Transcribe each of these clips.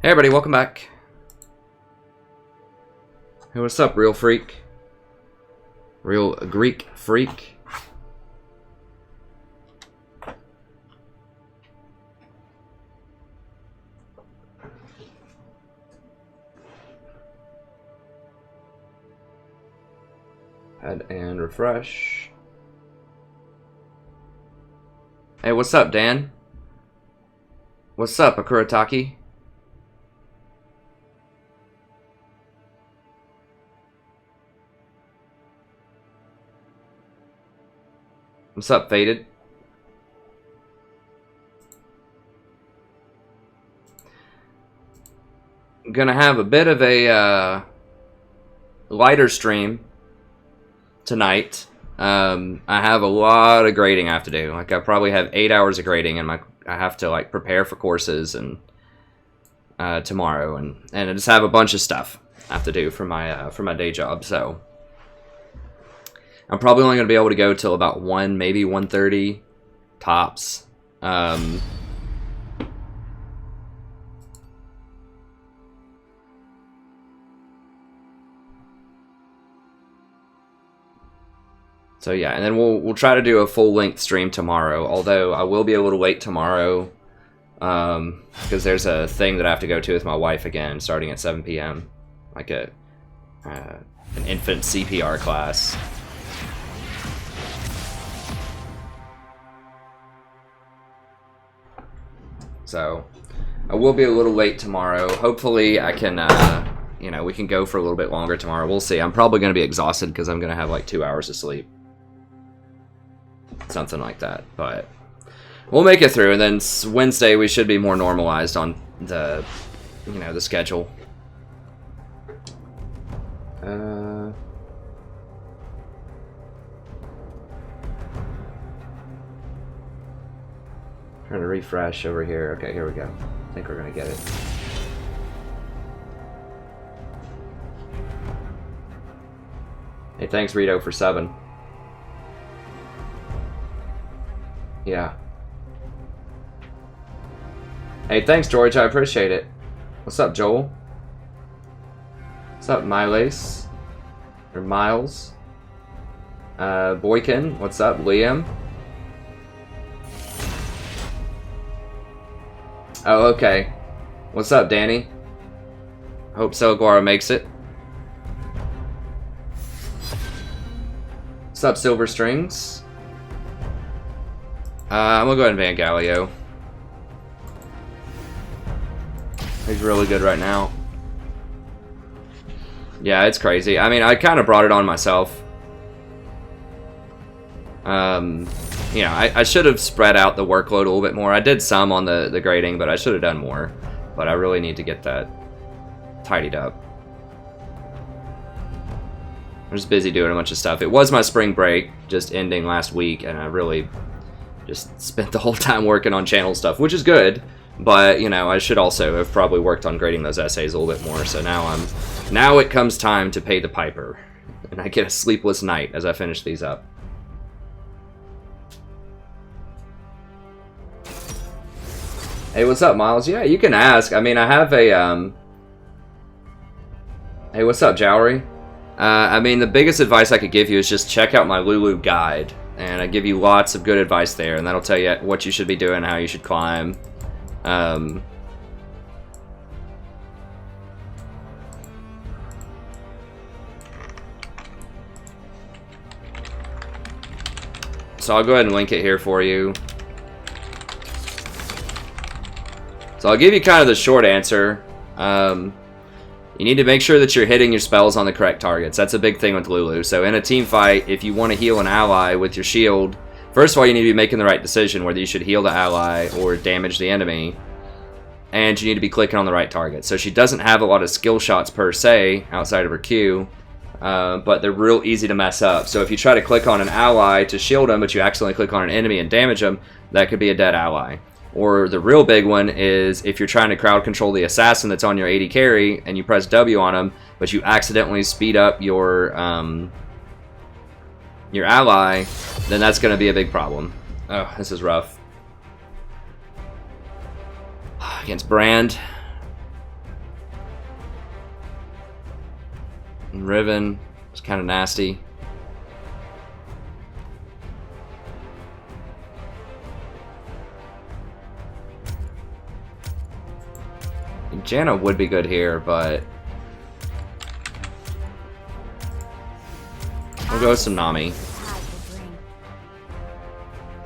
Hey everybody, welcome back. Hey, what's up, real freak? Real Greek freak? Add and refresh. Hey, what's up, Dan? What's up, Akurataki? What's up, Faded? I'm gonna have a bit of a lighter stream tonight. I have a lot of grading I have to do. Like, I probably have 8 hours of grading, and I have to like prepare for courses and tomorrow, and I just have a bunch of stuff I have to do for my day job. So I'm probably only gonna be able to go till about 1, maybe 1:30 tops. So yeah, and then we'll try to do a full length stream tomorrow. Although I will be a little late tomorrow, because there's a thing that I have to go to with my wife again, starting at 7 p.m. Like an infant CPR class. So I will be a little late tomorrow. Hopefully I can, you know, we can go for a little bit longer tomorrow. We'll see. I'm probably going to be exhausted because I'm going to have like 2 hours of sleep. Something like that. But we'll make it through. And then Wednesday we should be more normalized on the, you know, the schedule. Trying to refresh over here. Okay, here we go. I think we're gonna get it. Hey, thanks Rito for 7. Yeah. Hey, thanks George, I appreciate it. What's up, Joel? What's up, Miles? Or Miles? Boykin, what's up, Liam? Oh, okay. What's up, Danny? Hope Selguara makes it. What's up, Silver Strings? I'm gonna go ahead and ban Galio. He's really good right now. Yeah, it's crazy. I mean, I kind of brought it on myself. You know, I should have spread out the workload a little bit more. I did some on the grading, but I should have done more. But I really need to get that tidied up. I'm just busy doing a bunch of stuff. It was my spring break, just ending last week, and I really just spent the whole time working on channel stuff, which is good. But, you know, I should also have probably worked on grading those essays a little bit more. So now it comes time to pay the piper. And I get a sleepless night as I finish these up. Hey, what's up, Miles? Yeah, you can ask. I mean, I have a, Hey, what's up, Jowry? I mean, the biggest advice I could give you is just check out my Lulu guide. And I give you lots of good advice there, and that'll tell you what you should be doing, how you should climb. So I'll go ahead and link it here for you. So I'll give you kind of the short answer. You need to make sure that you're hitting your spells on the correct targets. That's a big thing with Lulu. So in a team fight, if you want to heal an ally with your shield, first of all, you need to be making the right decision whether you should heal the ally or damage the enemy. And you need to be clicking on the right target. So she doesn't have a lot of skill shots per se outside of her Q, but they're real easy to mess up. So if you try to click on an ally to shield them, but you accidentally click on an enemy and damage them, that could be a dead ally. Or the real big one is if you're trying to crowd control the assassin that's on your AD carry and you press W on him, but you accidentally speed up your ally, then that's going to be a big problem. Oh, this is rough. Against Brand. And Riven is kind of nasty. Janna would be good here, but we'll go with some Nami.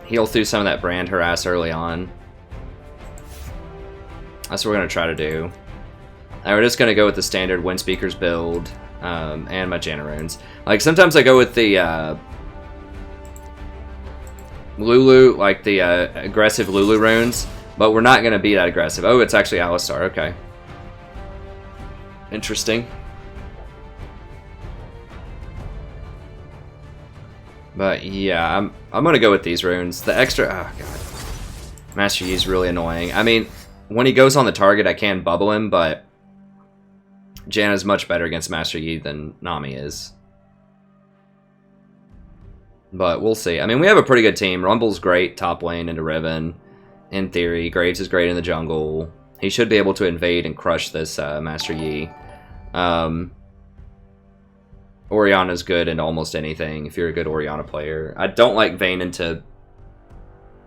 Heal through some of that brand harass early on. That's what we're going to try to do. And we're just going to go with the standard Wind Speakers build and my Janna runes. Like, sometimes I go with the Lulu, like the aggressive Lulu runes, but we're not going to be that aggressive. Oh, it's actually Alistar. Okay. Interesting. But yeah, I'm going to go with these runes. The extra... Oh, God. Master Yi is really annoying. I mean, when he goes on the target, I can bubble him, but Janna's much better against Master Yi than Nami is. But we'll see. I mean, we have a pretty good team. Rumble's great top lane into Riven. In theory, Graves is great in the jungle. He should be able to invade and crush this Master Yi. Orianna's good in almost anything if you're a good Orianna player. I don't like Vayne into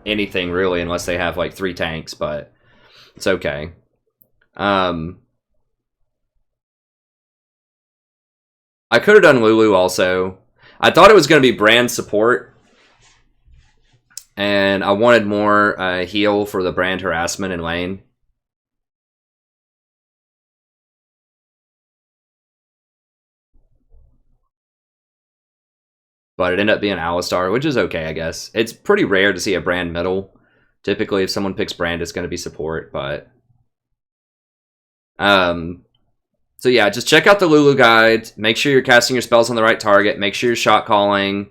anything really unless they have like 3 tanks, but it's okay. I could have done Lulu also. I thought it was going to be brand support, and I wanted more heal for the brand harassment in lane. But it ended up being Alistar, which is okay, I guess. It's pretty rare to see a brand middle. Typically, if someone picks brand, it's going to be support, but... So yeah, just check out the Lulu guide. Make sure you're casting your spells on the right target. Make sure you're shot calling.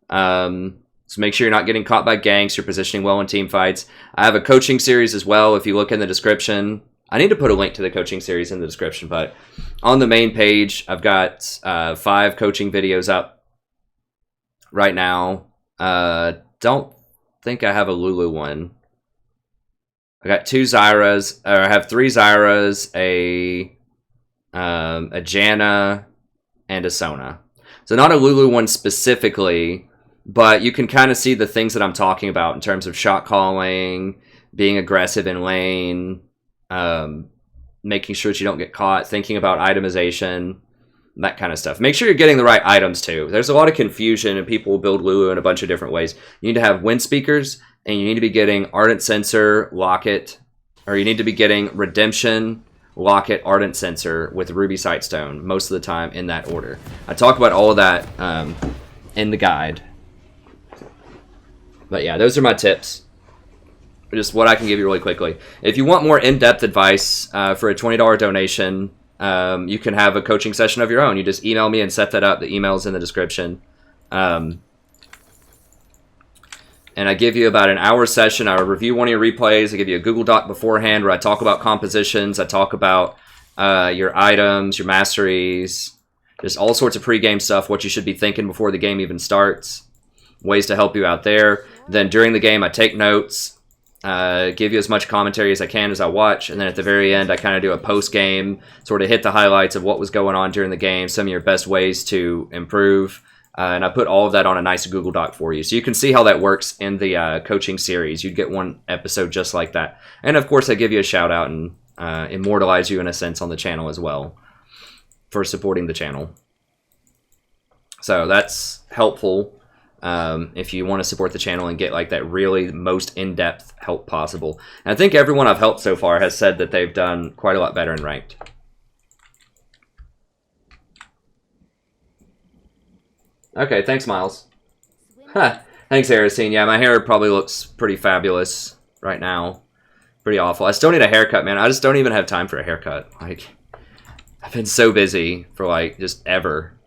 So make sure you're not getting caught by ganks. You're positioning well in team fights. I have a coaching series as well, if you look in the description. I need to put a link to the coaching series in the description, but on the main page, I've got 5 coaching videos up right now. Don't think I have a Lulu one. I got 2 Zyras, or I have 3 Zyras, a Janna, and a Sona. So not a Lulu one specifically, but you can kind of see the things that I'm talking about in terms of shot calling, being aggressive in lane, making sure that you don't get caught, thinking about itemization, that kind of stuff. Make sure you're getting the right items too. There's a lot of confusion and people will build Lulu in a bunch of different ways. You need to have Wind Speakers, and you need to be getting Ardent Censer, Locket, or you need to be getting Redemption, Locket, Ardent Censer with Ruby Sightstone most of the time in that order. I talk about all of that in the guide. But yeah, those are my tips. Just what I can give you really quickly. If you want more in-depth advice for a $20 donation, you can have a coaching session of your own. You just email me and set that up. The email's in the description. And I give you about an hour session. I review one of your replays. I give you a Google Doc beforehand where I talk about compositions. I talk about your items, your masteries, just all sorts of pre-game stuff, what you should be thinking before the game even starts, ways to help you out there. Then during the game, I take notes, give you as much commentary as I can as I watch, and then at the very end, I kind of do a post-game, sort of hit the highlights of what was going on during the game, some of your best ways to improve. And I put all of that on a nice Google Doc for you. So you can see how that works in the coaching series. You'd get one episode just like that. And of course, I give you a shout out and immortalize you in a sense on the channel as well for supporting the channel. So that's helpful if you want to support the channel and get like that really most in-depth help possible. And I think everyone I've helped so far has said that they've done quite a lot better in ranked. Okay, thanks, Miles. Huh. Thanks, Erosine. Yeah, my hair probably looks pretty fabulous right now. Pretty awful. I still need a haircut, man. I just don't even have time for a haircut. Like, I've been so busy for, like, just ever.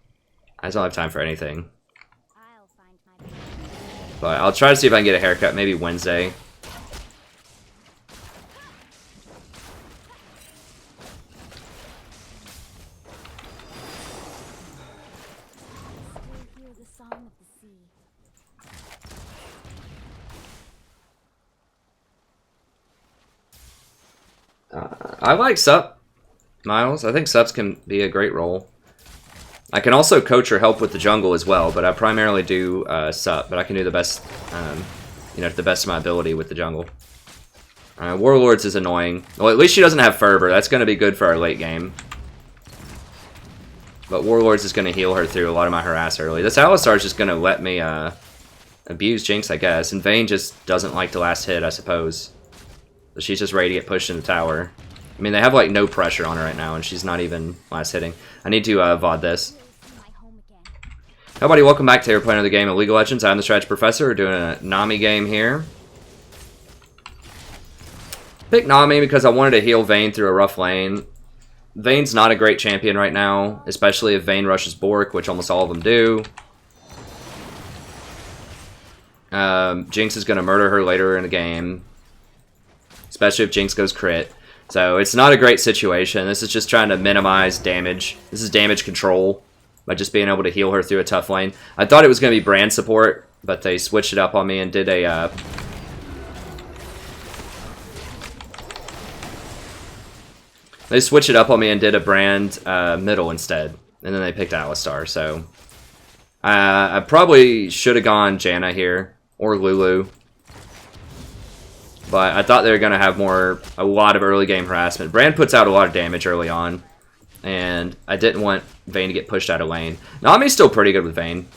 I just don't have time for anything. But I'll try to see if I can get a haircut maybe Wednesday. I like Sup, Miles. I think Sups can be a great role. I can also coach or help with the jungle as well, but I primarily do sup, but I can do the best, you know, to the best of my ability with the jungle. Warlords is annoying. Well, at least she doesn't have Fervor. That's going to be good for our late game. But Warlords is going to heal her through a lot of my harass early. This Alistar is just going to let me abuse Jinx, I guess. And Vayne just doesn't like the last hit, I suppose. So she's just ready to get pushed in the tower. I mean, they have like no pressure on her right now, and she's not even last hitting. I need to VOD this. Hey buddy, welcome back to We're playing another game of League of Legends. I'm the Strategy Professor. We're doing a Nami game here. Pick Nami because I wanted to heal Vayne through a rough lane. Vayne's not a great champion right now, especially if Vayne rushes Bork, which almost all of them do. Jinx is going to murder her later in the game, especially if Jinx goes crit. So it's not a great situation. This is just trying to minimize damage. This is damage control by just being able to heal her through a tough lane. I thought it was going to be brand support, but they switched it up on me and did a... They switched it up on me and did a brand middle instead. And then they picked Alistar, so... I probably should have gone Janna here, or Lulu. But I thought they were going to have a lot of early game harassment. Brand puts out a lot of damage early on. And I didn't want Vayne to get pushed out of lane. Nami's still pretty good with Vayne.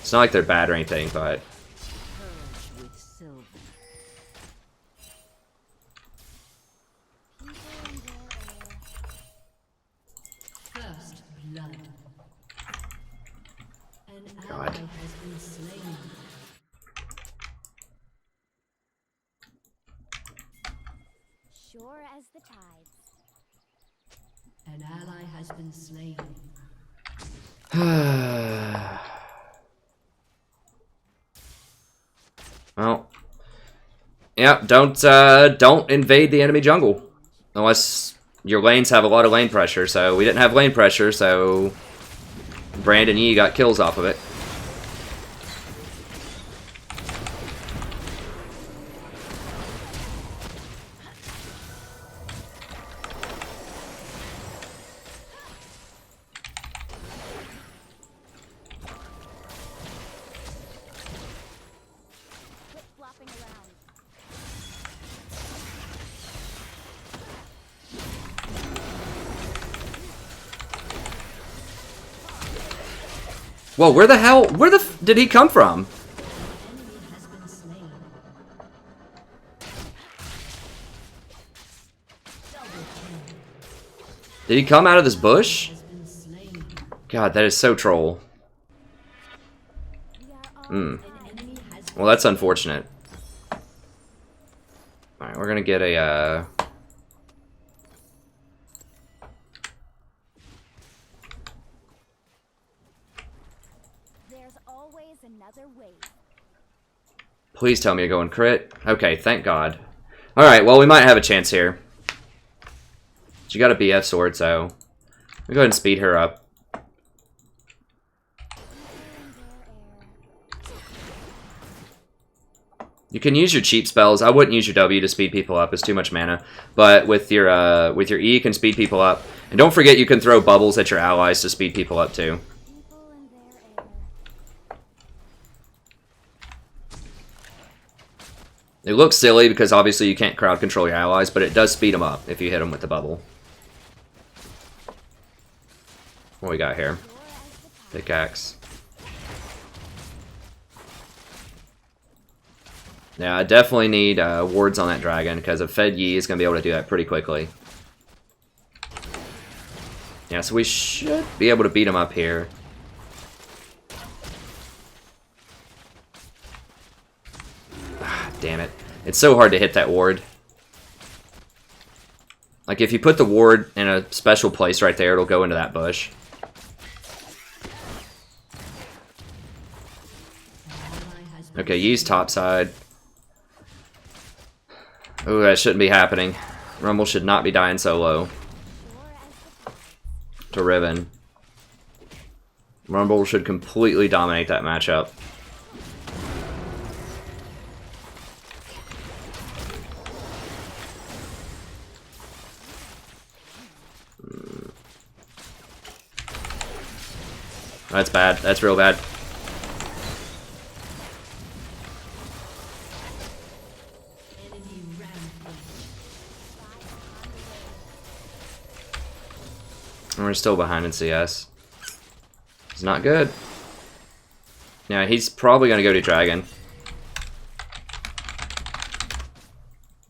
It's not like they're bad or anything, but... God. Sure as the tides. An ally has been slain. Well, yeah, don't invade the enemy jungle unless your lanes have a lot of lane pressure. So we didn't have lane pressure, so Brand and Yi got kills off of it. Whoa, where the f did he come from? Did he come out of this bush? God, that is so troll. Well, that's unfortunate. Alright, we're gonna get a, Please tell me you're going crit. Okay, thank God. Alright, well, we might have a chance here. She got a BF sword, so... We'll go ahead and speed her up. You can use your cheap spells. I wouldn't use your W to speed people up. It's too much mana. But with your E, you can speed people up. And don't forget you can throw bubbles at your allies to speed people up, too. It looks silly because obviously you can't crowd control your allies, but it does speed them up if you hit them with the bubble. What we got here? Pickaxe. Yeah, I definitely need wards on that dragon because a Fed Yi is going to be able to do that pretty quickly. Yeah, so we should be able to beat him up here. Damn it. It's so hard to hit that ward. Like, if you put the ward in a special place right there, it'll go into that bush. Okay, use topside. Oh, that shouldn't be happening. Rumble should not be dying so low. To Riven. Rumble should completely dominate that matchup. That's bad. That's real bad. And we're still behind in CS. It's not good. Yeah, he's probably gonna go to Dragon.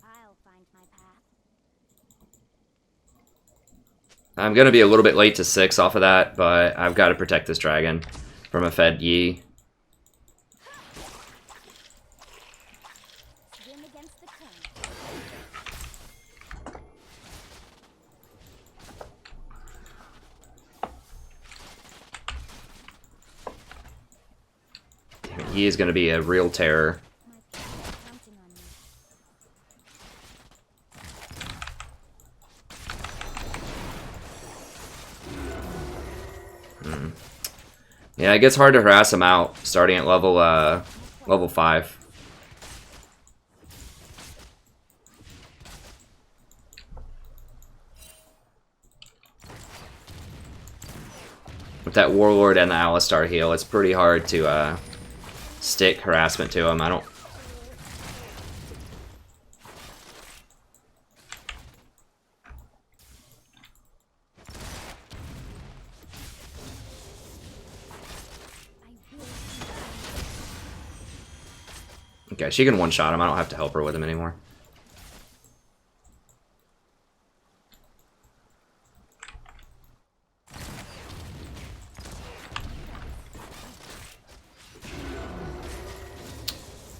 I'll find my path. I'm gonna be a little bit late to 6 off of that, but I've got to protect this Dragon from a fed Yi. Swim against the current. He is going to be a real terror. My path is counting on me. Yeah, it gets hard to harass him out starting at level 5. With that Warlord and the Alistar heal, it's pretty hard to stick harassment to him. I don't. Okay, she can one-shot him. I don't have to help her with him anymore.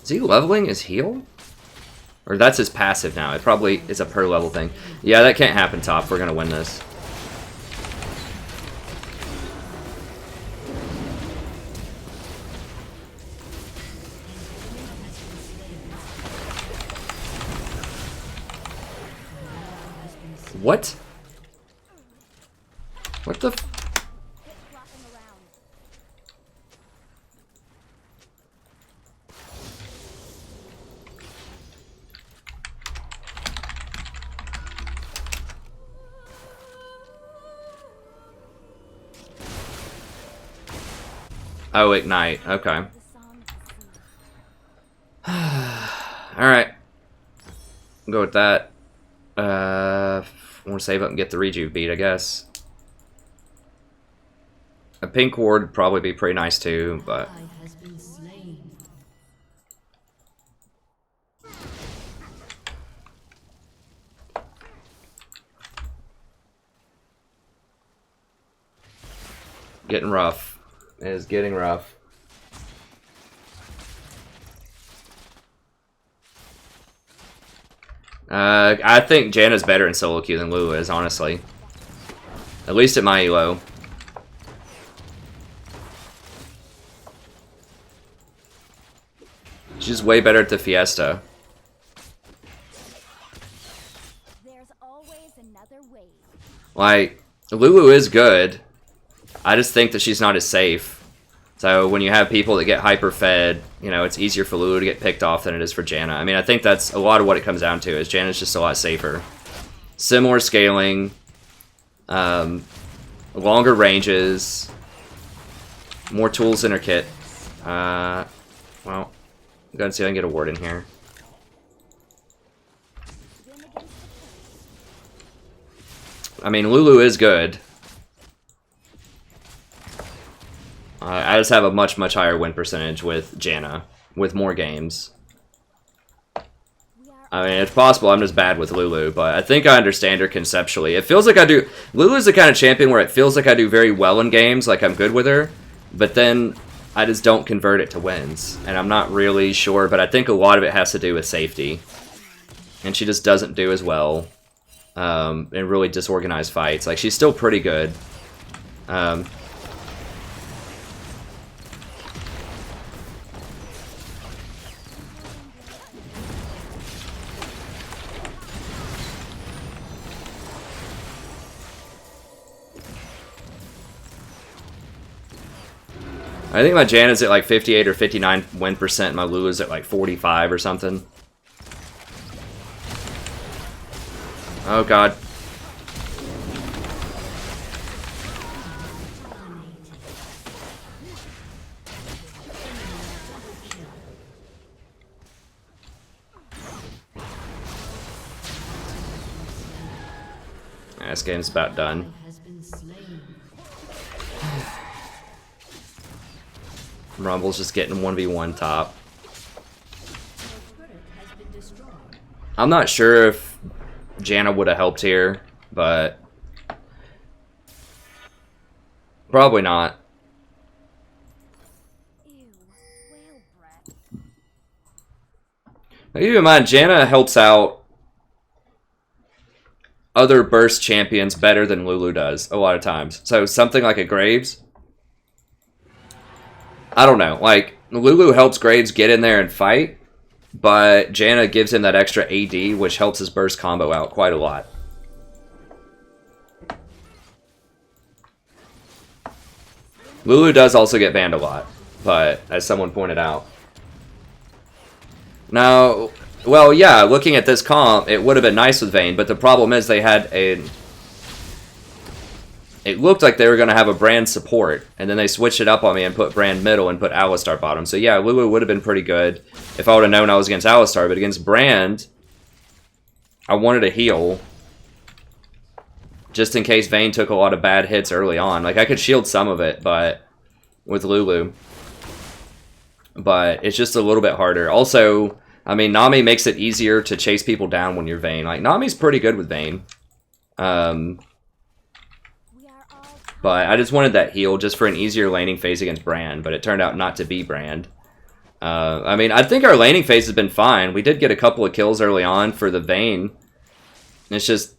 Is he leveling his heal? Or that's his passive now. It probably is a per level thing. Yeah, that can't happen, top. We're gonna win this. What? What the f- Quit flopping around. Oh, ignite. Okay. The song of the sea. Alright. Go with that. I want to save up and get the rejuve beat, I guess. A pink ward would probably be pretty nice too, but Ally has been slain. getting rough. It is getting rough. I think Janna's better in solo queue than Lulu is, honestly. At least at my elo. She's way better at the Fiesta. There's always another way. Like, Lulu is good. I just think that she's not as safe. So when you have people that get hyper-fed, you know, it's easier for Lulu to get picked off than it is for Janna. I mean, I think that's a lot of what it comes down to, is Janna's just a lot safer. Similar scaling, longer ranges, more tools in her kit. Well, I'm gonna see if I can get a ward in here. Swim against the current. I mean, Lulu is good. I just have a much, much higher win percentage with Janna, with more games. I mean, it's possible I'm just bad with Lulu, but I think I understand her conceptually. It feels like I do... Lulu's the kind of champion where it feels like I do very well in games, like I'm good with her, but then I just don't convert it to wins. And I'm not really sure, but I think a lot of it has to do with safety. And she just doesn't do as well in really disorganized fights. Like, she's still pretty good. I think my Janna's at like 58 or 59 win percent. My Lulu's at like 45 or something. Oh god. This game's about done. Has been slain. Rumble's just getting 1v1 top. Turret has been destroyed. I'm not sure if Janna would have helped here, but probably not. Ew. Whale breath. Now, keep in mind, Janna helps out other burst champions better than Lulu does a lot of times. So something like a Graves, I don't know. Like, Lulu helps Graves get in there and fight, but Janna gives him that extra AD, which helps his burst combo out quite a lot. Lulu does also get banned a lot, but as someone pointed out. Now, well, yeah, looking at this comp, it would have been nice with Vayne, but the problem is they had a... It looked like they were going to have a Brand support, and then they switched it up on me and put Brand middle and put Alistar bottom. So yeah, Lulu would have been pretty good if I would have known I was against Alistar, but against Brand, I wanted to heal just in case Vayne took a lot of bad hits early on. Like, I could shield some of it, but with Lulu. But it's just a little bit harder. Also, I mean, Nami makes it easier to chase people down when you're Vayne. Like, Nami's pretty good with Vayne. But I just wanted that heal just for an easier laning phase against Brand, but it turned out not to be Brand. I mean, I think our laning phase has been fine. We did get a couple of kills early on for the Vayne. It's just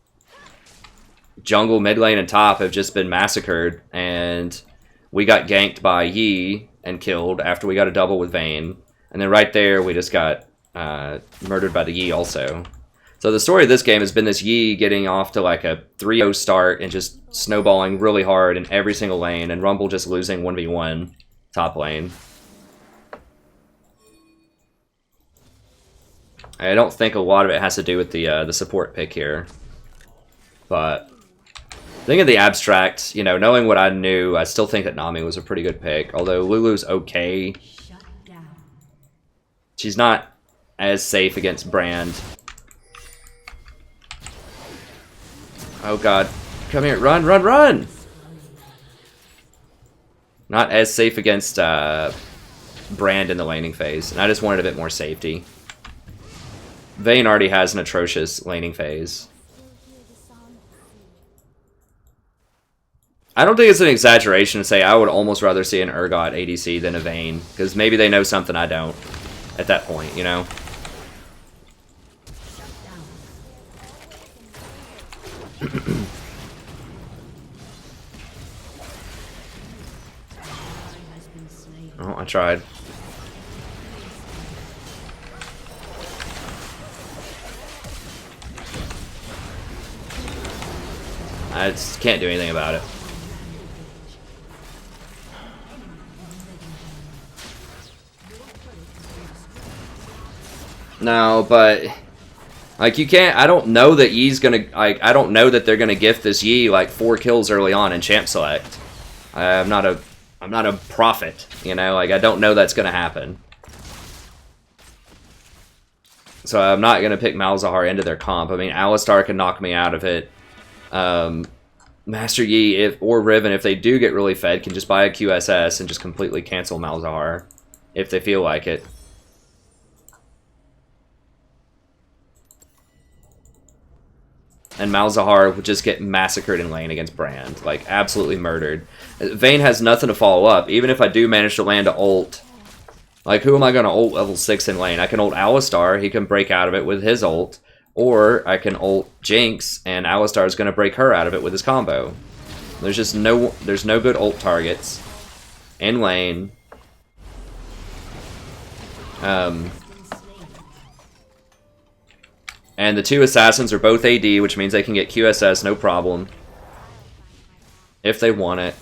jungle, mid lane, and top have just been massacred, and we got ganked by Yi and killed after we got a double with Vayne. And then right there, we just got murdered by the Yi also. So the story of this game has been this Yi getting off to like a 3-0 start and just snowballing really hard in every single lane, and Rumble just losing 1v1 top lane. I don't think a lot of it has to do with the support pick here. But thinking of the abstract, you know, knowing what I knew, I still think that Nami was a pretty good pick. Although Lulu's okay. Shut down. She's not as safe against Brand. Oh god. Come here. Run, run, run! Not as safe against Brand in the laning phase. And I just wanted a bit more safety. Vayne already has an atrocious laning phase. I don't think it's an exaggeration to say I would almost rather see an Urgot ADC than a Vayne. Because maybe they know something I don't at that point, you know? Oh, I tried. I just can't do anything about it. No, but like you can't. I don't know that Yi's gonna. Like, I don't know that they're gonna gift this Yi like 4 kills early on in champ select. I'm not a prophet, you know. Like, I don't know that's gonna happen. So I'm not gonna pick Malzahar into their comp. I mean, Alistar can knock me out of it. Master Yi or Riven, if they do get really fed, can just buy a QSS and just completely cancel Malzahar if they feel like it. And Malzahar would just get massacred in lane against Brand. Like, absolutely murdered. Vayne has nothing to follow up. Even if I do manage to land a ult, like, who am I going to ult level 6 in lane? I can ult Alistar. He can break out of it with his ult. Or I can ult Jinx, and Alistar is going to break her out of it with his combo. There's just no good ult targets in lane. And the 2 assassins are both AD, which means they can get QSS no problem if they want it.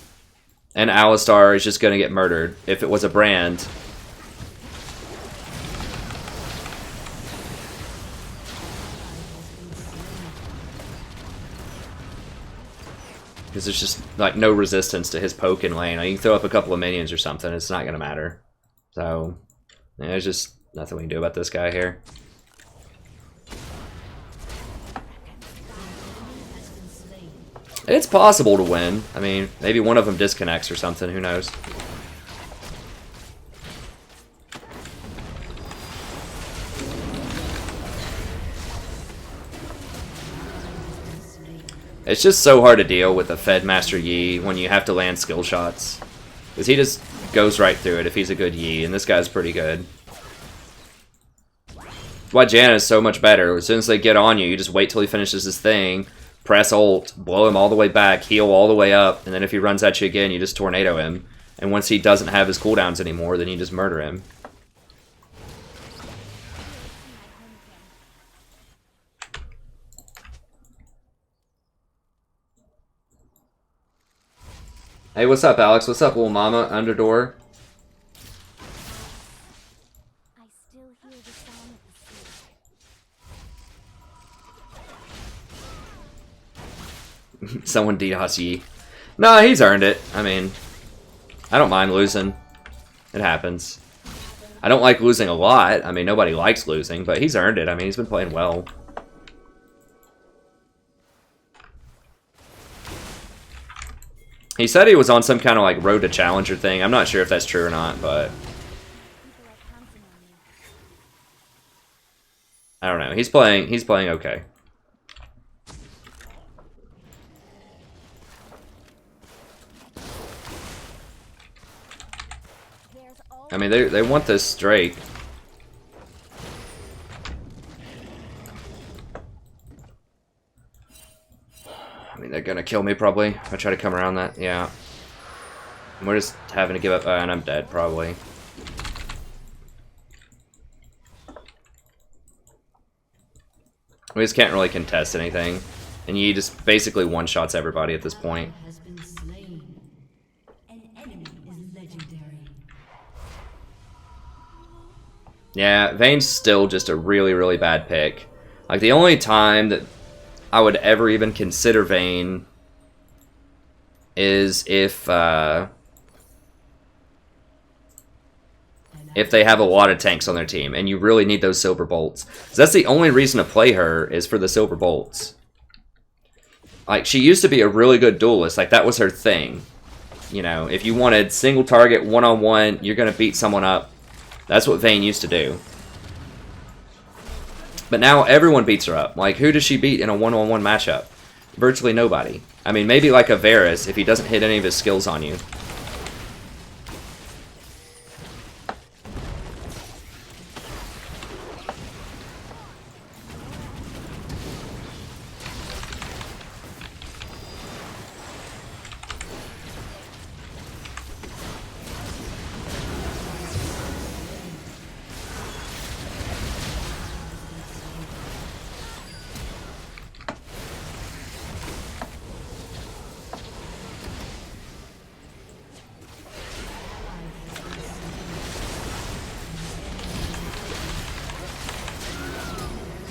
And Alistar is just going to get murdered if it was a Brand. Because there's just like no resistance to his poke in lane. Like, you can throw up a couple of minions or something, it's not going to matter. So, yeah, there's just nothing we can do about this guy here. It's possible to win. I mean, maybe one of them disconnects or something. Who knows? It's just so hard to deal with a Fed Master Yi when you have to land skill shots. Because he just goes right through it if he's a good Yi, and this guy's pretty good. That's why Janna is so much better. As soon as they get on you, you just wait till he finishes his thing, press ult, blow him all the way back, heal all the way up, and then if he runs at you again, you just tornado him. And once he doesn't have his cooldowns anymore, then you just murder him. Hey, what's up, Alex? What's up, little mama? Underdoor. I still hear the sound of the sea. Someone DDoS Yi. No, he's earned it. I mean, I don't mind losing. It happens. I don't like losing a lot. I mean, nobody likes losing, but he's earned it. I mean, he's been playing well. He said he was on some kind of like road to challenger thing. I'm not sure if that's true or not, but People are pouncing on me. I don't know. He's playing okay. There's I mean, they want this Drake. I mean, they're gonna kill me probably if I try to come around that. Yeah. We're just having to give up, and I'm dead probably. We just can't really contest anything, and you just basically one-shots everybody at this point. Has been slain. An enemy is legendary. Yeah, Vayne's still just a really, really bad pick. Like, the only time that I would ever even consider Vayne is if they have a lot of tanks on their team, and you really need those silver bolts. So that's the only reason to play her, is for the silver bolts. Like, she used to be a really good duelist. Like, that was her thing. You know, if you wanted single target, one-on-one, you're going to beat someone up. That's what Vayne used to do. But now everyone beats her up. Like, who does she beat in a one-on-one matchup? Virtually nobody. I mean, maybe like a Varus if he doesn't hit any of his skills on you.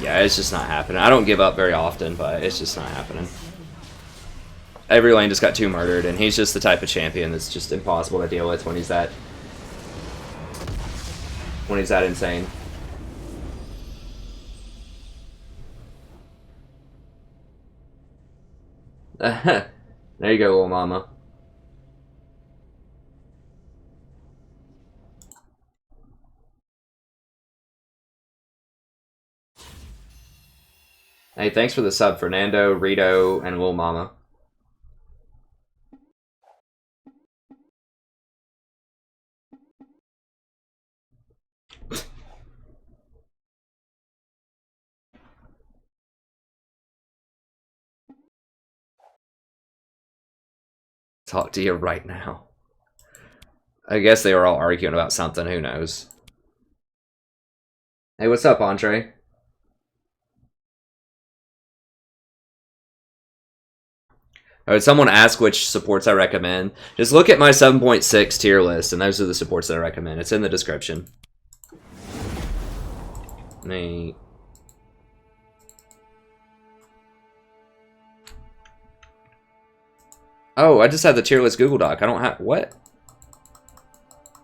Yeah, it's just not happening. I don't give up very often, but it's just not happening. Every lane just got too murdered, and he's just the type of champion that's just impossible to deal with when he's that insane. There you go, little mama. Hey, thanks for the sub, Fernando, Rito, and Lil Mama. Talk to you right now. I guess they were all arguing about something, who knows. Hey, what's up, Andre? Would someone ask which supports I recommend? Just look at my 7.6 tier list, and those are the supports that I recommend. It's in the description. Me. Oh, I just had the tier list Google Doc. I don't have... What?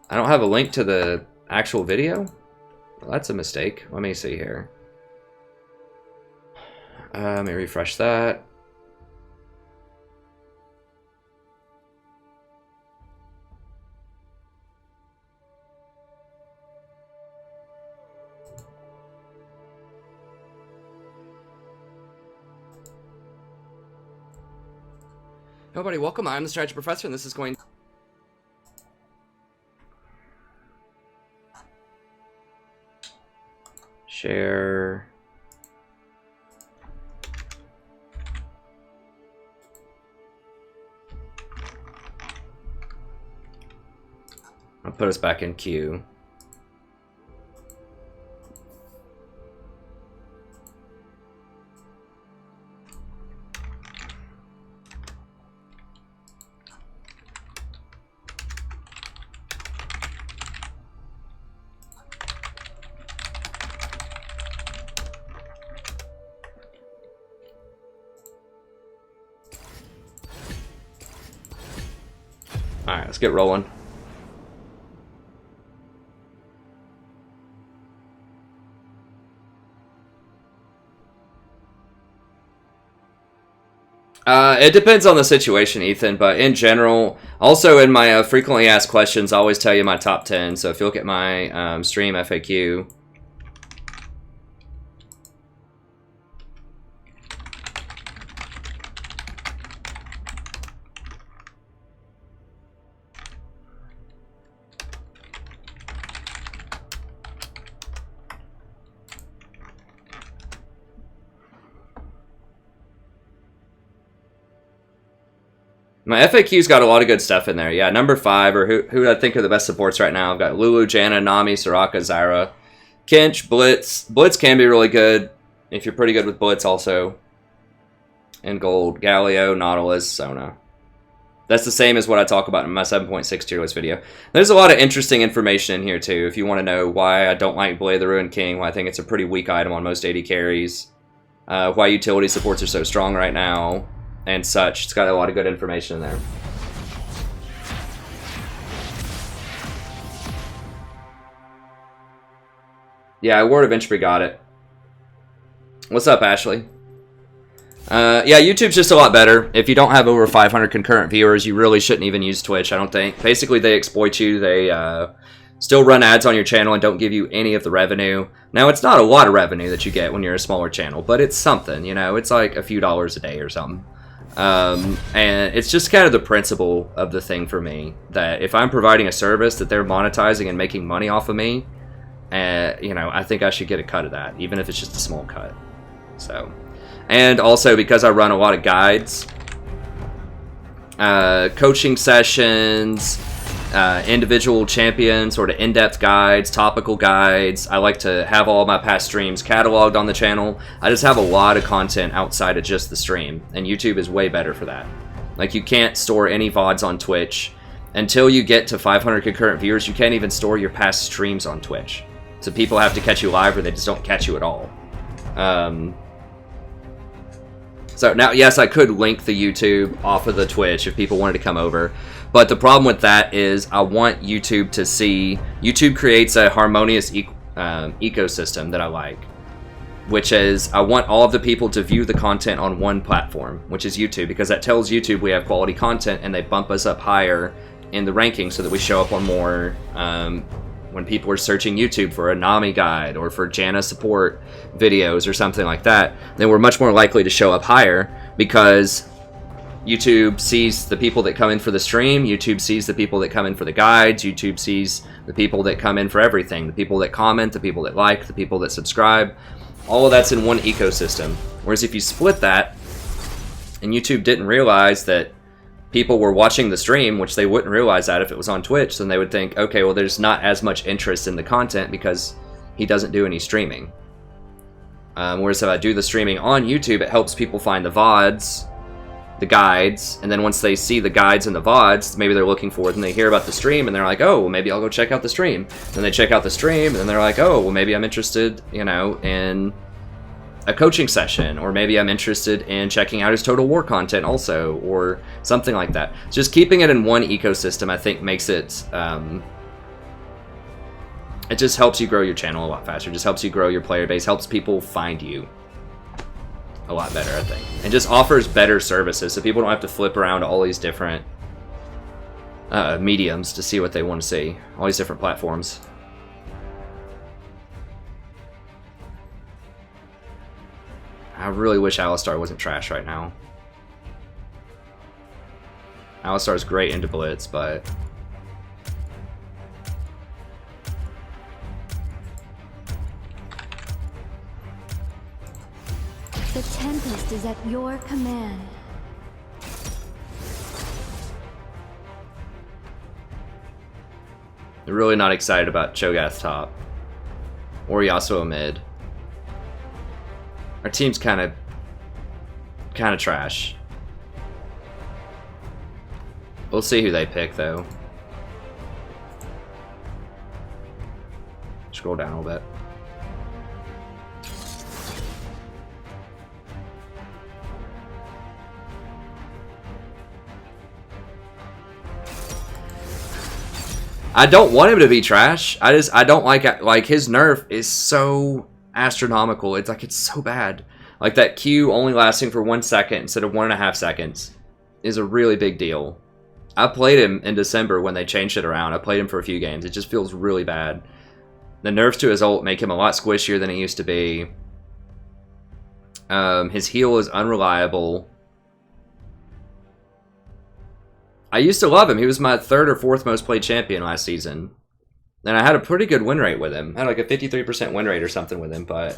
I don't have a link to the actual video? Well, that's a mistake. Let me see here. Let me refresh that. Nobody, welcome. I'm the Strategy Professor, and this is going... Share... I'll put us back in queue. Alright, let's get rolling. It depends on the situation, Ethan, but in general, also in my frequently asked questions, I always tell you my top 10, so if you look at my stream FAQ, my FAQ's got a lot of good stuff in there. Yeah, number 5, or who I think are the best supports right now. I've got Lulu, Janna, Nami, Soraka, Zyra, Kinch, Blitz. Blitz can be really good if you're pretty good with Blitz also. And gold, Galio, Nautilus, Sona. That's the same as what I talk about in my 7.6 tier list video. There's a lot of interesting information in here too, if you want to know why I don't like Blade the Ruined King, why I think it's a pretty weak item on most AD carries, why utility supports are so strong right now, and such. It's got a lot of good information in there. Yeah, Word of Entry got it. What's up, Ashley? Yeah, YouTube's just a lot better. If you don't have over 500 concurrent viewers, you really shouldn't even use Twitch, I don't think. Basically, they exploit you. They still run ads on your channel and don't give you any of the revenue. Now, it's not a lot of revenue that you get when you're a smaller channel, but it's something, you know? It's like a few dollars a day or something. And it's just kind of the principle of the thing for me, that if I'm providing a service that they're monetizing and making money off of me, you know, I think I should get a cut of that, even if it's just a small cut. So, and also because I run a lot of guides, coaching sessions, individual champions, sort of in-depth guides, topical guides. I like to have all my past streams cataloged on the channel. I just have a lot of content outside of just the stream, and YouTube is way better for that. Like, you can't store any VODs on Twitch. Until you get to 500 concurrent viewers, you can't even store your past streams on Twitch. So people have to catch you live, or they just don't catch you at all. So now, yes, I could link the YouTube off of the Twitch if people wanted to come over. But the problem with that is I want YouTube to see... YouTube creates a harmonious ecosystem that I like. Which is, I want all of the people to view the content on one platform, which is YouTube. Because that tells YouTube we have quality content, and they bump us up higher in the rankings so that we show up on more... when people are searching YouTube for a Nami guide or for Janna support videos or something like that, then we're much more likely to show up higher, because YouTube sees the people that come in for the stream, YouTube sees the people that come in for the guides, YouTube sees the people that come in for everything, the people that comment, the people that like, the people that subscribe. All of that's in one ecosystem. Whereas if you split that, and YouTube didn't realize that people were watching the stream, which they wouldn't realize that if it was on Twitch, then they would think, okay, well, there's not as much interest in the content because he doesn't do any streaming. Whereas if I do the streaming on YouTube, it helps people find the VODs, the guides, and then once they see the guides and the VODs, maybe they're looking for it, and they hear about the stream, and they're like, oh, well, maybe I'll go check out the stream. Then they check out the stream, and then they're like, oh, well, maybe I'm interested, you know, in a coaching session, or maybe I'm interested in checking out his Total War content also, or something like that. Just keeping it in one ecosystem, I think, makes it, it just helps you grow your channel a lot faster. It just helps you grow your player base, helps people find you a lot better, I think. And just offers better services, so people don't have to flip around to all these different mediums to see what they want to see. All these different platforms. I really wish Alistar wasn't trash right now. Alistar's great into Blitz, but... The Tempest is at your command. They're really not excited about Cho'Gath top. Or Yasuo mid. Our team's kind of trash. We'll see who they pick, though. Scroll down a little bit. I don't want him to be trash. I don't like his nerf is so astronomical. It's like it's so bad. Like that Q only lasting for 1 second instead of 1.5 seconds is a really big deal. I played him in December when they changed it around. I played him for a few games. It just feels really bad. The nerfs to his ult make him a lot squishier than he used to be. His heal is unreliable. I used to love him. He was my 3rd or 4th most played champion last season. And I had a pretty good win rate with him. I had like a 53% win rate or something with him, but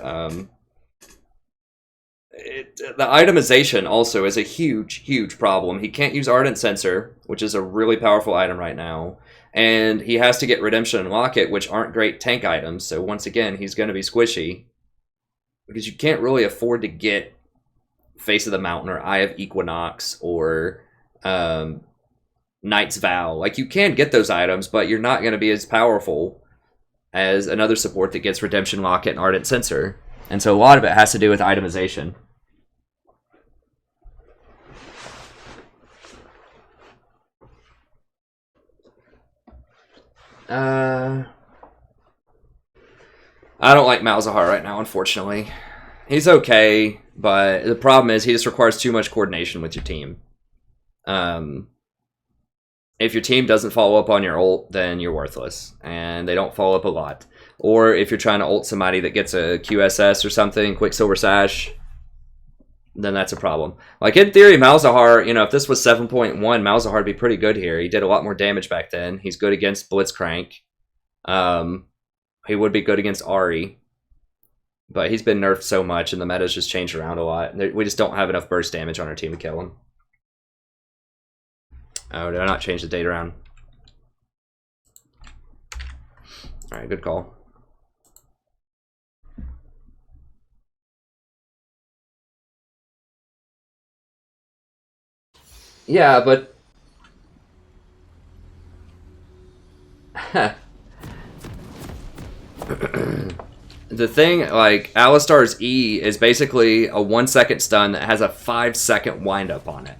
the itemization also is a huge problem. He can't use Ardent Sensor, which is a really powerful item right now. And he has to get Redemption and Locket, which aren't great tank items. So once again, he's going to be squishy. Because you can't really afford to get Face of the Mountain or Eye of Equinox or Knight's Vow. Like, you can get those items, but you're not going to be as powerful as another support that gets Redemption, Locket, and Ardent Sensor. And so a lot of it has to do with itemization. I don't like Malzahar right now, unfortunately. He's okay, but the problem is he just requires too much coordination with your team. If your team doesn't follow up on your ult, then you're worthless. And they don't follow up a lot. Or if you're trying to ult somebody that gets a QSS or something, Quicksilver Sash, then that's a problem. Like, in theory, Malzahar, you know, if this was 7.1, Malzahar would be pretty good here. He did a lot more damage back then. He's good against Blitzcrank. He would be good against Ahri. But he's been nerfed so much, and the meta's just changed around a lot. We just don't have enough burst damage on our team to kill him. Oh, did I not change the date around? Alright, good call. Yeah, but... The thing, like, Alistar's E is basically a 1 second stun that has a 5 second windup on it.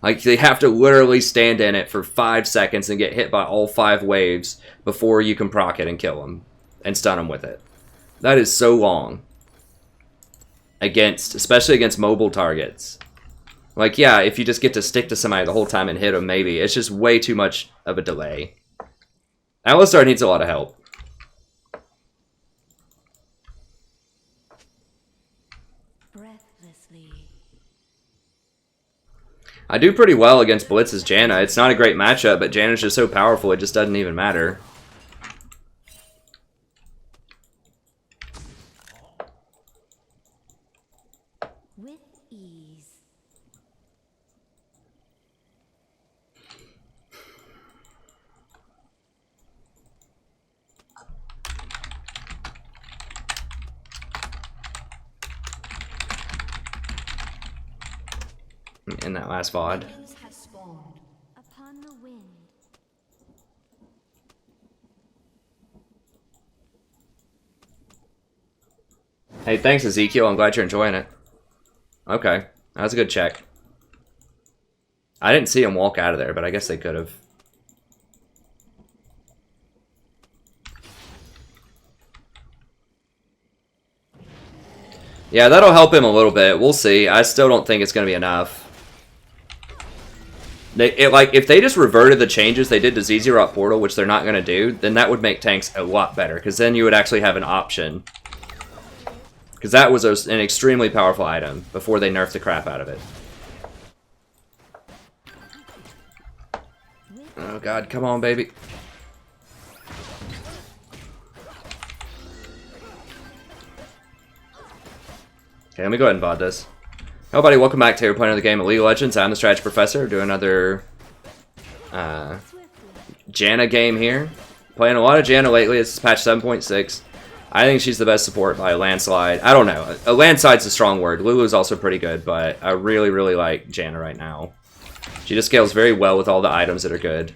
Like, they have to literally stand in it for 5 seconds and get hit by all 5 waves before you can proc it and kill him. And stun him with it. That is so long. Especially against mobile targets. Like, yeah, if you just get to stick to somebody the whole time and hit them, maybe. It's just way too much of a delay. Alistar needs a lot of help. I do pretty well against Blitz's Janna. It's not a great matchup, but Janna's just so powerful, it just doesn't even matter. With ease. In that last VOD. Upon the wind. Hey, thanks Ezekiel. I'm glad you're enjoying it. Okay, that was a good check. I didn't see him walk out of there, but I guess they could have. Yeah, that'll help him a little bit. We'll see. I still don't think it's going to be enough. Like, if they just reverted the changes they did to ZZ Portal, which they're not going to do, then that would make tanks a lot better, because then you would actually have an option. Because that was an extremely powerful item before they nerfed the crap out of it. Oh god, come on, baby. Okay, let me go ahead and VOD this. Hello, buddy. Welcome back to We're playing the game of League of Legends. I'm the Strategy Professor. Doing another Janna game here. Playing a lot of Janna lately. This is patch 7.6. I think she's the best support by a landslide. I don't know. A landslide's a strong word. Lulu's also pretty good, but I really, really like Janna right now. She just scales very well with all the items that are good.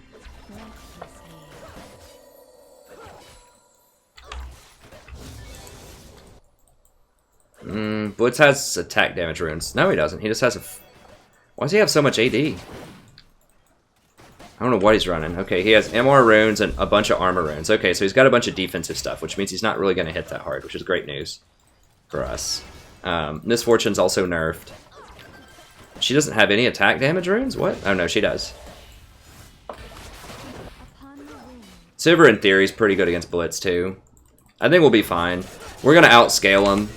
Blitz has attack damage runes. No, he doesn't. He just has a... Why does he have so much AD? I don't know what he's running. Okay, he has MR runes and a bunch of armor runes. Okay, so he's got a bunch of defensive stuff, which means he's not really going to hit that hard, which is great news for us. Misfortune's also nerfed. She doesn't have any attack damage runes? What? Oh, no, she does. Sivir, in theory, is pretty good against Blitz, too. I think we'll be fine. We're going to outscale him.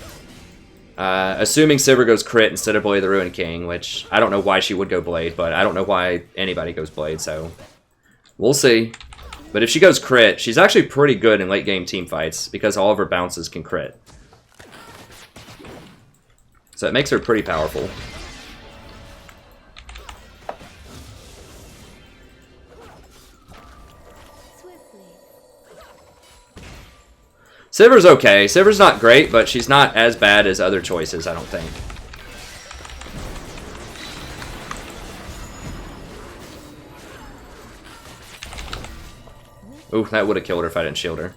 Assuming Sivir goes crit instead of Blade the Ruined King, which I don't know why she would go Blade, but I don't know why anybody goes Blade, so we'll see. But if she goes crit, she's actually pretty good in late game team fights because all of her bounces can crit. So it makes her pretty powerful. Sivir's okay. Sivir's not great, but she's not as bad as other choices, I don't think. Ooh, that would have killed her if I didn't shield her.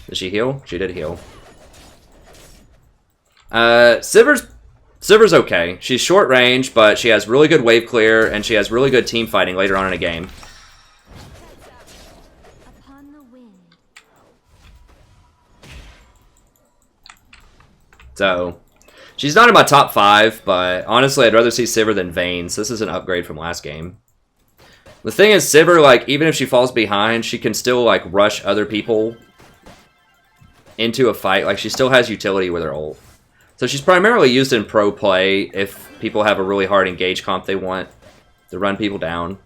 Did she heal? She did heal. Sivir's okay. She's short range, but she has really good wave clear, and she has really good team fighting later on in a game. So, she's not in my top 5, but honestly, I'd rather see Sivir than Vayne, so this is an upgrade from last game. The thing is, Sivir, like, even if she falls behind, she can still, like, rush other people into a fight. Like, she still has utility with her ult. So she's primarily used in pro play if people have a really hard engage comp they want to run people down.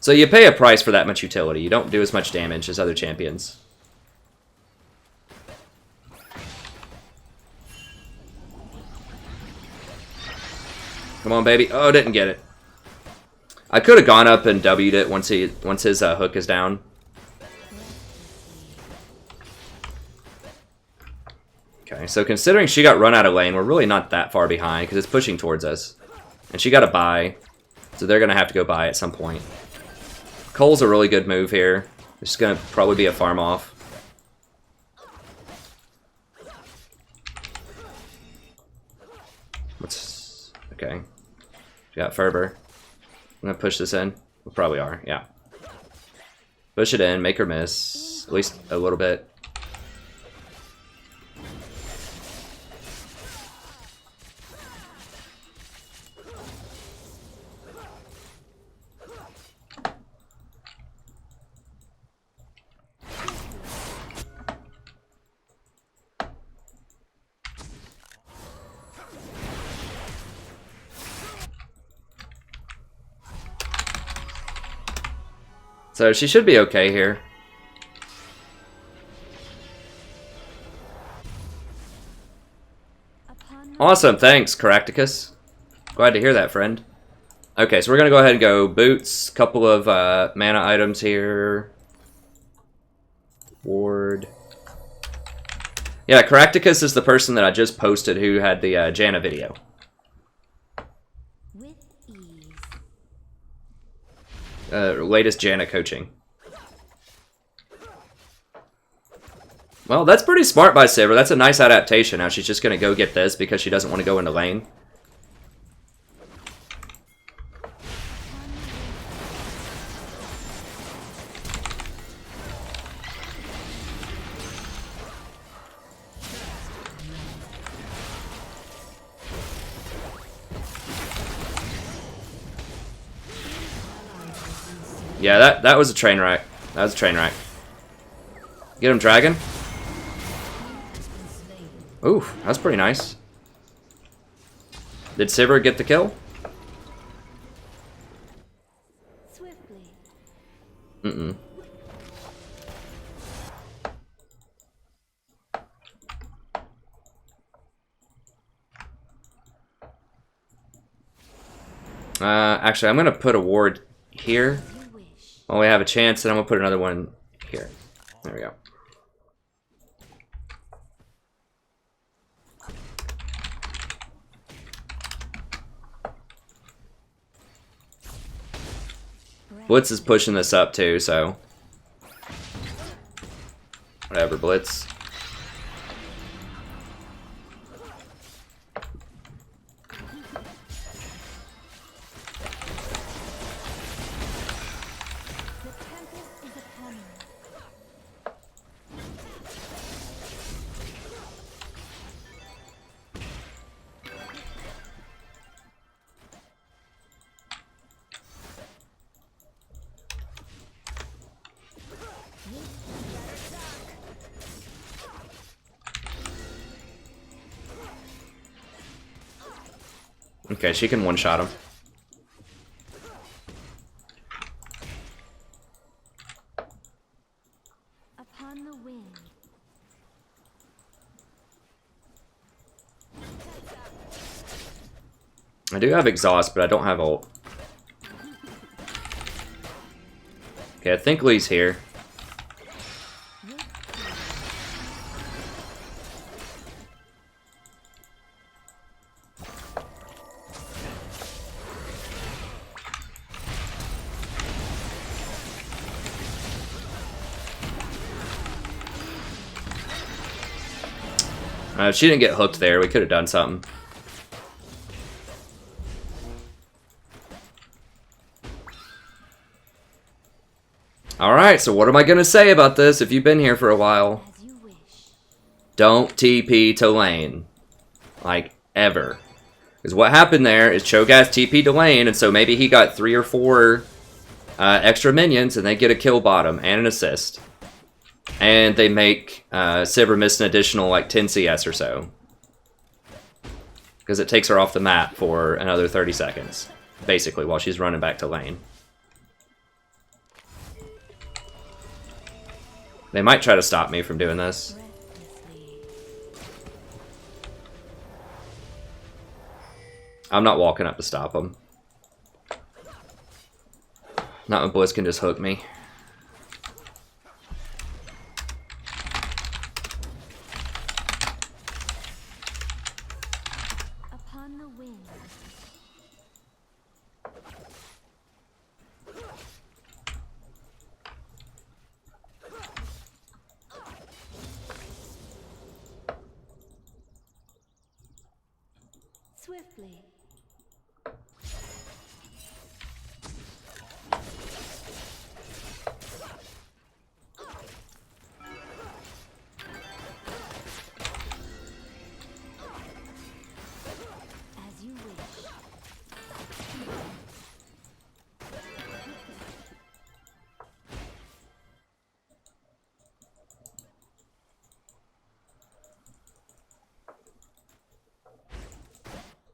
So you pay a price for that much utility. You don't do as much damage as other champions. Come on, baby. Oh, didn't get it. I could have gone up and W'd it once his hook is down. Okay, so considering she got run out of lane, we're really not that far behind because it's pushing towards us. And she got a buy, so they're going to have to go buy at some point. Cole's a really good move here. It's going to probably be a farm off. Okay. We got Ferber. I'm going to push this in. We probably are, yeah. Push it in, make her miss. At least a little bit. So she should be okay here. Awesome, thanks, Caractacus. Glad to hear that, friend. Okay, so we're going to go ahead and go boots. Couple of mana items here. Ward. Yeah, Caractacus is the person that I just posted who had the Janna video. Latest Janna coaching. Well, that's pretty smart by Sivir. That's a nice adaptation. Now she's just going to go get this because she doesn't want to go into lane. Yeah, that was a train wreck. That was a train wreck. Get him, dragon. Ooh, that's pretty nice. Did Sivir get the kill? Mm-mm. Actually, I'm gonna put a ward here. While we have a chance, and I'm gonna put another one here. There we go. Blitz is pushing this up too, so whatever, Blitz. Okay, she can one-shot him. Upon the wind. I do have exhaust, but I don't have ult. Okay, I think Lee's here. If she didn't get hooked there, we could have done something. Alright, so what am I going to say about this if you've been here for a while? Don't TP to lane. Like, ever. Because what happened there is Cho'Gath TP to lane, and so maybe he got 3 or 4 extra minions, and they get a kill bottom and an assist. And they make Sivir miss an additional, like, 10 CS or so. Because it takes her off the map for another 30 seconds. Basically, while she's running back to lane. They might try to stop me from doing this. I'm not walking up to stop them. Not when Blizz can just hook me. Upon the wind. Swiftly. As you wish.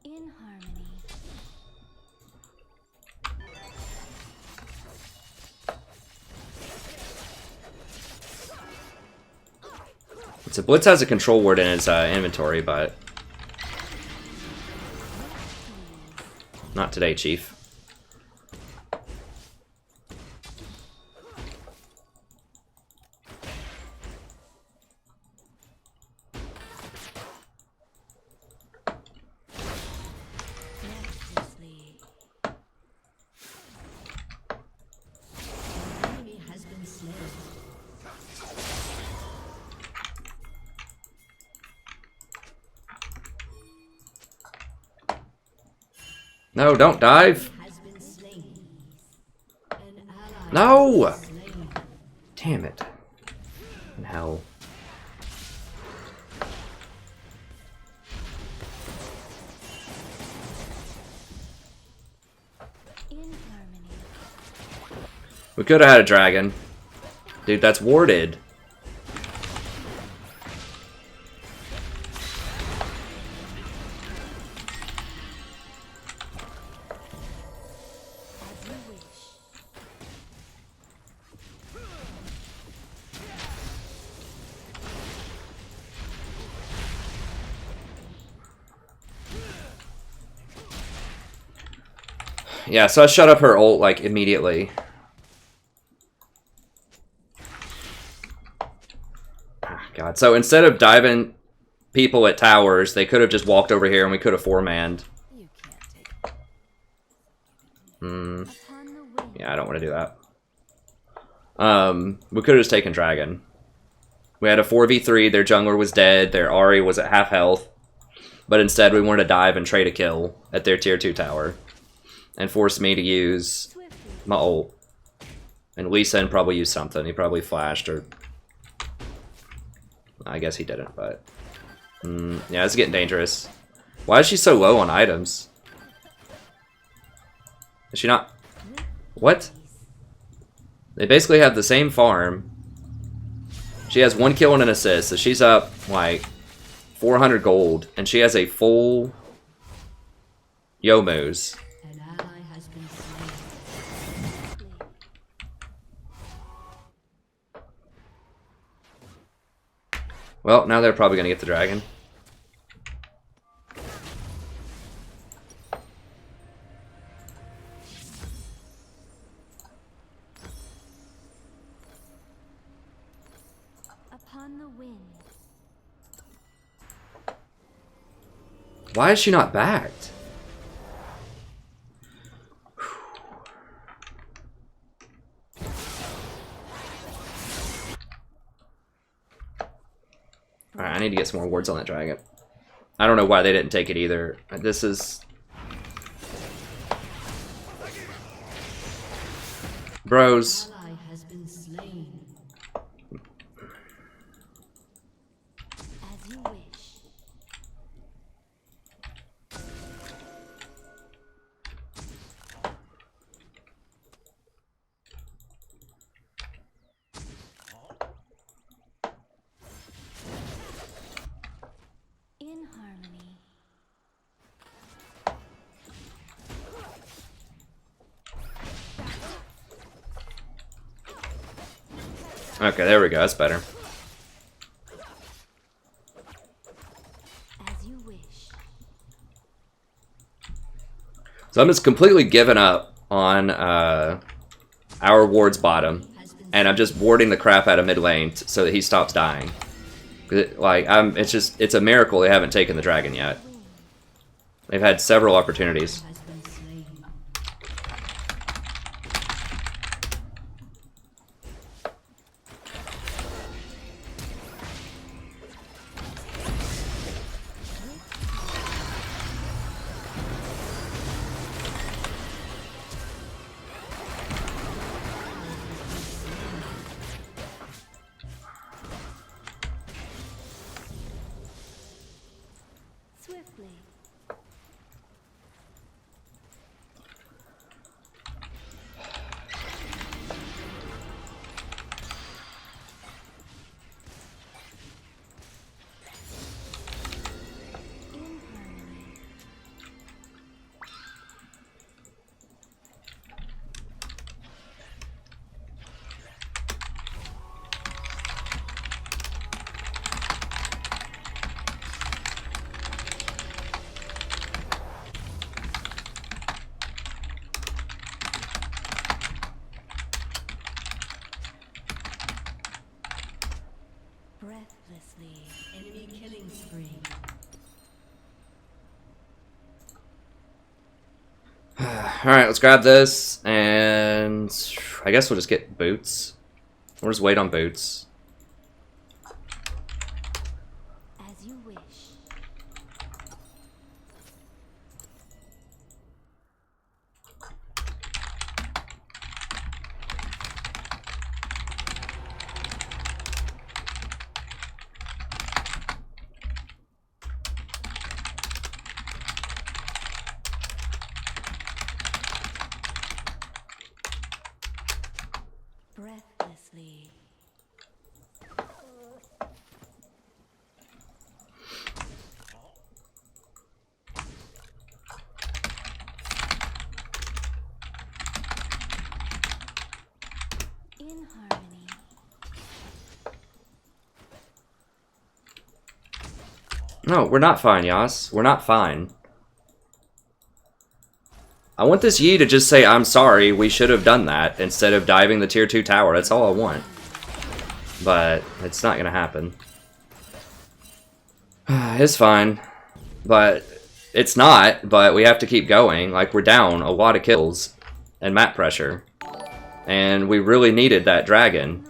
In harmony. So Blitz has a control word in his inventory, but not today, Chief. Recklessly. Enemy has been slain. No, don't dive. Has been slain. An ally No! has been slain. Damn it. Hell. In harmony. We could have had a dragon. Dude, that's warded. As you wish. Yeah, so I shut up her ult, like, immediately. God, so instead of diving people at towers, they could have just walked over here and we could have four-manned. You can't take Hmm. upon the wind. Yeah, I don't want to do that. We could have just taken Dragon. We had a 4v3, their jungler was dead, their Ahri was at half health. But instead we wanted to dive and trade a kill at their tier 2 tower. And forced me to use Swiftly. my ult. And Lee Sin probably used something. He probably flashed or... I guess he didn't, but... yeah, it's getting dangerous. Why is she so low on items? Is she not... What? They basically have the same farm. She has 1 kill and an assist, so she's up, like, 400 gold. And she has a full... Yomu's. An ally has been slain. Well, now they're probably going to get the dragon. Upon the wind. Why is she not backed? Alright, I need to get some more words on that dragon. I don't know why they didn't take it either. This is... Bros. Ally has been slain. As you wish. In harmony. Okay, there we go. That's better. As you wish. So I'm just completely giving up on our ward's bottom. And I'm just warding the crap out of mid lane so that he stops dying. Like, it's a miracle they haven't taken the dragon yet. They've had several opportunities. Has been slain. Swiftly. In harmony. Breathlessly. Enemy killing spree. Alright, let's grab this. And I guess we'll just get boots. We'll just wait on boots. As you wish. Breathlessly. In harmony. No, we're not fine, Yas. We're not fine. I want this Yi to just say, I'm sorry, we should have done that, instead of diving the tier 2 tower. That's all I want. But it's not going to happen. It's fine. But it's not, but we have to keep going. Like, we're down a lot of kills and map pressure. And we really needed that dragon.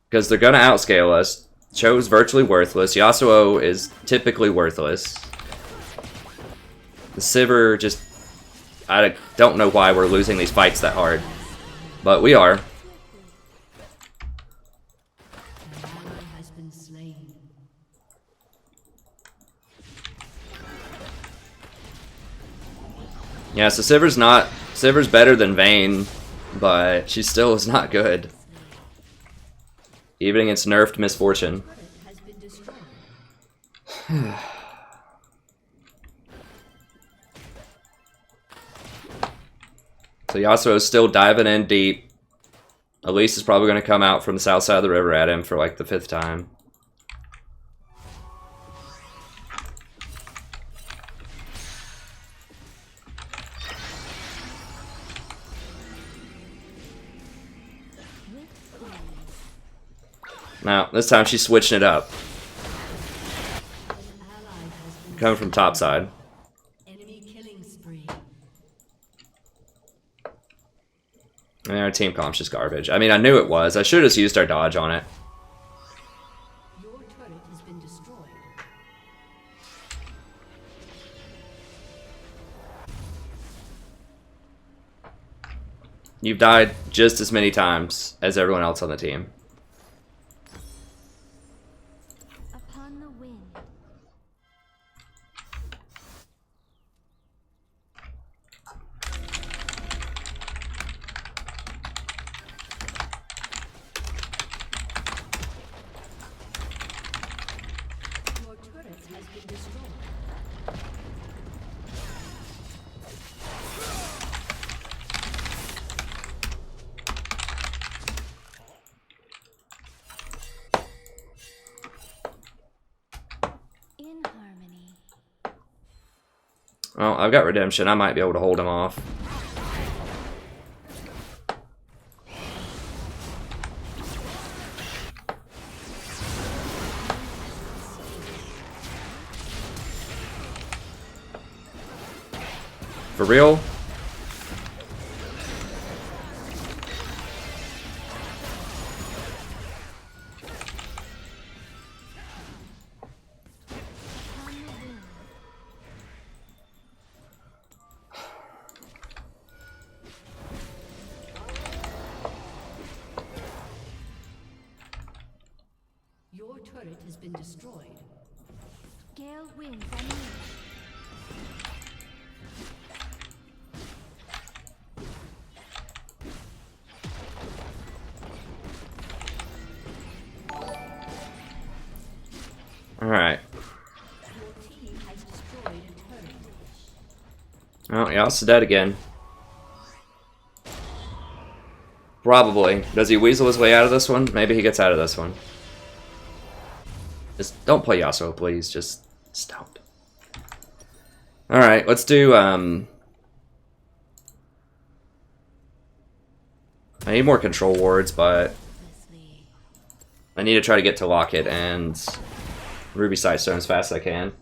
Because they're going to outscale us. Cho's virtually worthless. Yasuo is typically worthless. The Sivir just... I don't know why we're losing these fights that hard. But we are. An ally has been slain. Yeah, so Sivir's better than Vayne, but she still is not good. Even against nerfed Misfortune. Has been destroyed. So Yasuo is still diving in deep. Elise is probably going to come out from the south side of the river at him for like the 5th time. Now, this time she's switching it up. An ally has been Coming from top side. enemy killing spree. And our team comp's just garbage. I mean, I knew it was. I should have just used our dodge on it. Your turret has been destroyed. You've died just as many times as everyone else on the team. Upon the wind. Your turret has been destroyed. In harmony. Well, I've got redemption. I might be able to hold him off. For real? Upon the wind. Your turret has been destroyed. Gale winds anew. Alright. Your team has destroyed a turret. Oh, Yasuo's dead again. Probably. Does he weasel his way out of this one? Maybe he gets out of this one. Just don't play Yasuo, please. Just don't. Alright, let's do, I need more control wards, but Leslie. I need to try to get to Locket and Ruby Sightstone as fast as I can.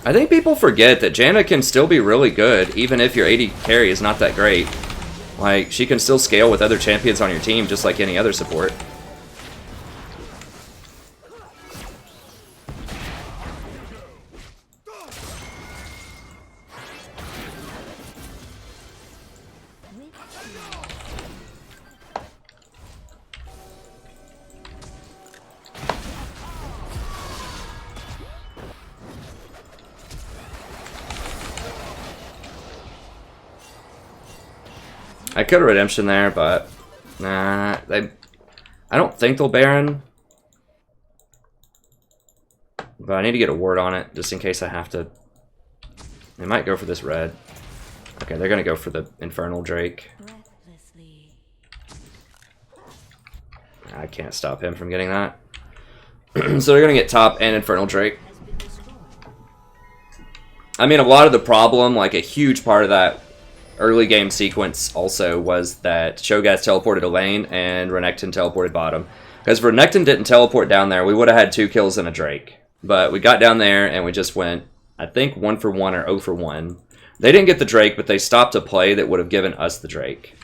I think people forget that Janna can still be really good, even if your AD carry is not that great. Like, she can still scale with other champions on your team, just like any other support. I could have redemption there, but nah, I don't think they'll Baron. But I need to get a ward on it, just in case I have to. They might go for this red. Okay, they're gonna go for the Infernal Drake. Breathlessly. I can't stop him from getting that. So they're gonna get top and Infernal Drake. I mean, a lot of the problem, like a huge part of that early game sequence also was that Cho'Gath teleported to lane and Renekton teleported bottom. Because if Renekton didn't teleport down there, we would have had 2 kills and a Drake. But we got down there and we just went, I think, 1 for 1 or 0 for 1. They didn't get the Drake, but they stopped a play that would have given us the Drake.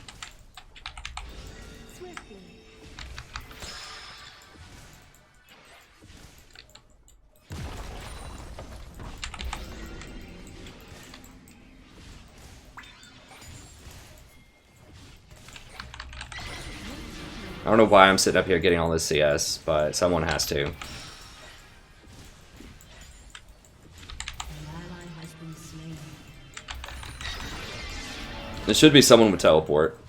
Swiftly. I don't know why I'm sitting up here getting all this CS, but someone has to. An ally has been slain. It should be someone with teleport.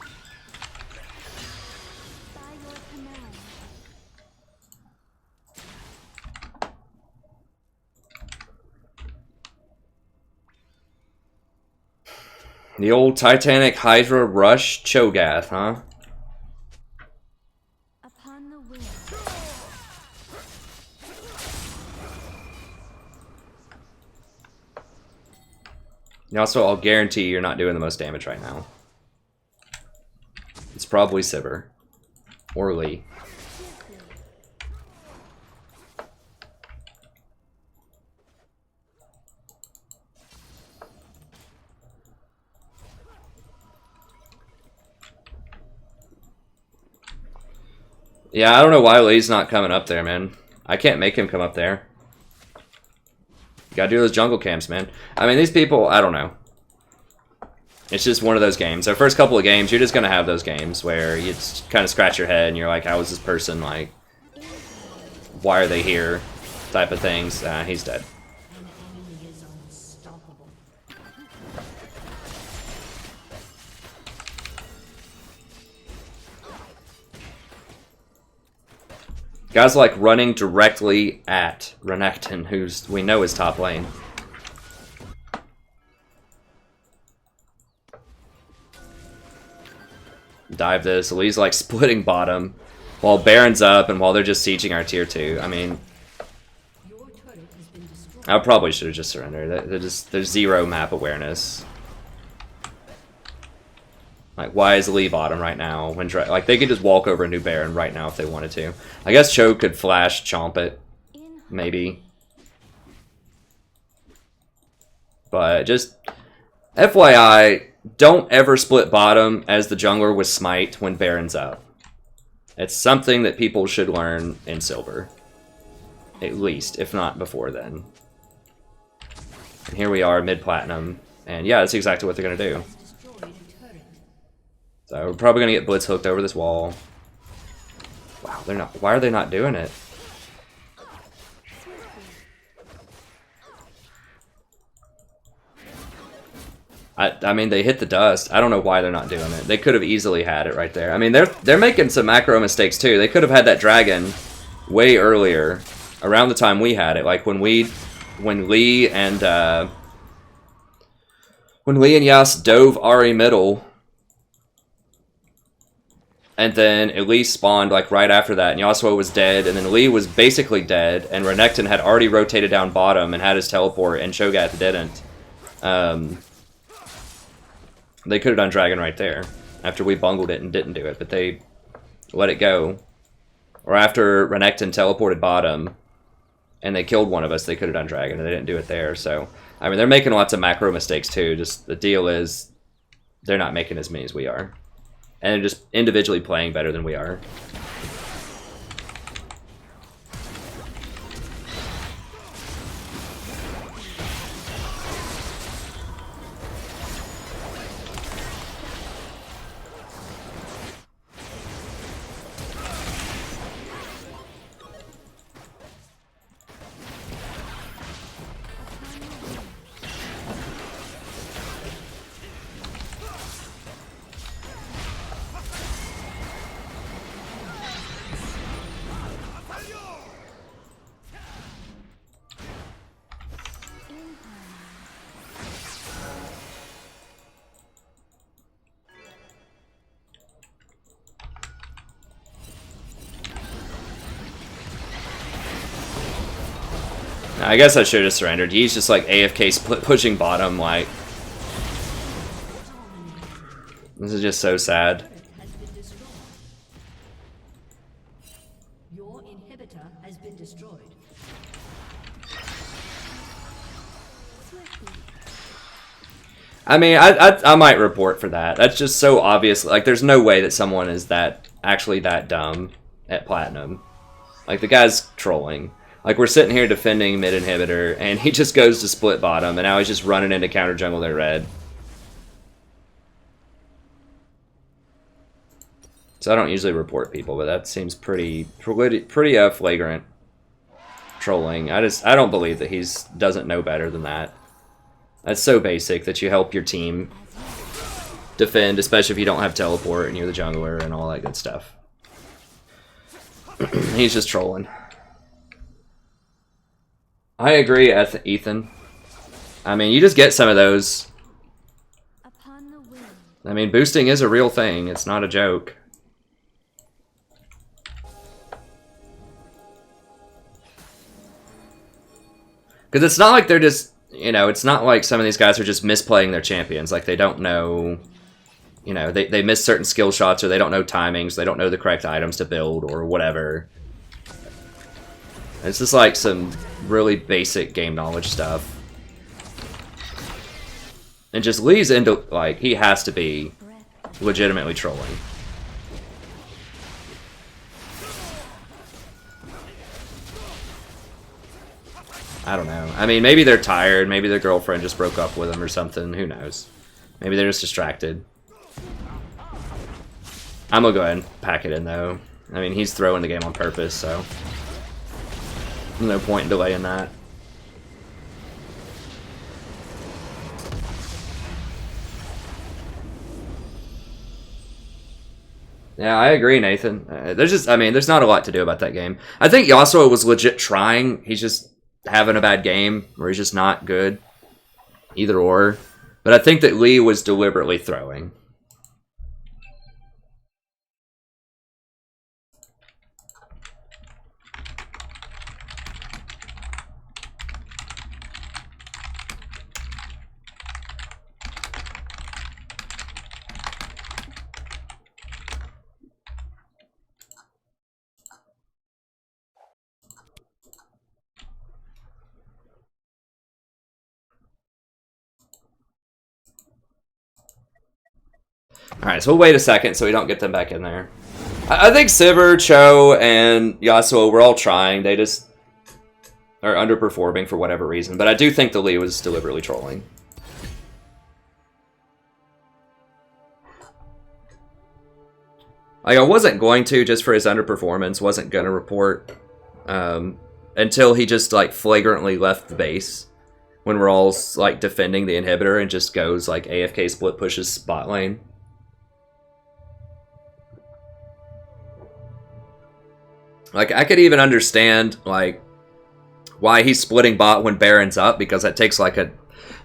By your command. The old Titanic Hydra Rush Cho'Gath, huh? Upon the wind. And also, I'll guarantee you're not doing the most damage right now. It's probably Sivir. Or Lee. Swiftly. Yeah, I don't know why Lee's not coming up there, man. I can't make him come up there. You gotta do those jungle camps, man. I mean, these people, I don't know. It's just one of those games. Our first couple of games, you're just gonna have those games where you just kind of scratch your head and you're like, how is this person, like, why are they here? Type of things. He's dead. An enemy is unstoppable. Guys like running directly at Renekton, who's we know is top lane. Dive this. Lee's like splitting bottom while Baron's up and while they're just sieging our tier 2. I mean, Your turret has been destroyed. I probably should have just surrendered. There's zero map awareness. Like, why is Lee bottom right now? When like they could just walk over a new Baron right now if they wanted to. I guess Cho could flash chomp it, In maybe. But just FYI, don't ever split bottom as the jungler with smite when Baron's up. It's something that people should learn in silver. At least, if not before then. And here we are, mid-platinum. And yeah, that's exactly what they're going to do. Destroyed a turret. So we're probably going to get blitz hooked over this wall. Wow, they're not. Why are they not doing it? I mean, they hit the dust. I don't know why they're not doing it. They could have easily had it right there. I mean, they're making some macro mistakes too. They could have had that dragon way earlier, around the time we had it. Like when Lee and Yas dove Ahri middle, and then Elise spawned like right after that, and Yasuo was dead, and then Lee was basically dead, and Renekton had already rotated down bottom and had his teleport, and Cho'Gath didn't. They could have done Dragon right there, after we bungled it and didn't do it, but they let it go. Or after Renekton teleported bottom, and they killed one of us, they could have done Dragon, and they didn't do it there, so... I mean, they're making lots of macro mistakes too, just the deal is, they're not making as many as we are. And they're just individually playing better than we are. I guess I should have surrendered. He's just like AFK pushing bottom, like. This is just so sad. Has been destroyed. Your inhibitor has been destroyed. I mean, I might report for that. That's just so obvious. Like, there's no way that someone is actually that dumb at Platinum. Like, the guy's trolling. Like, we're sitting here defending mid inhibitor, and he just goes to split bottom, and now he's just running into counter jungle their red. So I don't usually report people, but that seems pretty flagrant trolling. I don't believe that he's doesn't know better than that. That's so basic that you help your team defend, especially if you don't have teleport and you're the jungler and all that good stuff. He's just trolling. I agree, Ethan. I mean, you just get some of those. Upon the wind. I mean, boosting is a real thing. It's not a joke. Because it's not like they're just... You know, it's not like some of these guys are just misplaying their champions. Like, they don't know... You know, they miss certain skill shots, or they don't know timings, they don't know the correct items to build, or whatever. It's just like some really basic game knowledge stuff. And just leads into, like, he has to be legitimately trolling. I don't know. I mean, maybe they're tired. Maybe their girlfriend just broke up with them or something. Who knows? Maybe they're just distracted. I'm gonna go ahead and pack it in, though. I mean, he's throwing the game on purpose, so... no point in delaying that. Yeah, I agree, Nathan. I mean, there's not a lot to do about that game. I think Yasuo was legit trying. He's just having a bad game, or he's just not good. Either or. But I think that Lee was deliberately throwing. Alright, so we'll wait a second so we don't get them back in there. I think Sivir, Cho, and Yasuo were all trying. They just are underperforming for whatever reason. But I do think the Lee was deliberately trolling. Like, I wasn't going to, just for his underperformance. Wasn't going to report. Until he just, like, flagrantly left the base. When we're all, like, defending the inhibitor and just goes, like, AFK split pushes spot lane. Like, I could even understand, like, why he's splitting bot when Baron's up, because that takes, like, a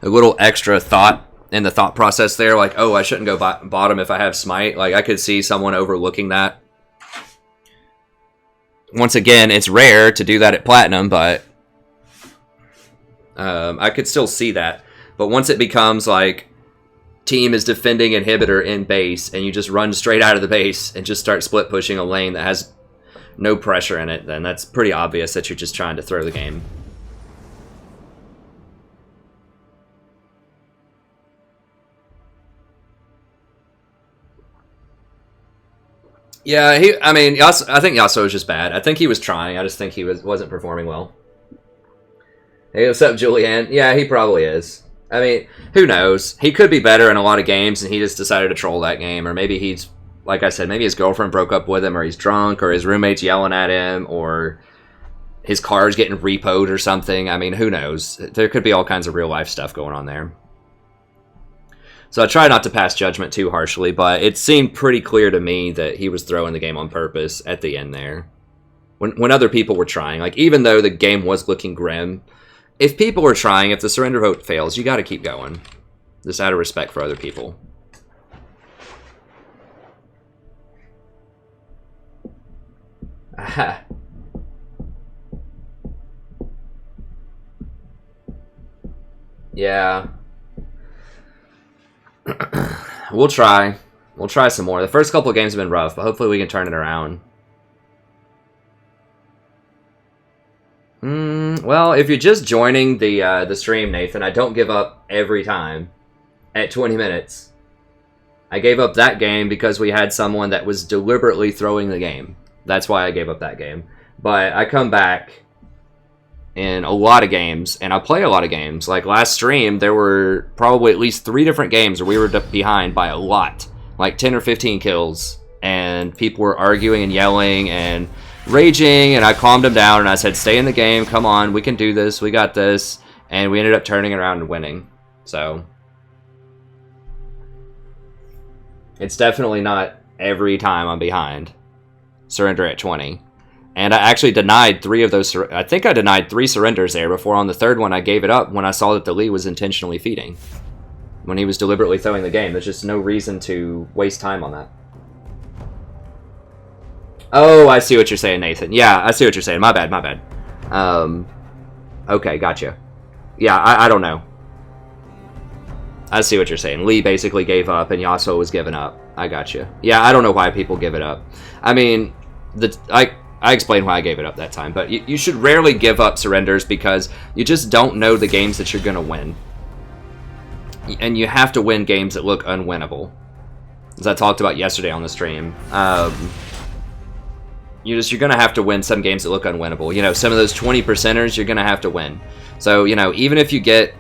little extra thought in the thought process there. Like, oh, I shouldn't go bottom if I have Smite. Like, I could see someone overlooking that. Once again, it's rare to do that at Platinum, but I could still see that. But once it becomes, like, team is defending inhibitor in base, and you just run straight out of the base and just start split pushing a lane that has no pressure in it, then that's pretty obvious that you're just trying to throw the game. Yeah, I mean, I think Yasuo was just bad. I think he was trying. I just think he wasn't performing well. Hey, what's up, Julianne? Yeah, he probably is. I mean, who knows? He could be better in a lot of games, and he just decided to troll that game. Or maybe he's, like I said, maybe his girlfriend broke up with him, or he's drunk, or his roommate's yelling at him, or his car's getting repoed or something. I mean, who knows? There could be all kinds of real-life stuff going on there. So I try not to pass judgment too harshly, but it seemed pretty clear to me that he was throwing the game on purpose at the end there. When other people were trying. Like, even though the game was looking grim, if people were trying, if the surrender vote fails, you got to keep going. Just out of respect for other people. Aha. Yeah. We'll try. We'll try some more. The first couple of games have been rough, but hopefully we can turn it around. Well, if you're just joining the stream, Nathan, I don't give up every time at 20 minutes. I gave up that game because we had someone that was deliberately throwing the game. That's why I gave up that game. But I come back in a lot of games, and I play a lot of games. Like last stream, there were probably at least 3 different games where we were behind by a lot. Like 10 or 15 kills, and people were arguing and yelling and raging, and I calmed them down, and I said, stay in the game, come on, we can do this, we got this, and we ended up turning it around and winning. So it's definitely not every time I'm behind. Surrender at 20. And I actually denied 3 of those. I think I denied 3 surrenders there before on the 3rd one I gave it up when I saw that the Lee was intentionally feeding. When he was deliberately throwing the game. There's just no reason to waste time on that. Oh, I see what you're saying, Nathan. Yeah, I see what you're saying. My bad, my bad. Okay, gotcha. Yeah, I don't know. I see what you're saying. Lee basically gave up and Yasuo was giving up. I gotcha. Yeah, I don't know why people give it up. I mean, I explained why I gave it up that time, but you should rarely give up surrenders because you just don't know the games that you're going to win. And you have to win games that look unwinnable. As I talked about yesterday on the stream. You're going to have to win some games that look unwinnable. You know, some of those 20%ers you're going to have to win. So, you know, even if you get,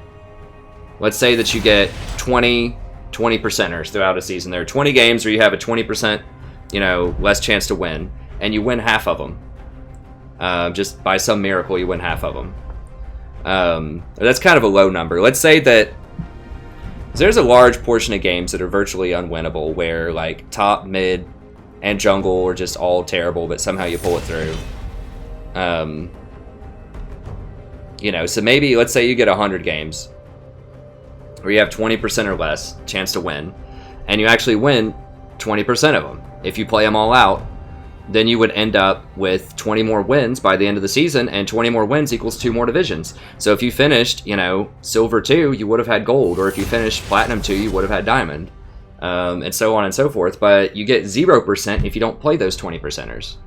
let's say that you get 20%ers throughout a season. There are 20 games where you have a 20%, you know, less chance to win. And you win half of them. Just by some miracle, you win half of them. That's kind of a low number. Let's say that there's a large portion of games that are virtually unwinnable, where like top, mid, and jungle are just all terrible, but somehow you pull it through. You know, so maybe let's say you get 100 games where you have 20% or less chance to win, and you actually win 20% of them. If you play them all out, then you would end up with 20 more wins by the end of the season, and 20 more wins equals 2 more divisions. So if you finished, you know, Silver 2, you would have had Gold, or if you finished Platinum 2, you would have had Diamond, and so on and so forth. But you get 0% if you don't play those 20%ers.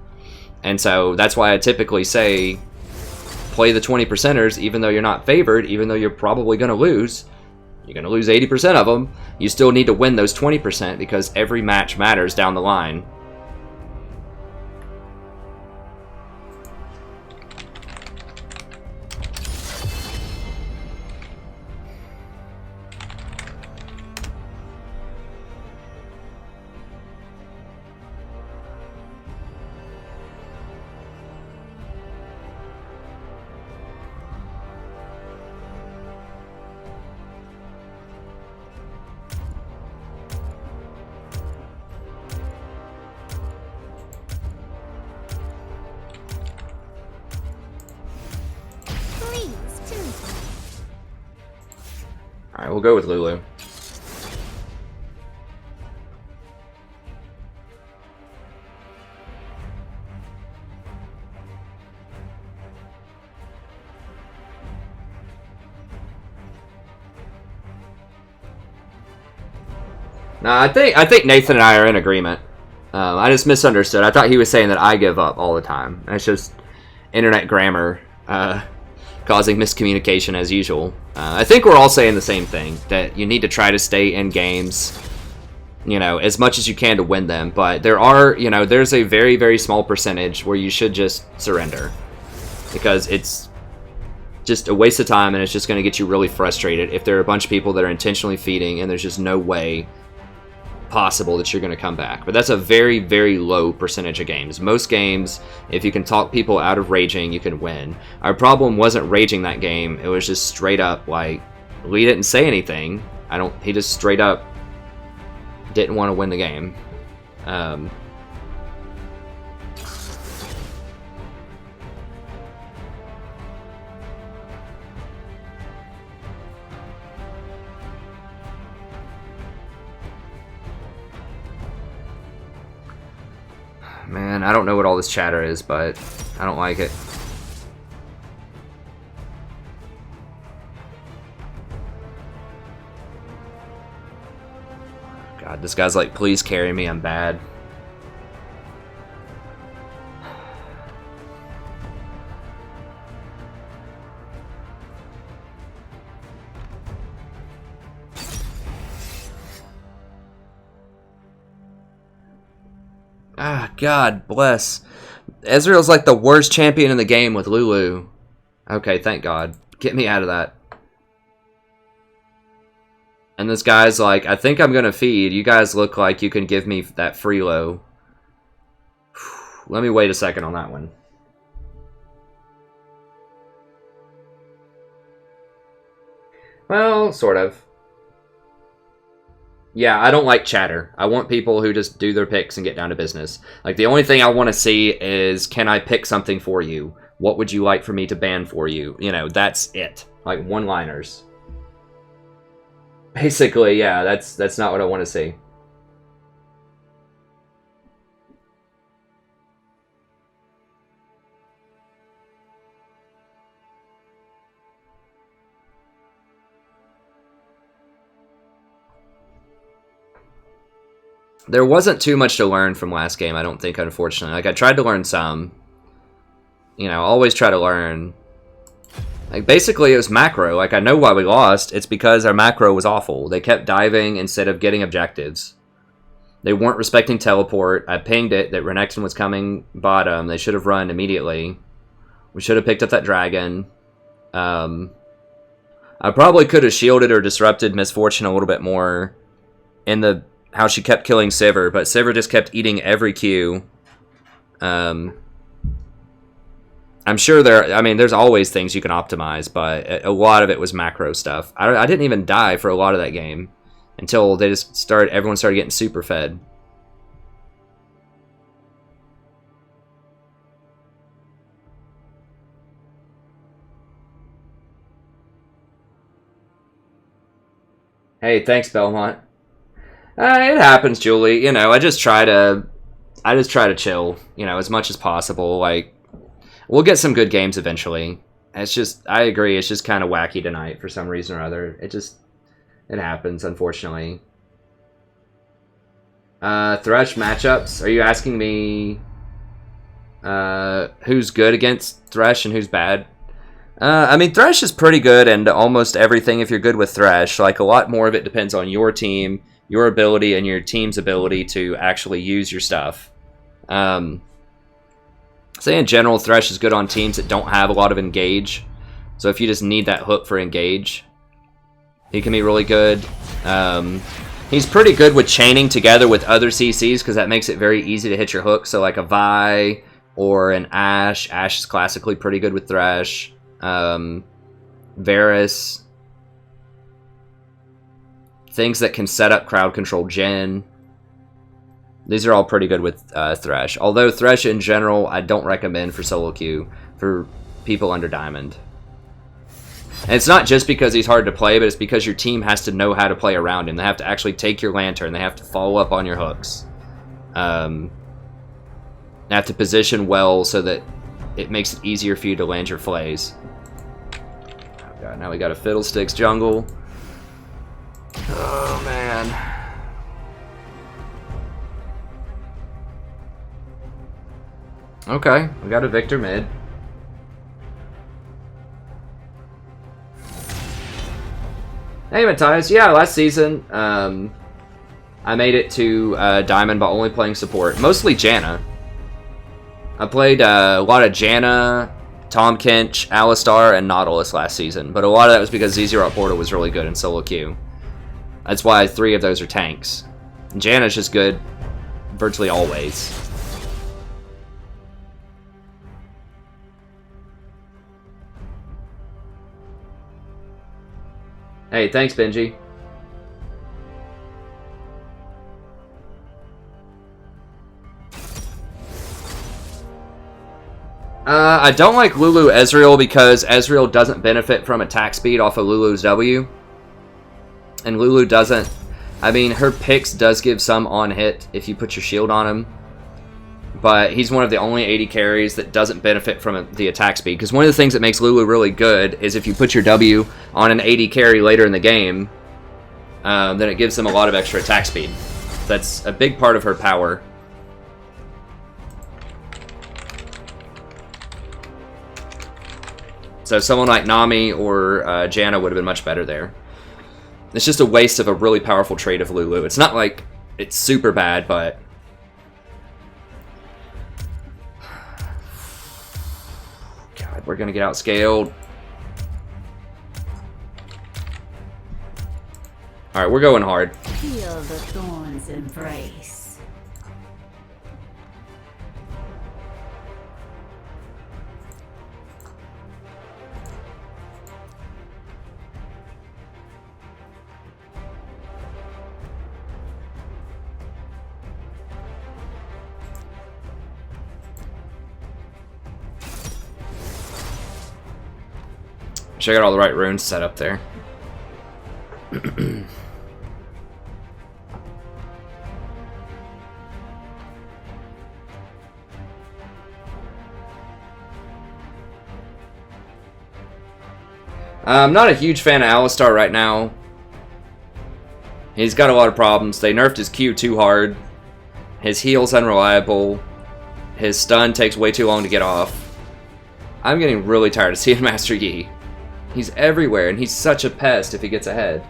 And so that's why I typically say, play the 20%ers, even though you're not favored, even though you're probably going to lose. You're going to lose 80% of them. You still need to win those 20% because every match matters down the line. Alright, we'll go with Lulu. No, I think Nathan and I are in agreement. I just misunderstood. I thought he was saying that I give up all the time. That's just internet grammar causing miscommunication as usual. I think we're all saying the same thing, that you need to try to stay in games, you know, as much as you can to win them. But there are, you know, there's a very, very small percentage where you should just surrender, because it's just a waste of time and it's just going to get you really frustrated if there are a bunch of people that are intentionally feeding and there's just no way possible that you're going to come back. But that's a very, very low percentage of games. Most games, if you can talk people out of raging, you can win. Our problem wasn't raging that game. It was just straight up like, Lee didn't say anything. He just straight up didn't want to win the game. Man, I don't know what all this chatter is, but I don't like it. God, this guy's like, please carry me, I'm bad. Ah, God bless. Ezreal's like the worst champion in the game with Lulu. Okay, thank God. Get me out of that. And this guy's like, I think I'm gonna feed. You guys look like you can give me that free low. Let me wait a second on that one. Well, sort of. Yeah, I don't like chatter. I want people who just do their picks and get down to business. Like, the only thing I want to see is, can I pick something for you? What would you like for me to ban for you? You know, that's it. Like, one-liners. Basically, yeah, that's not what I want to see. There wasn't too much to learn from last game, I don't think, unfortunately. Like, I tried to learn some. You know, always try to learn. Like, basically, it was macro. Like, I know why we lost. It's because our macro was awful. They kept diving instead of getting objectives. They weren't respecting teleport. I pinged it that Renekton was coming bottom. They should have run immediately. We should have picked up that dragon. I probably could have shielded or disrupted Misfortune a little bit more in the how she kept killing Sivir, but Sivir just kept eating every Q. I'm sure there's always things you can optimize, but a lot of it was macro stuff. I didn't even die for a lot of that game until they just everyone started getting super fed. Hey, thanks, Belmont. It happens, Julie. You know, I just try to chill, you know, as much as possible. Like, we'll get some good games eventually. It's just, I agree, it's just kind of wacky tonight for some reason or other. It happens, unfortunately. Thresh matchups. Are you asking me who's good against Thresh and who's bad? I mean, Thresh is pretty good and almost everything if you're good with Thresh. Like, a lot more of it depends on your team, your ability, and your team's ability to actually use your stuff. Say in general, Thresh is good on teams that don't have a lot of engage. So if you just need that hook for engage, he can be really good. He's pretty good with chaining together with other CCs because that makes it very easy to hit your hook. So like a Vi or an Ashe. Ashe is classically pretty good with Thresh. Varus. Things that can set up crowd control Jhin. These are all pretty good with Thresh. Although Thresh in general, I don't recommend for solo queue for people under Diamond. And it's not just because he's hard to play, but it's because your team has to know how to play around him. They have to actually take your Lantern. They have to follow up on your hooks. They have to position well so that it makes it easier for you to land your flays. Oh god, now we got a Fiddlesticks jungle. Oh man. Okay, we got a Victor mid. Hey Matthias, yeah, last season I made it to Diamond by only playing support. Mostly Janna. I played a lot of Janna, Tom Kench, Alistar, and Nautilus last season. But a lot of that was because ZZ Portal was really good in solo queue. That's why 3 of those are tanks. And Janna's just good virtually always. Hey, thanks, Benji. I don't like Lulu Ezreal because Ezreal doesn't benefit from attack speed off of Lulu's W. And Lulu doesn't. I mean, her picks does give some on hit if you put your shield on him. But he's one of the only 80 carries that doesn't benefit from the attack speed. Because one of the things that makes Lulu really good is if you put your W on an 80 carry later in the game, then it gives them a lot of extra attack speed. That's a big part of her power. So someone like Nami or Janna would have been much better there. It's just a waste of a really powerful trait of Lulu. It's not like it's super bad, but... God, we're gonna get outscaled. Alright, we're going hard. Feel the thorns embrace. Sure, I got all the right runes set up there. I'm not a huge fan of Alistar right now. He's got a lot of problems. They nerfed his Q too hard. His heal's unreliable. His stun takes way too long to get off. I'm getting really tired of seeing Master Yi. He's everywhere, and he's such a pest if he gets ahead.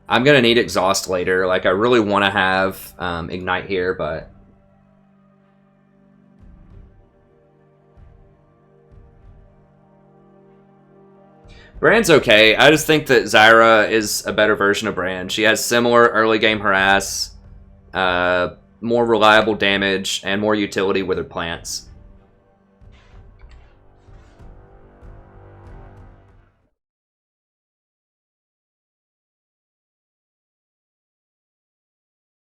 I'm gonna need Exhaust later. Like, I really want to have Ignite here, but... Brand's okay. I just think that Zyra is a better version of Brand. She has similar early game harass, more reliable damage, and more utility with her plants.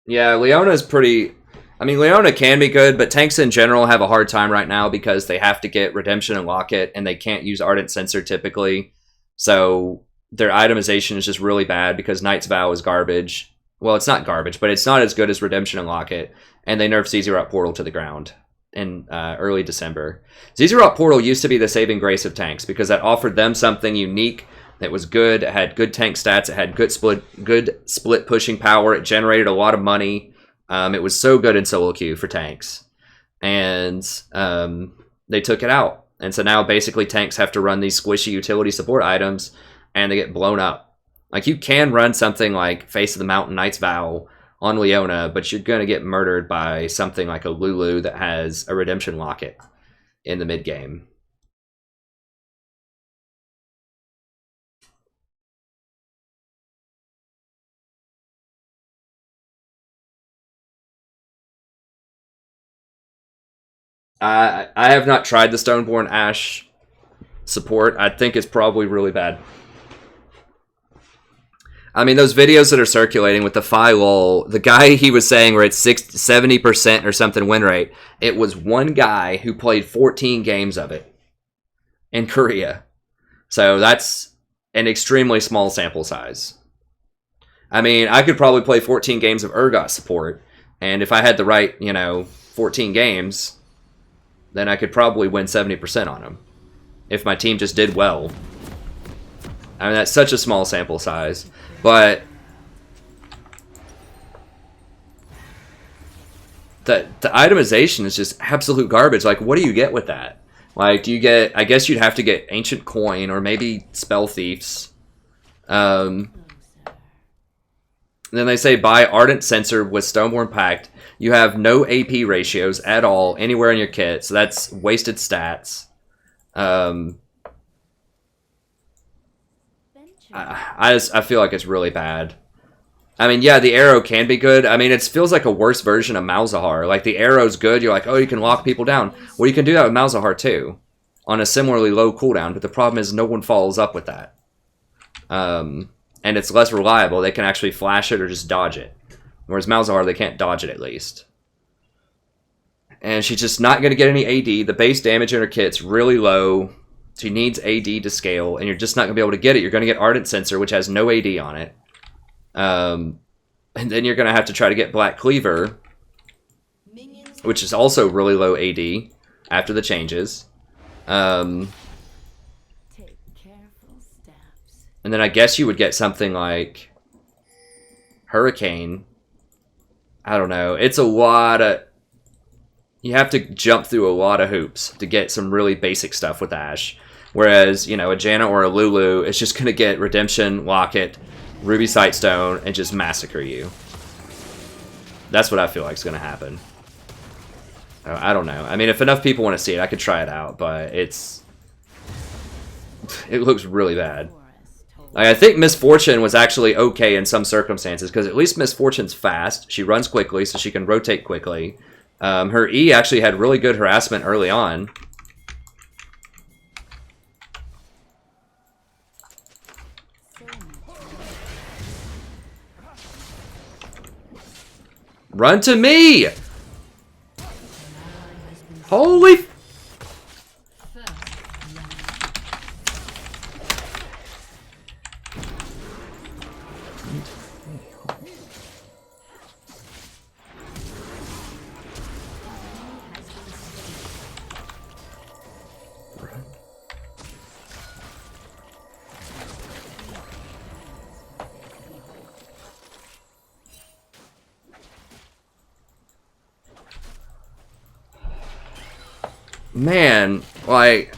Yeah, Leona's pretty... I mean, Leona can be good, but tanks in general have a hard time right now because they have to get Redemption and Locket, and they can't use Ardent Censer typically. So their itemization is just really bad because Knight's Vow is garbage. Well, it's not garbage, but it's not as good as Redemption and Locket. And they nerfed ZZ Rot Portal to the ground in early December. ZZ Rot Portal used to be the saving grace of tanks because that offered them something unique that was good. It had good tank stats. It had good split pushing power. It generated a lot of money. It was so good in solo queue for tanks. And they took it out. And so now basically tanks have to run these squishy utility support items and they get blown up. Like, you can run something like Face of the Mountain, Knight's Vow on Leona, but you're going to get murdered by something like a Lulu that has a Redemption Locket in the mid game. I have not tried the Stoneborn Ash support. I think it's probably really bad. I mean, those videos that are circulating with the Phi lol, the guy he was saying where it's 70% or something win rate, it was one guy who played 14 games of it in Korea. So that's an extremely small sample size. I mean, I could probably play 14 games of Urgot support, and if I had the right, 14 games... then I could probably win 70% on them. If my team just did well. I mean, that's such a small sample size. But... the itemization is just absolute garbage. Like, what do you get with that? Like, do you get... I guess you'd have to get Ancient Coin or maybe Spell Thieves. Then they say buy Ardent Censer with Stoneborn Pact. You have no AP ratios at all anywhere in your kit, so that's wasted stats. I feel like it's really bad. I mean, yeah, the arrow can be good. I mean, it feels like a worse version of Malzahar. Like, the arrow's good. You're like, oh, you can lock people down. Well, you can do that with Malzahar, too, on a similarly low cooldown, but the problem is no one follows up with that. And it's less reliable. They can actually flash it or just dodge it. Whereas Malzahar, they can't dodge it at least. And she's just not going to get any AD. The base damage in her kit's really low. She needs AD to scale, and you're just not going to be able to get it. You're going to get Ardent Censer, which has no AD on it. And then you're going to have to try to get Black Cleaver, which is also really low AD after the changes. Take careful steps. And then I guess you would get something like Hurricane. I don't know. It's a lot of... You have to jump through a lot of hoops to get some really basic stuff with Ashe. Whereas, you know, a Janna or a Lulu is just going to get Redemption, Locket, Ruby Sightstone, and just massacre you. That's what I feel like is going to happen. I don't know. I mean, if enough people want to see it, I could try it out, but it's... It looks really bad. Like, I think Misfortune was actually okay in some circumstances, because at least Misfortune's fast. She runs quickly, so she can rotate quickly. Her E actually had really good harassment early on. Run to me! Holy... Man, like...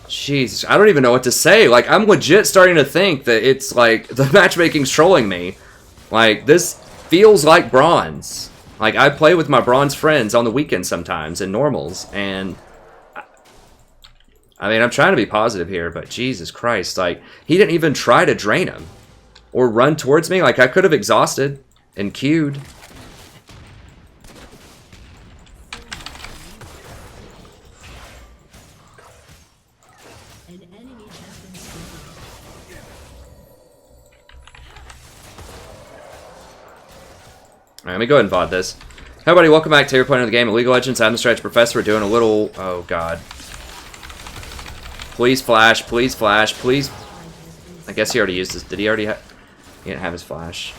Jeez, I don't even know what to say. Like, I'm legit starting to think that it's like, the matchmaking's trolling me. Like, this feels like bronze. Like, I play with my bronze friends on the weekend sometimes in normals, and... I mean, I'm trying to be positive here, but Jesus Christ, like, he didn't even try to drain him. Or run towards me. Like, I could have exhausted and queued. Alright, let me go ahead and VOD this. Hey everybody, welcome back to your point of the game of League of Legends. I'm the Stretch Professor. We're doing a little... Oh, God. Please flash, please. I guess he already used this. Did he already have... He didn't have his flash.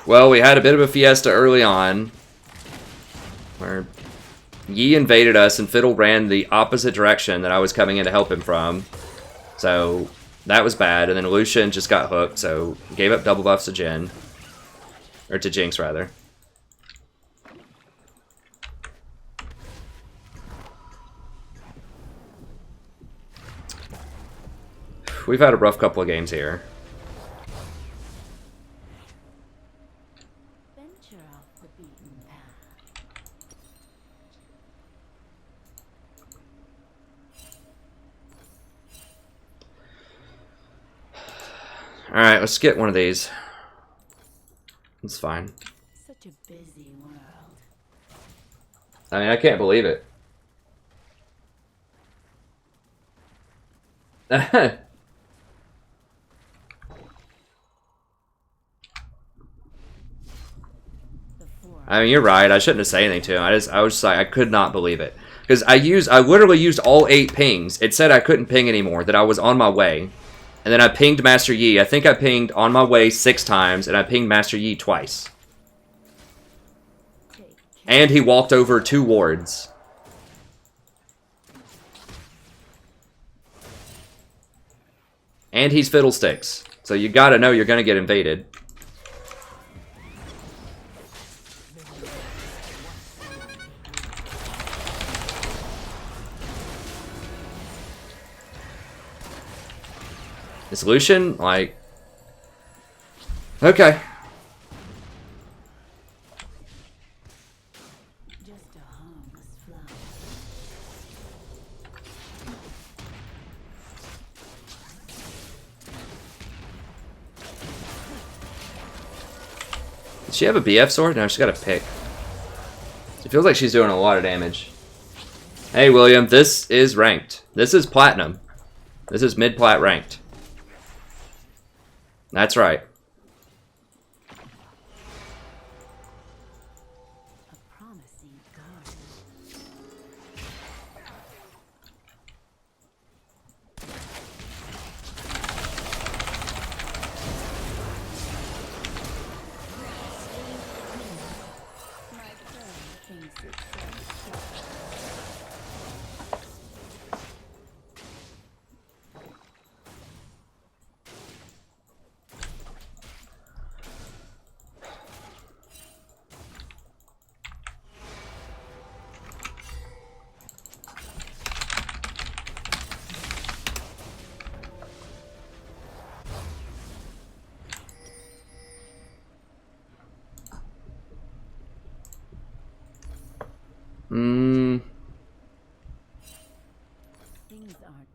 Well, we had a bit of a fiesta early on, where Yi invaded us and Fiddle ran the opposite direction that I was coming in to help him from. So that was bad. And then Lucian just got hooked, so gave up double buffs to Jhin. Or to Jinx, rather. We've had a rough couple of games here. Venture off the beaten path. Alright, let's get one of these. It's fine. Such a busy world. I mean, I can't believe it. I mean, you're right. I shouldn't have said anything to him. I was just like, I could not believe it. Because I literally used all 8 pings. It said I couldn't ping anymore, that I was on my way. And then I pinged Master Yi. I think I pinged on my way 6 times, and I pinged Master Yi twice. And he walked over 2 wards. And he's Fiddlesticks. So you gotta know you're gonna get invaded. Is Lucian, like... Okay. Just a harmless flower. Does she have a BF sword? No, she's got a pick. It feels like she's doing a lot of damage. Hey, William, this is ranked. This is platinum. This is mid-plat ranked. That's right.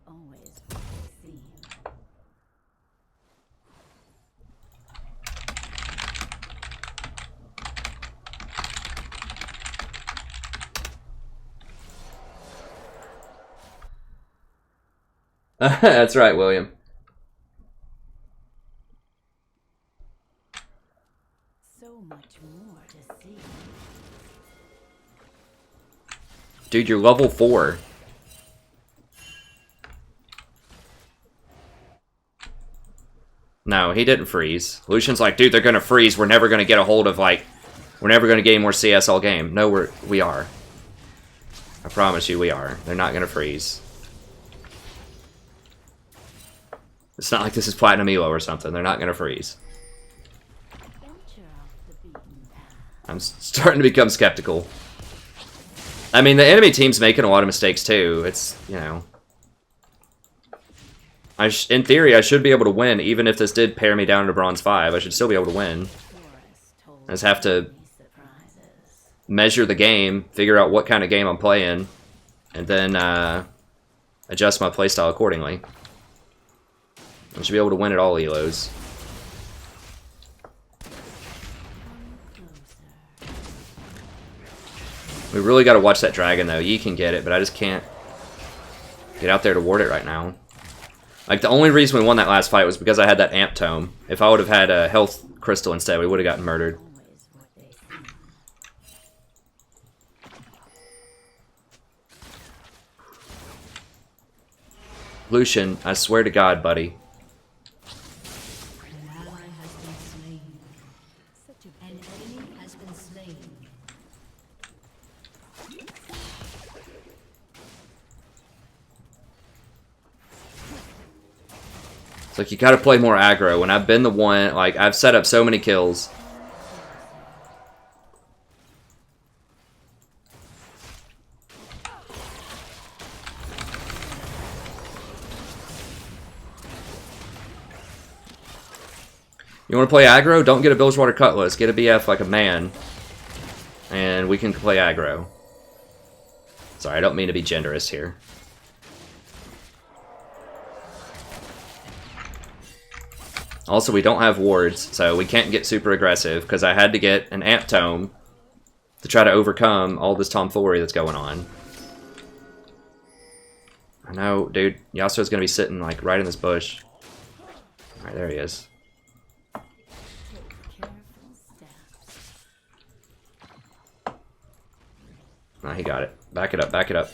aren't always what they seem. That's right, William. So much more to see. Dude, you're level 4. No, he didn't freeze. Lucian's like, dude, they're gonna freeze. We're never gonna get a hold of, like, we're never gonna get any more CS all game. No, we are. I promise you, we are. They're not gonna freeze. It's not like this is Platinum Elo or something. They're not gonna freeze. Venture off the beaten path. I'm starting to become skeptical. I mean, the enemy team's making a lot of mistakes too. It's, you know... in theory, I should be able to win, even if this did pare me down to Bronze 5. I should still be able to win. I just have to measure the game, figure out what kind of game I'm playing, and then adjust my playstyle accordingly. I should be able to win at all elos. We really got to watch that dragon, though. Yi can get it, but I just can't get out there to ward it right now. Like, the only reason we won that last fight was because I had that amp tome. If I would have had a health crystal instead, we would have gotten murdered. Always what they seem. Lucian, I swear to God, buddy. An ally has been slain. Such a An enemy has been slain. It's like, you gotta play more aggro. When I've been the one, like, I've set up so many kills. You wanna play aggro? Don't get a Bilgewater Cutlass. Get a BF like a man. And we can play aggro. Sorry, I don't mean to be genderist here. Also, we don't have wards, so we can't get super aggressive, because I had to get an Amp Tome to try to overcome all this tomfoolery that's going on. I know, dude. Yasuo's gonna be sitting, like, right in this bush. Alright, there he is. take careful steps. Nah, he got it. Back it up, back it up.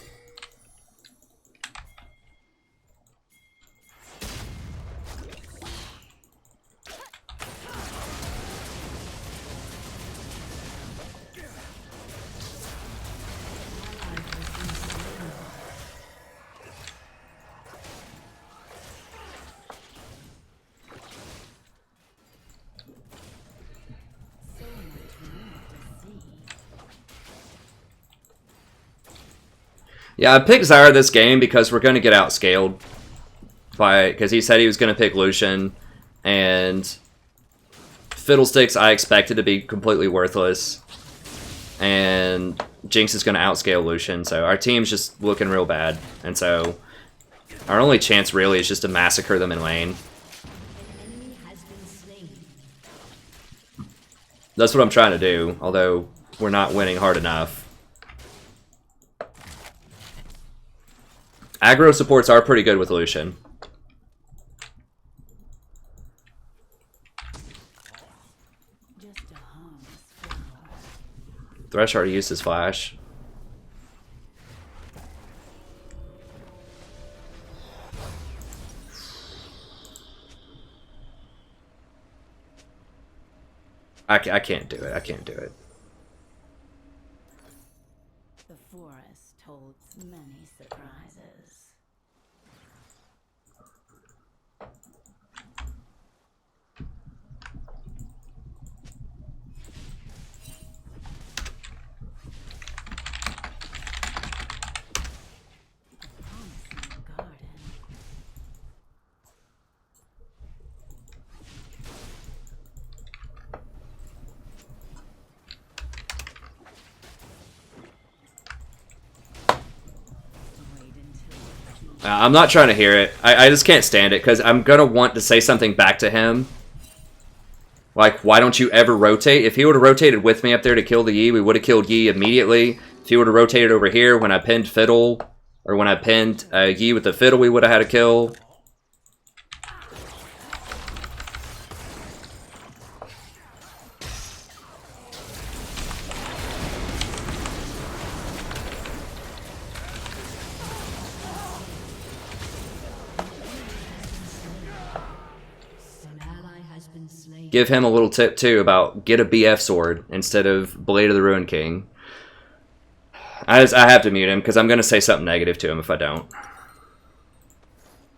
So much more to see. Yeah, I picked Zyra this game because we're going to get outscaled. Because he said he was going to pick Lucian. And Fiddlesticks I expected to be completely worthless. And Jinx is going to outscale Lucian. So our team's just looking real bad. And so our only chance really is just to massacre them in lane. An enemy has been slain. That's what I'm trying to do. Although we're not winning hard enough. Aggro supports are pretty good with Lucian. Just a harmless flower. Thresh already used his flash. I can't do it. I can't do it. The forest holds many surprises. A promising garden. Wait until I'm not trying to hear it. I just can't stand it, because I'm going to want to say something back to him. Like, why don't you ever rotate? If he would have rotated with me up there to kill the Yi, we would have killed Yi immediately. If he would have rotated over here when I pinned Fiddle, or when I pinned Yi with the Fiddle, we would have had a kill. Give him a little tip, too, about get a BF sword instead of Blade of the Ruined King. I have to mute him, because I'm going to say something negative to him if I don't.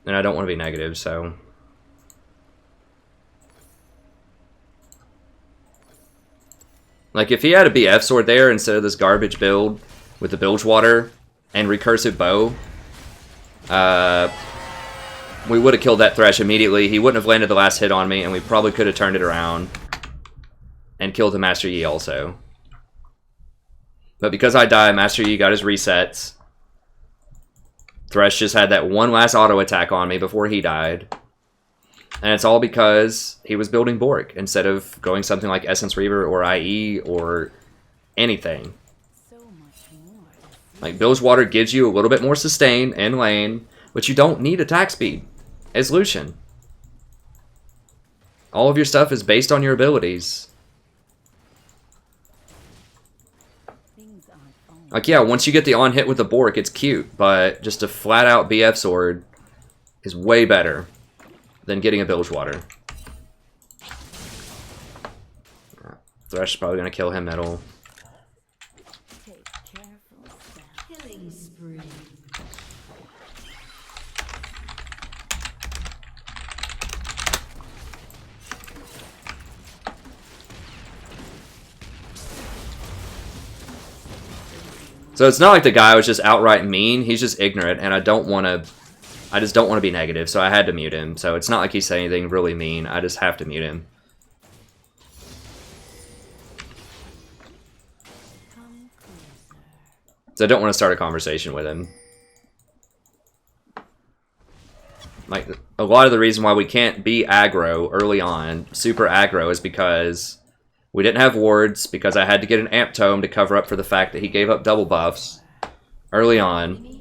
And I don't want to be negative, so... Like, if he had a BF sword there instead of this garbage build with the Bilgewater and recursive bow, we would have killed that Thresh immediately. He wouldn't have landed the last hit on me, and we probably could have turned it around and killed the Master Yi also. But because I died, Master Yi got his resets. Thresh just had that one last auto attack on me before he died. And it's all because he was building Bork instead of going something like Essence Reaver or IE or anything. So much more. Like, Bilgewater gives you a little bit more sustain in lane, but you don't need attack speed as Lucian. All of your stuff is based on your abilities. Like, yeah, once you get the on hit with the Bork, it's cute, but just a flat out BF sword is way better than getting a Bilgewater. Thresh is probably going to kill him middle. Take careful steps. Killing spree. So it's not like the guy was just outright mean, he's just ignorant, and I just don't want to be negative, so I had to mute him. So it's not like he said anything really mean, I just have to mute him. Come closer. So I don't want to start a conversation with him. Like, a lot of the reason why we can't be aggro early on, super aggro, is because we didn't have wards, because I had to get an amp tome to cover up for the fact that he gave up double buffs early on,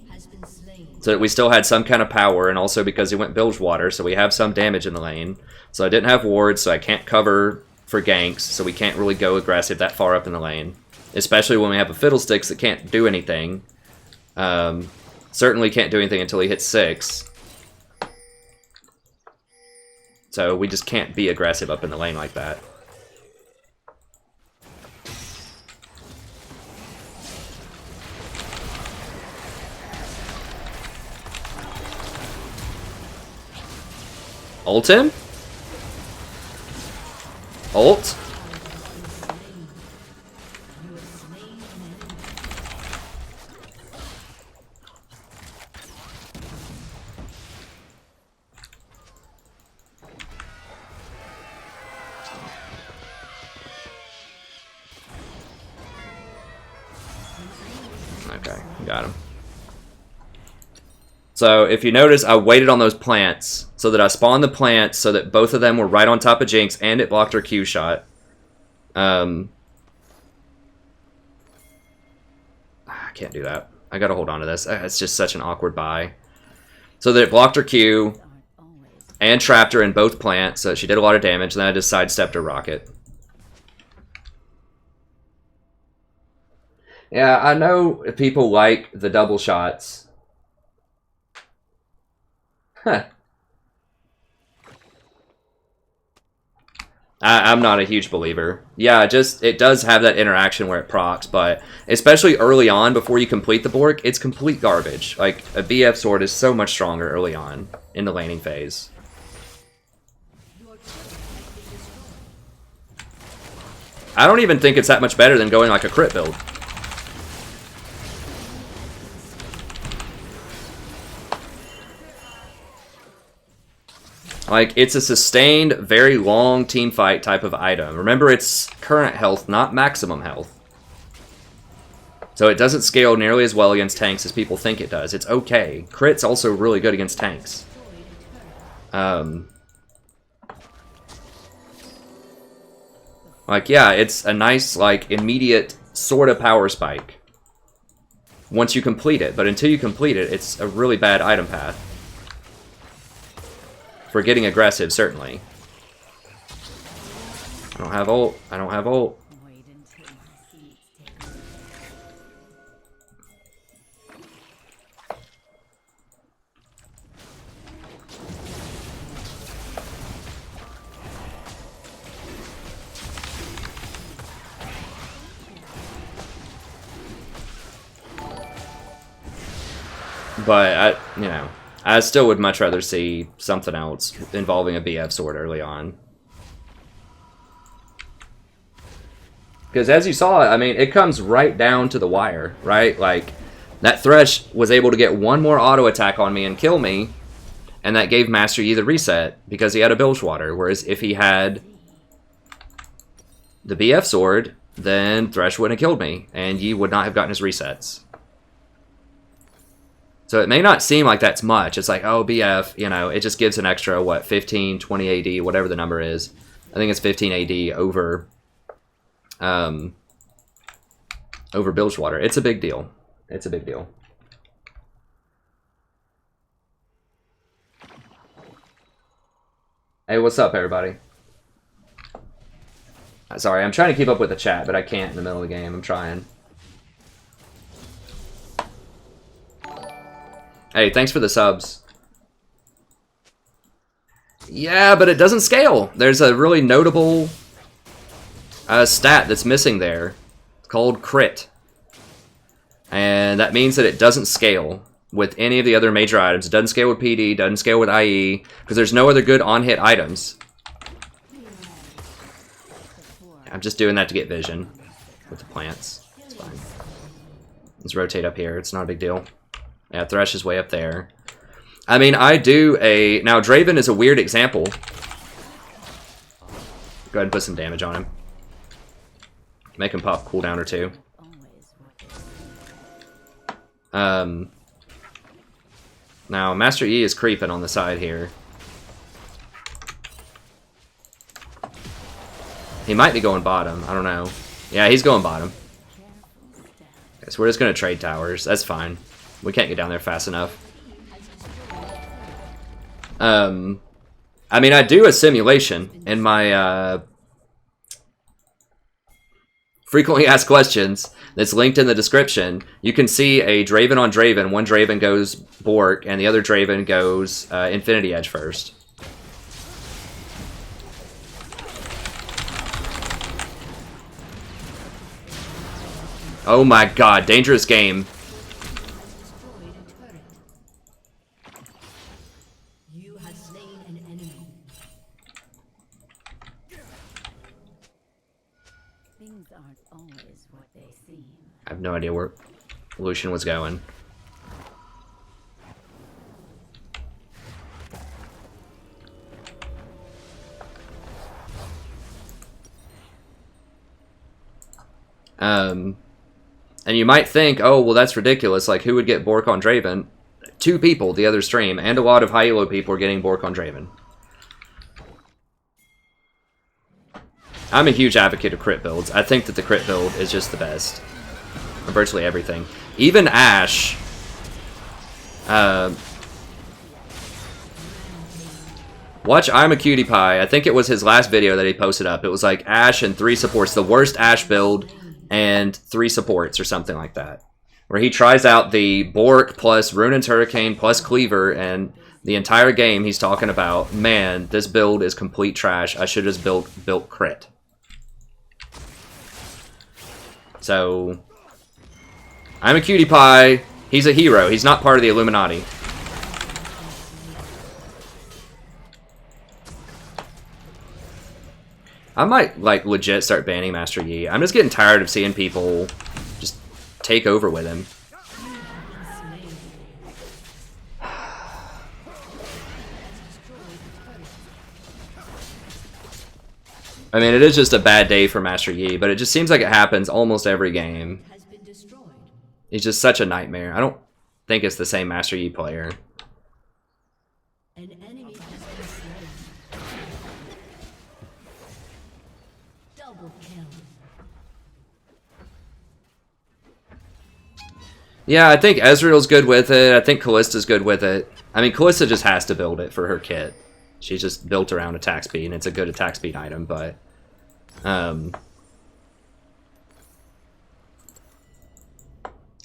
so that we still had some kind of power, and also because he went Bilgewater, so we have some damage in the lane. So I didn't have wards, so I can't cover for ganks, so we can't really go aggressive that far up in the lane. Especially when we have a Fiddlesticks that can't do anything. Certainly can't do anything until he hits 6. So we just can't be aggressive up in the lane like that. Ult him? Ult? Okay, got him. So if you notice, I waited on those plants so that I spawned the plants so that both of them were right on top of Jinx and it blocked her Q shot. I can't do that. I gotta hold on to this. It's just such an awkward buy. So that it blocked her Q and trapped her in both plants, so she did a lot of damage, and then I just sidestepped her rocket. Yeah, I know people like the double shots. Huh. I'm not a huge believer. Yeah, it does have that interaction where it procs, but especially early on before you complete the Bork, it's complete garbage. Like, a BF sword is so much stronger early on in the laning phase. I don't even think it's that much better than going like a crit build. Like, it's a sustained, very long teamfight type of item. Remember, it's current health, not maximum health. So it doesn't scale nearly as well against tanks as people think it does. It's okay. Crit's also really good against tanks. Like, yeah, it's a nice, like, immediate sort of power spike once you complete it. But until you complete it, it's a really bad item path. For getting aggressive, certainly. I don't have ult. I don't have ult. Wait until my seeds take root. But, I still would much rather see something else involving a BF sword early on. Because as you saw, I mean, it comes right down to the wire, right? Like, that Thresh was able to get one more auto attack on me and kill me, and that gave Master Yi the reset because he had a Bilgewater. Whereas if he had the BF sword, then Thresh wouldn't have killed me, and Yi would not have gotten his resets. So it may not seem like that's much. It's like, oh, BF, it just gives an extra, what, 15, 20 AD, whatever the number is. I think it's 15 AD over Bilgewater. It's a big deal. It's a big deal. Hey, what's up, everybody? Sorry, I'm trying to keep up with the chat, but I can't in the middle of the game. I'm trying. Hey, thanks for the subs. Yeah, but it doesn't scale. There's a really notable stat that's missing there. It's called crit. And that means that it doesn't scale with any of the other major items. It doesn't scale with PD, doesn't scale with IE, because there's no other good on-hit items. I'm just doing that to get vision with the plants. It's fine. Let's rotate up here. It's not a big deal. Yeah, Thresh is way up there. I mean, I do a... Now, Draven is a weird example. Go ahead and put some damage on him. Make him pop cooldown or two. Now, Master Yi is creeping on the side here. He might be going bottom. I don't know. Yeah, he's going bottom. Okay, so we're just going to trade towers. That's fine. We can't get down there fast enough. I mean, I do a simulation in my frequently asked questions that's linked in the description. You can see a Draven on Draven. One Draven goes Bork, and the other Draven goes Infinity Edge first. Oh my god, dangerous game. I have no idea where Lucian was going. And you might think, oh, well, that's ridiculous. Like, who would get Bork on Draven? 2 people, the other stream, and a lot of high elo people are getting Bork on Draven. I'm a huge advocate of crit builds. I think that the crit build is just the best. Virtually everything. Even Ashe. Watch I'm a Cutie Pie. I think it was his last video that he posted up. It was like Ashe and 3 supports. The worst Ashe build and 3 supports or something like that. Where he tries out the Bork plus Ruinant's Hurricane plus Cleaver, and the entire game he's talking about, man, this build is complete trash. I should have just built crit. So, I'm a Cutie Pie. He's a hero. He's not part of the Illuminati. I might, like, legit start banning Master Yi. I'm just getting tired of seeing people just take over with him. I mean, it is just a bad day for Master Yi, but it just seems like it happens almost every game. He's just such a nightmare. I don't think it's the same Master Yi player. An enemy has been slain. Double kill. Yeah, I think Ezreal's good with it. I think Kallista's good with it. I mean, Callista just has to build it for her kit. She's just built around attack speed, and it's a good attack speed item, but...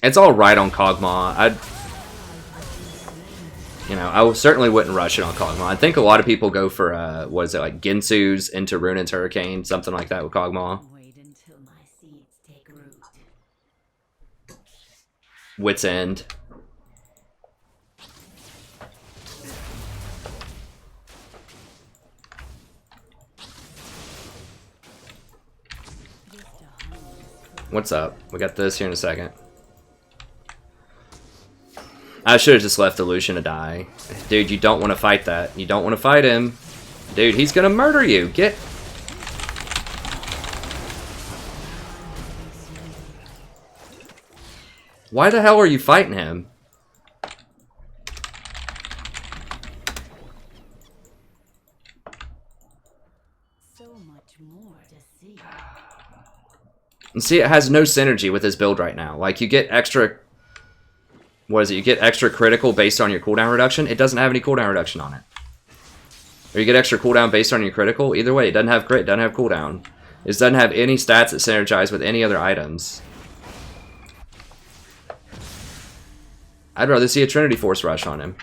it's all right on Kog'Maw. I certainly wouldn't rush it on Kog'Maw. I think a lot of people go for, what is it, like Ginsu's into Runin's Hurricane, something like that with Kog'Maw. Wait until my seeds take root. Wit's End. What's up? We got this here in a second. I should have just left the Lucian to die. Dude, you don't want to fight that. You don't want to fight him. Dude, he's gonna murder you. Get... Why the hell are you fighting him? So much more to see. And see, it has no synergy with his build right now. Like, you get extra... What is it? You get extra critical based on your cooldown reduction. It doesn't have any cooldown reduction on it. Or you get extra cooldown based on your critical. Either way, it doesn't have crit, it doesn't have cooldown. It doesn't have any stats that synergize with any other items. I'd rather see a Trinity Force rush on him.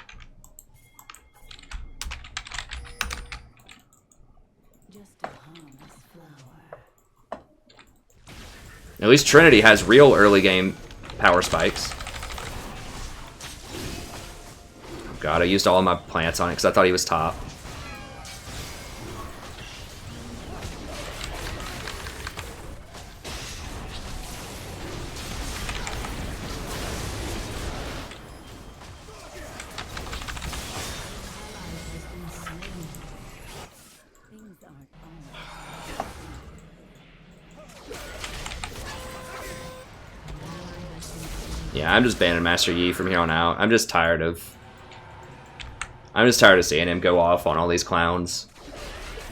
Just a harmless flower. At least Trinity has real early game power spikes. Oh god, I used all of my plants on it because I thought he was top. Things aren't always. Yeah, I'm just banning Master Yi from here on out. I'm just tired of seeing him go off on all these clowns.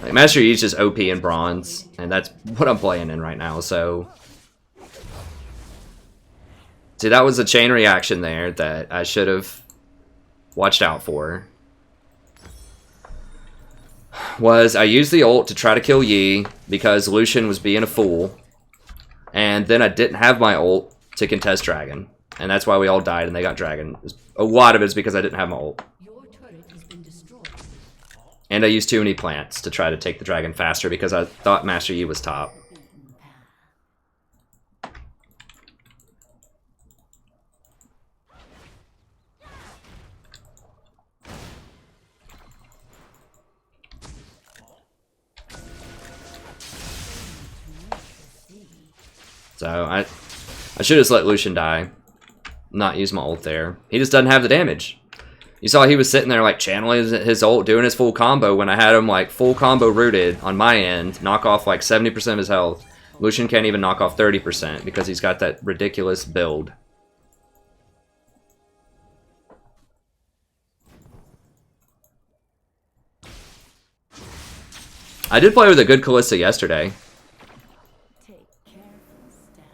Like, Master Yi's just OP in bronze, and that's what I'm playing in right now, so... See, that was a chain reaction there that I should have watched out for. Was I used the ult to try to kill Yi because Lucian was being a fool, and then I didn't have my ult to contest Dragon, and that's why we all died and they got Dragon. A lot of it is because I didn't have my ult. Your turret has been destroyed. And I used too many plants to try to take the Dragon faster because I thought Master Yi was top. So I should have just let Lucian die. Not use my ult there. He just doesn't have the damage. You saw he was sitting there like channeling his ult, doing his full combo when I had him like full combo rooted on my end, knock off like 70% of his health. Lucian can't even knock off 30% because he's got that ridiculous build. I did play with a good Kalista yesterday. Take careful steps.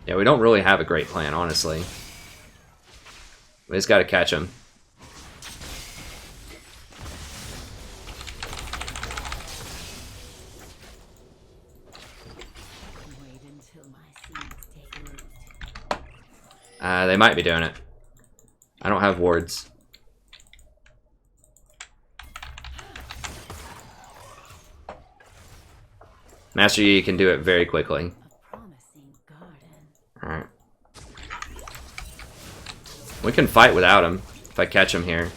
Yeah, we don't really have a great plan, honestly. We just gotta catch him. Wait until my seeds take root. They might be doing it. I don't have wards. Master Yi can do it very quickly. A promising garden. Alright. We can fight without him, if I catch him here.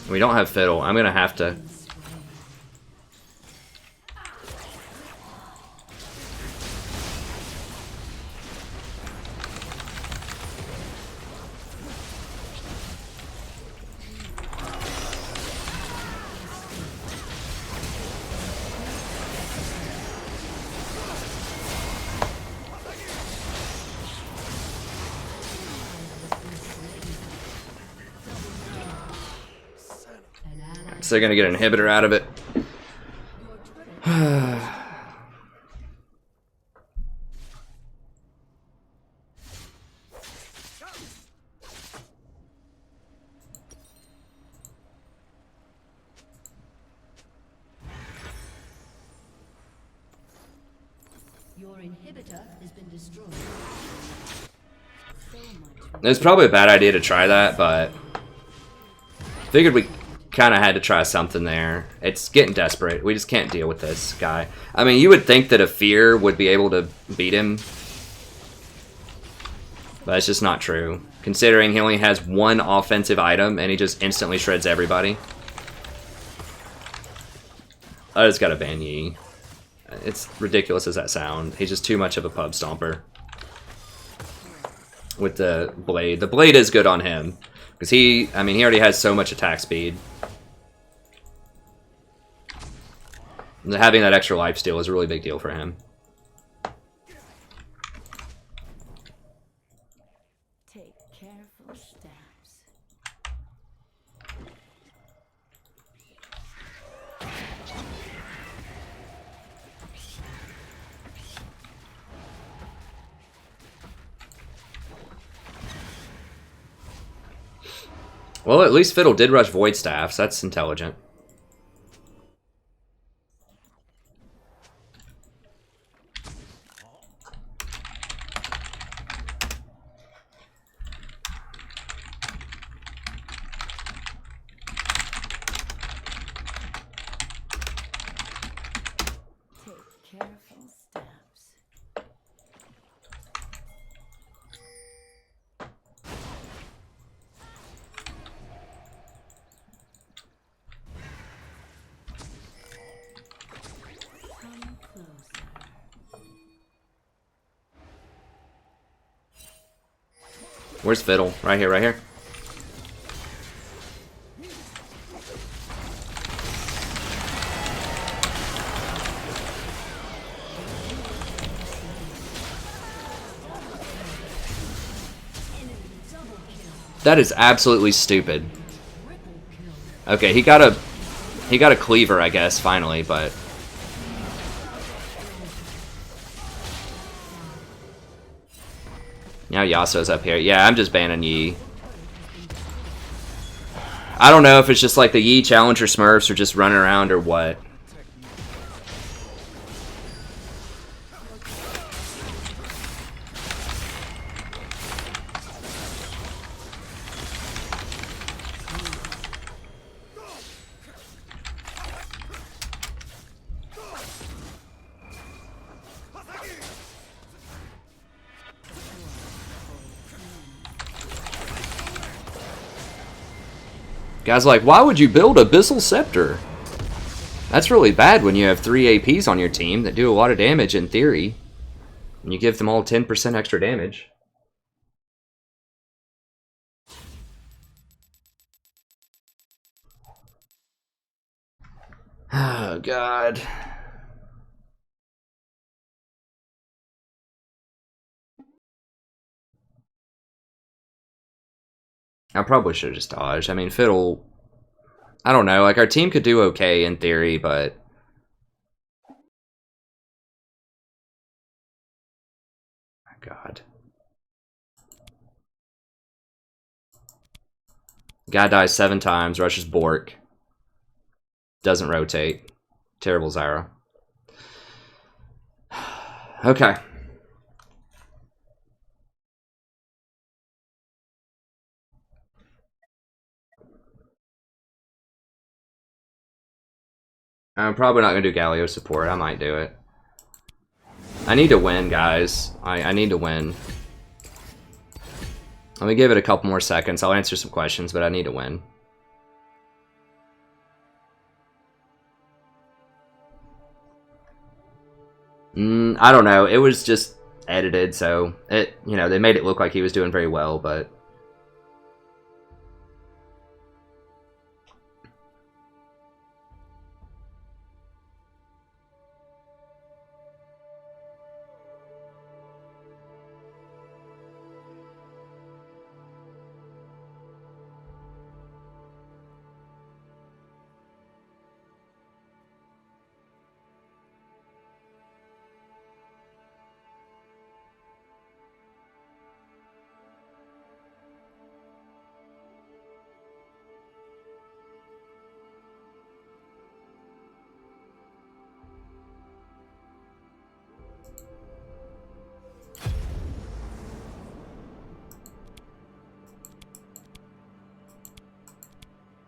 We don't have Fiddle. I'm gonna have to. So they're gonna get an inhibitor out of it. Your inhibitor has been destroyed. It's probably a bad idea to try that, but figured we kind of had to try something there. It's getting desperate. We just can't deal with this guy. I mean, you would think that a Fear would be able to beat him, but it's just not true. Considering he only has one offensive item and he just instantly shreds everybody. I just gotta ban Yi. It's ridiculous as that sound. He's just too much of a pub stomper. With the blade. The blade is good on him. Because he already has so much attack speed. And having that extra lifesteal is a really big deal for him. Take careful steps. Well, at least Fiddle did rush Void Staffs. That's intelligent. Take careful steps. Come closer. Where's Fiddle? Right here, right here. That is absolutely stupid. Okay, he got a cleaver, I guess, finally, but now Yasuo's up here. Yeah, I'm just banning Yi. I don't know if it's just like the Yi Challenger Smurfs are just running around or what. Guys are like, why would you build Abyssal Scepter? That's really bad when you have 3 APs on your team that do a lot of damage in theory. And you give them all 10% extra damage. Oh, God. I probably should have just dodged. I mean, Fiddle... I don't know. Like, our team could do okay in theory, but... My God. Guy dies 7 times, rushes Bork. Doesn't rotate. Terrible Zyra. Okay. I'm probably not going to do Galio support. I might do it. I need to win, guys. I need to win. Let me give it a couple more seconds. I'll answer some questions, but I need to win. I don't know. It was just edited, so they made it look like he was doing very well, but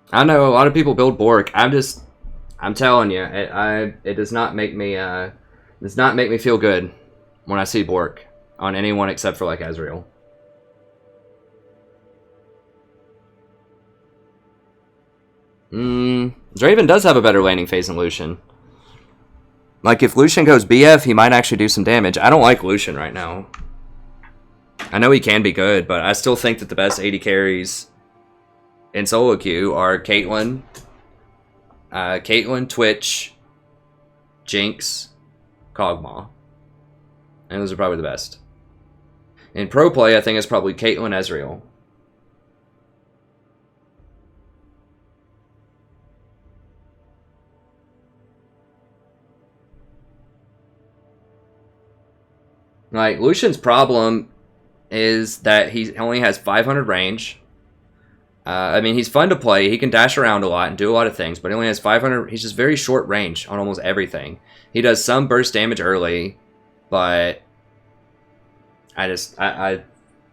I know a lot of people build Bork. I'm telling you, it does not make me feel good when I see Bork on anyone except for like Ezreal. Draven does have a better laning phase than Lucian. Like if Lucian goes BF, he might actually do some damage. I don't like Lucian right now. I know he can be good, but I still think that the best AD carries in solo queue are Caitlyn, Twitch, Jinx, Kog'Maw. And those are probably the best. In pro play, I think it's probably Caitlyn, Ezreal. Like, Lucian's problem is that he only has 500 range. I mean, he's fun to play. He can dash around a lot and do a lot of things, but he only has 500. He's just very short range on almost everything. He does some burst damage early, but I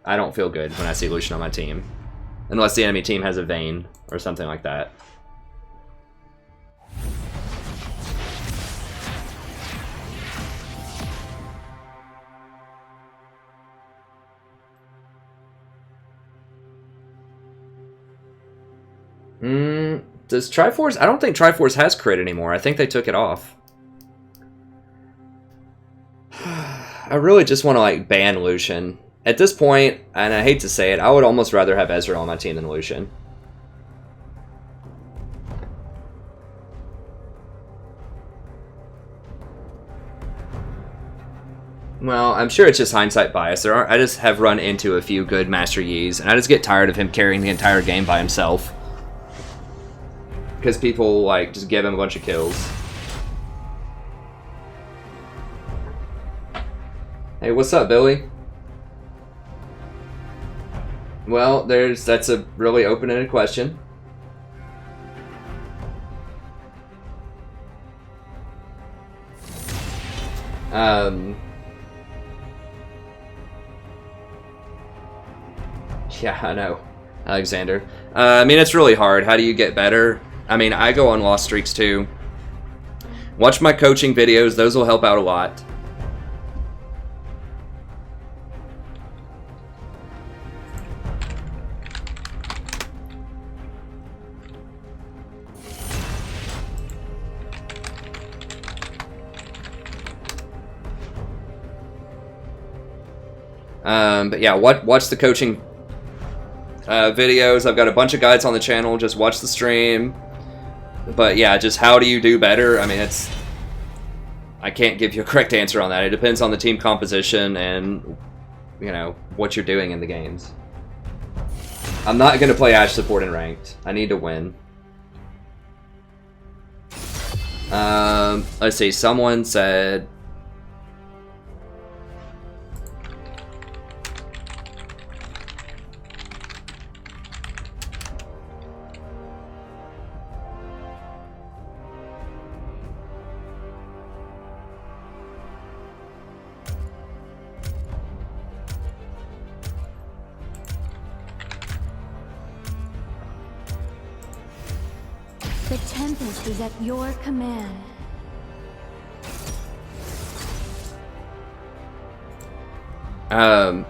don't feel good when I see Lucian on my team. Unless the enemy team has a Vayne or something like that. Does Triforce? I don't think Triforce has crit anymore. I think they took it off. I really just want to like ban Lucian. At this point, and I hate to say it, I would almost rather have Ezreal on my team than Lucian. Well, I'm sure it's just hindsight bias. I just have run into a few good Master Yis, and I just get tired of him carrying the entire game by himself. Because people, like, just give him a bunch of kills. Hey, what's up, Billy? Well, that's a really open-ended question. Yeah, I know, Alexander. I mean, it's really hard. How do you get better? I mean, I go on lost streaks too. Watch my coaching videos. Those will help out a lot. But yeah, watch the coaching videos. I've got a bunch of guides on the channel. Just watch the stream. But yeah, just how do you do better? I mean, I can't give you a correct answer on that. It depends on the team composition and, you know, what you're doing in the games. I'm not going to play Ashe support in ranked. I need to win. Let's see. Someone said... The Tempest is at your command. I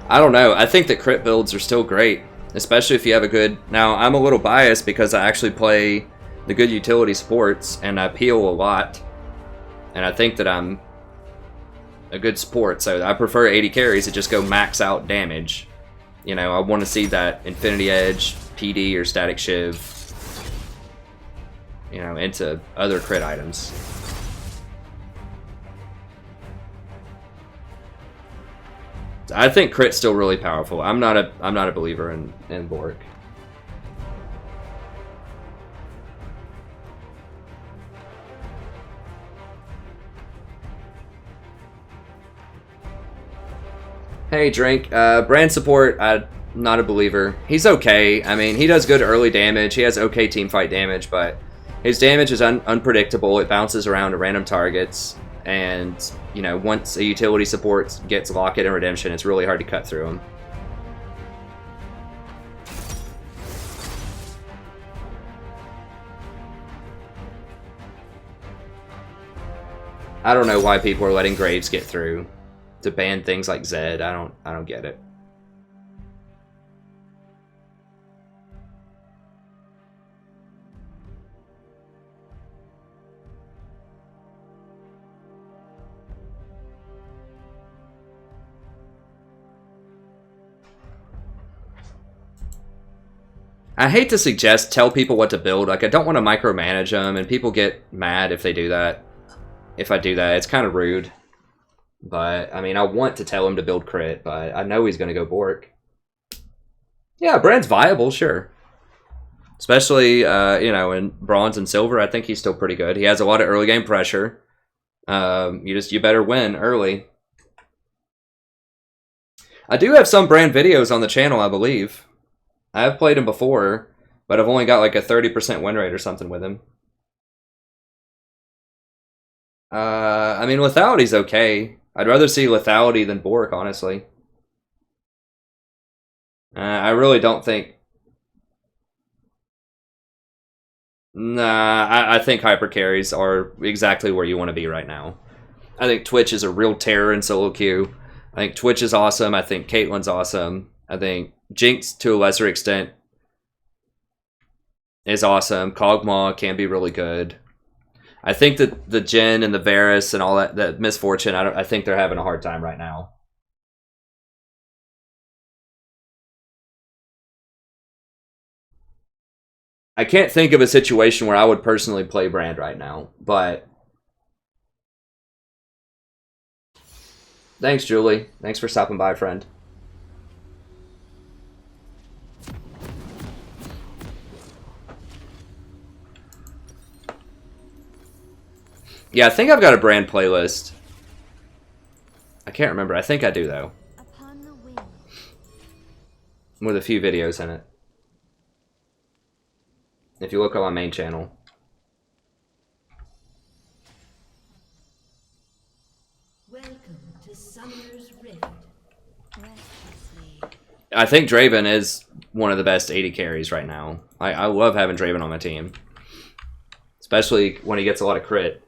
don't know. I think that crit builds are still great, especially if you have a good... Now, I'm a little biased because I actually play the good utility supports, and I peel a lot. And I think that I'm a good support. So I prefer 80 carries that just go max out damage. You know, I want to see that Infinity Edge, PD, or Static Shiv, you know, into other crit items. I think crit's still really powerful. I'm not a believer in Bork. Hey, Drink. Brand support, I'm not a believer. He's okay. I mean, he does good early damage. He has okay teamfight damage, but his damage is unpredictable. It bounces around to random targets. And, you know, once a utility support gets Locket and Redemption, it's really hard to cut through him. I don't know why people are letting Graves get through to ban things like Zed. I don't get it. I hate to tell people what to build. Like, I don't want to micromanage them, and people get mad if they do that. If I do that, it's kind of rude. But, I mean, I want to tell him to build crit, but I know he's going to go Bork. Yeah, Brand's viable, sure. Especially, you know, in Bronze and Silver, I think he's still pretty good. He has a lot of early game pressure. You better win early. I do have some Brand videos on the channel, I believe. I have played him before, but I've only got like a 30% win rate or something with him. I mean, Lethality's okay. I'd rather see Lethality than Bork, honestly. I really don't think... Nah, I think hyper carries are exactly where you want to be right now. I think Twitch is a real terror in solo queue. I think Twitch is awesome. I think Caitlyn's awesome. I think Jinx, to a lesser extent, is awesome. Kog'Maw can be really good. I think that the Jhin and the Varus and all that Misfortune, I think they're having a hard time right now. I can't think of a situation where I would personally play Brand right now, but... Thanks, Julie. Thanks for stopping by, friend. Yeah, I think I've got a Brand playlist. I can't remember. I think I do, though. Upon the wing. With a few videos in it. If you look on my main channel. Welcome to Summoner's Rift. Restlessly. I think Draven is one of the best 80 carries right now. I love having Draven on my team. Especially when he gets a lot of crit.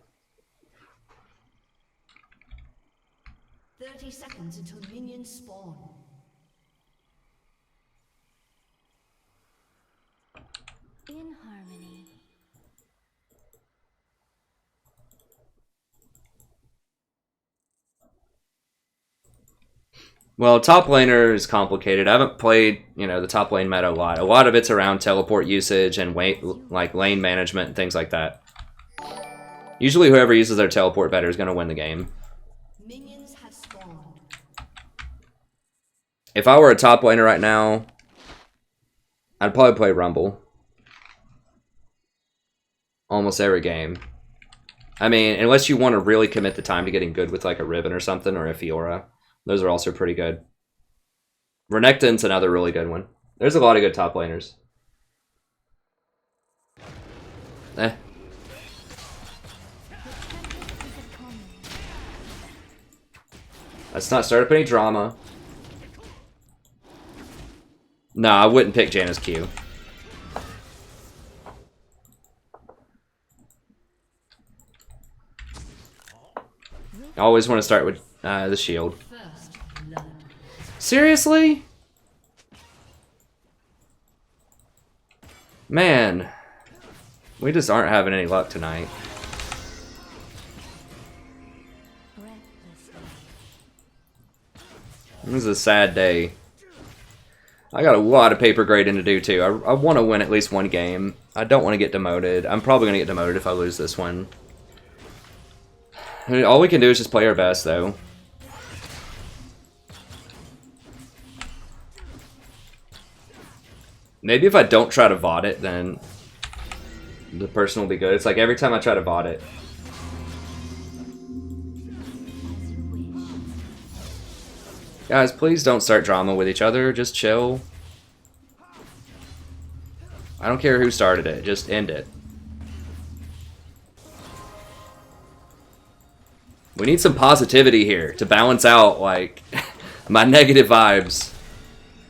30 seconds until minions spawn. In harmony. Well, top laner is complicated. I haven't played, you know, the top lane meta a lot. A lot of it's around teleport usage and like lane management and things like that. Usually whoever uses their teleport better is going to win the game. Minions have spawned. If I were a top laner right now, I'd probably play Rumble. Almost every game. I mean, unless you want to really commit the time to getting good with like a Riven or something, or a Fiora. Those are also pretty good. Renekton's another really good one. There's a lot of good top laners. Eh. Let's not start up any drama. No, I wouldn't pick Janna's Q. I always want to start with the shield. Seriously? Man. We just aren't having any luck tonight. Breathlessly. This is a sad day. I got a lot of paper grading to do too. I want to win at least one game. I don't want to get demoted. I'm probably going to get demoted if I lose this one. I mean, all we can do is just play our best though. Maybe if I don't try to VOD it, then the person will be good. It's like every time I try to VOD it. Guys, please don't start drama with each other. Just chill. I don't care who started it. Just end it. We need some positivity here to balance out, like, my negative vibes.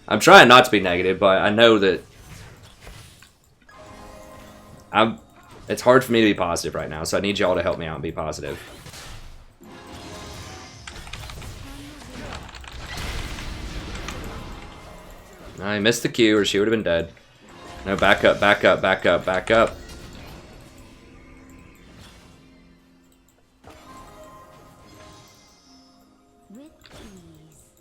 I'm trying not to be negative, but I know that it's hard for me to be positive right now, so I need y'all to help me out and be positive. I missed the Q, or she would have been dead. No, back up, back up, back up, back up. With ease.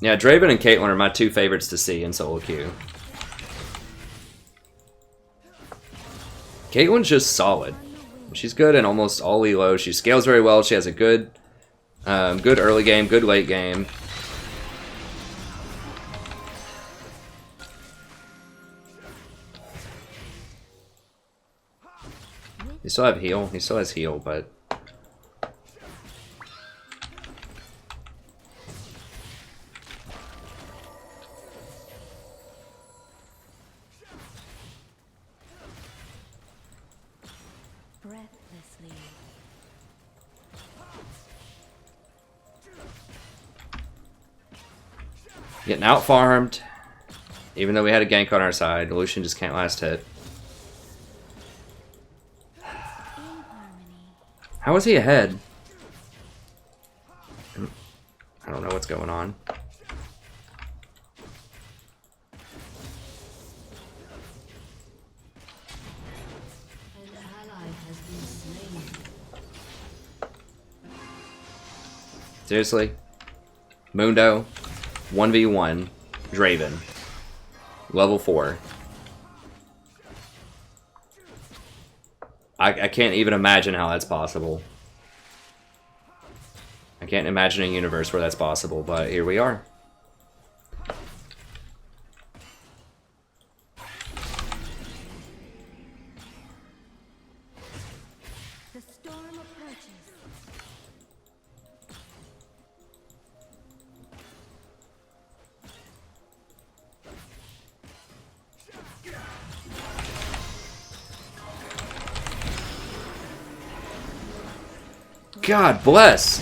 Yeah, Draven and Caitlyn are my two favorites to see in solo queue. Caitlyn's just solid. She's good in almost all elo. She scales very well. She has a good, good early game, good late game. He still have heal. He still has heal, but. Breathlessly. Getting out farmed. Even though we had a gank on our side, Lucian just can't last hit. In harmony. How is he ahead? I don't know what's going on. An ally has been slain. Seriously? Mundo, 1v1, Draven, level 4. I can't even imagine how that's possible. I can't imagine a universe where that's possible, but here we are. The storm approaches. God bless.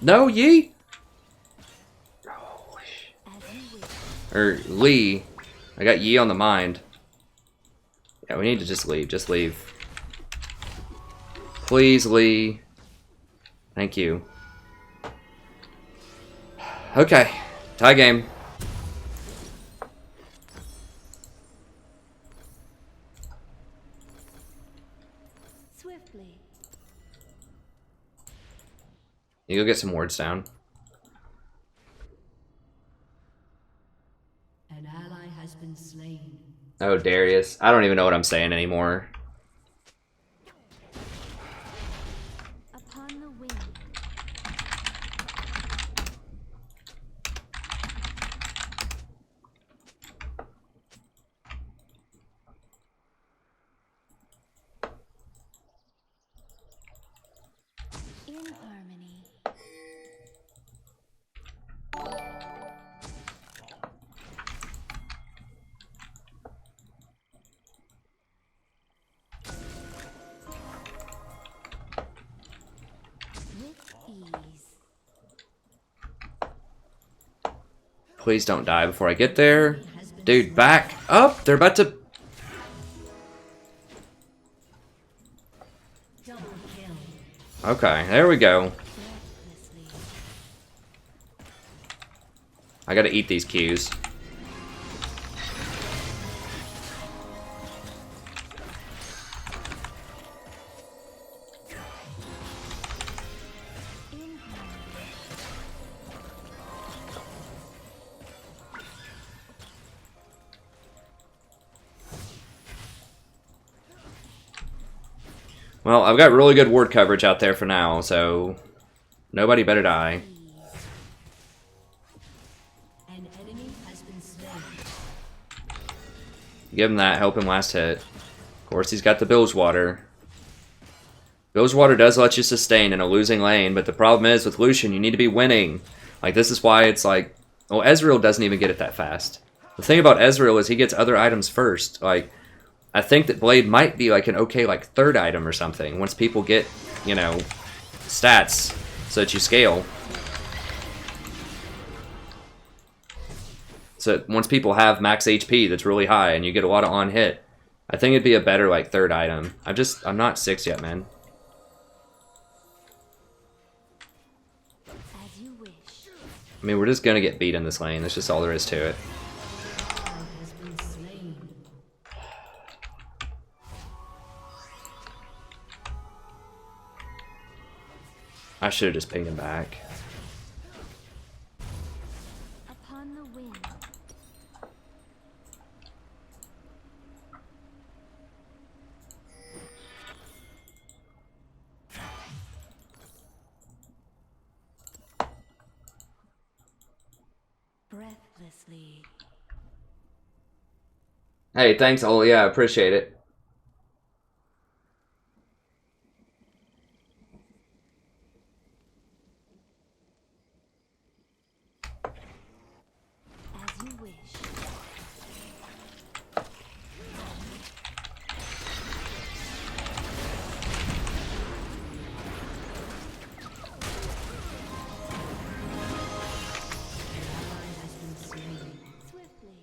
No, Yi? Or Lee. I got Yi on the mind. Yeah, we need to just leave. Just leave. Please, Lee. Thank you. Okay. Tie game. Swiftly. You go get some words down. An ally has been slain. Oh, Darius. I don't even know what I'm saying anymore. Upon the wing. In harmony. Please don't die before I get there. Dude, back up! They're about to... Double kill. Okay, there we go. Breathlessly. I gotta eat these Qs. Well, I've got really good ward coverage out there for now, so nobody better die. An enemy has been slain. Give him that, help him last hit. Of course, he's got the Bilgewater. Bilgewater does let you sustain in a losing lane, but the problem is with Lucian, you need to be winning. Like, this is why it's like, well, Ezreal doesn't even get it that fast. The thing about Ezreal is he gets other items first. Like, I think that Blade might be like an okay, like, third item or something once people get, you know, stats so that you scale. So once people have max HP that's really high and you get a lot of on hit, I think it'd be a better, like, third item. I'm not 6 yet, man. As you wish. I mean, we're just gonna get beat in this lane. That's just all there is to it. Has been slain. I should have just pinged him back. Upon the wind. Breathlessly. Hey, thanks, Oli. Yeah, I appreciate it. As you wish. Ally has been slain. Swiftly.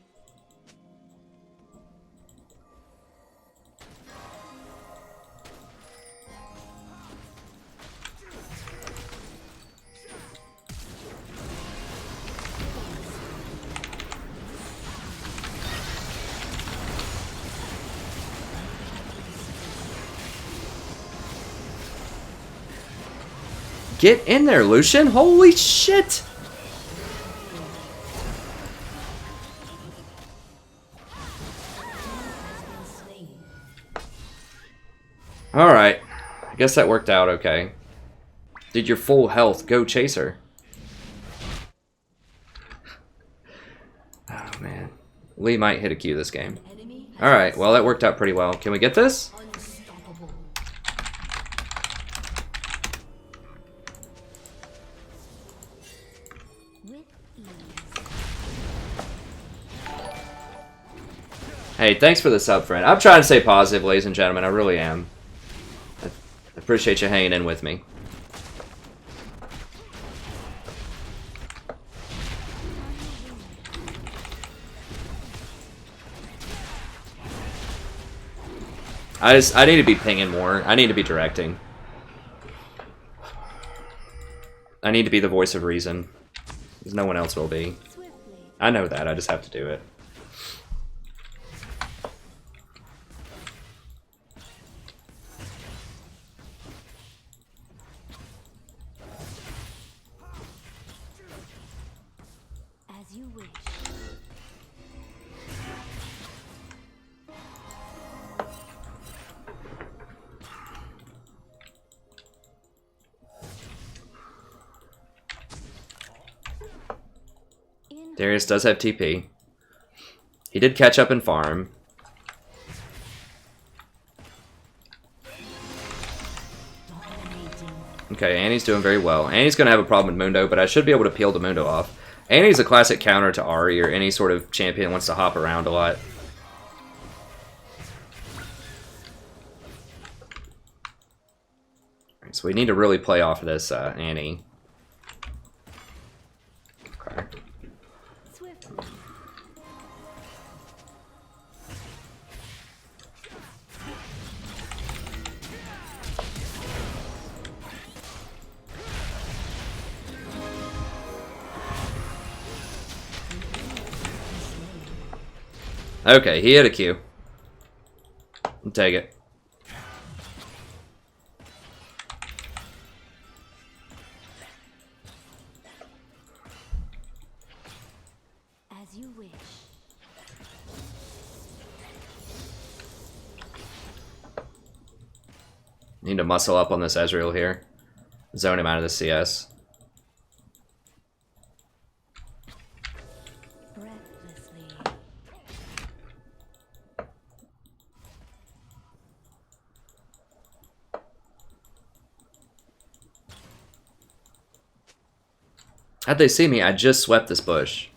Get in there, Lucian! Holy shit! Alright. I guess that worked out okay. Did your full health go chaser? Oh, man. Lee might hit a Q this game. Enemy has Alright, well that worked out pretty well. Can we get this? been unstoppable. With ease. Hey, thanks for the sub, friend. I'm trying to stay positive, ladies and gentlemen. I really am. I appreciate you hanging in with me. I need to be pinging more. I need to be directing. I need to be the voice of reason. Because no one else will be. Swiftly. I know that. I just have to do it. As you wish. In Darius does have TP. He did catch up and farm. Dominating. Okay, Annie's doing very well. Annie's going to have a problem with Mundo, but I should be able to peel the Mundo off. Annie's a classic counter to Ahri or any sort of champion that wants to hop around a lot. Alright, so we need to really play off of this Annie. Okay. swiftly. Okay, he hit a Q. I'll take it. As you wish. Need to muscle up on this Ezreal here. Zone him out of the CS. Breathlessly. How'd they see me? I just swept this bush.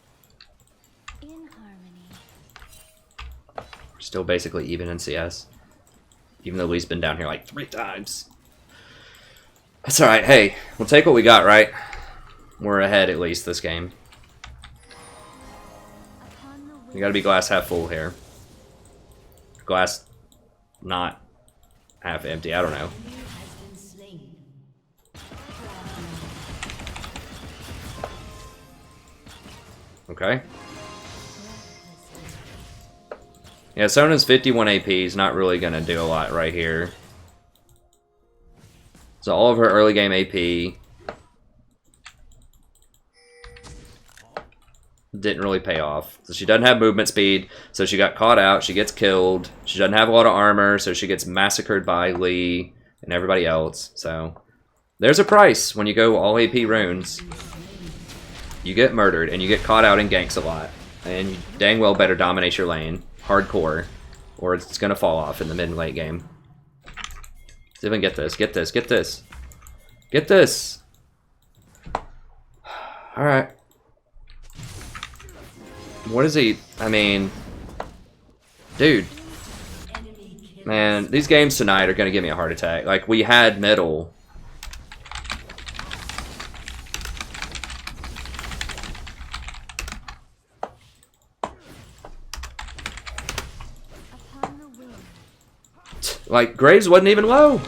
In harmony. We're still basically even in CS. Even though Lee's been down here like 3 times. That's alright. Hey, we'll take what we got, right? We're ahead at least this game. Upon the You gotta be glass half full here. Glass not half empty. I don't know. Enemy has been slain. Okay. Yeah, Sona's 51 AP is not really going to do a lot right here. So all of her early game AP didn't really pay off. So she doesn't have movement speed, so she got caught out, she gets killed. She doesn't have a lot of armor, so she gets massacred by Lee and everybody else. So there's a price when you go all AP runes. You get murdered, and you get caught out in ganks a lot. And you dang well better dominate your lane. Hardcore, or it's gonna fall off in the mid and late game. Let's even get this, get this, get this. Get this! Alright. What is he? I mean... Dude. Man, these games tonight are gonna give me a heart attack. Like, we had middle. upon the wind. Like, Graves wasn't even low.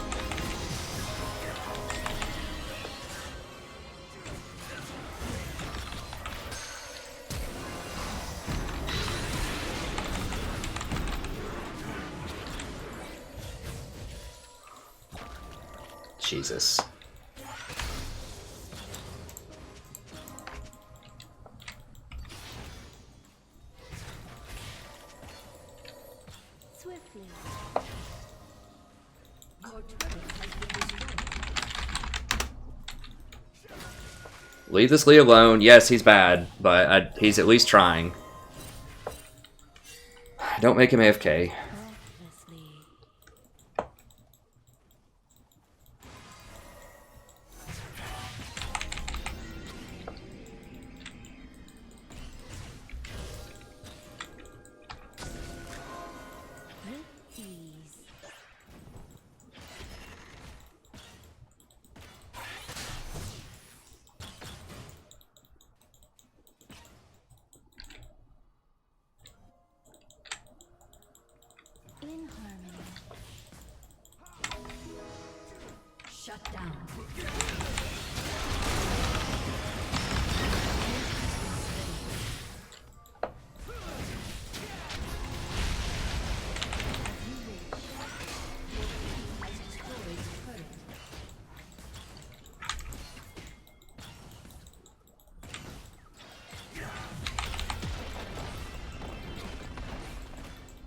Jesus. Swiftly. Your turret has been destroyed. Leave this Lee alone. Yes, he's bad, but he's at least trying. Don't make him AFK. Breathlessly. With ease. In harmony. Shut down.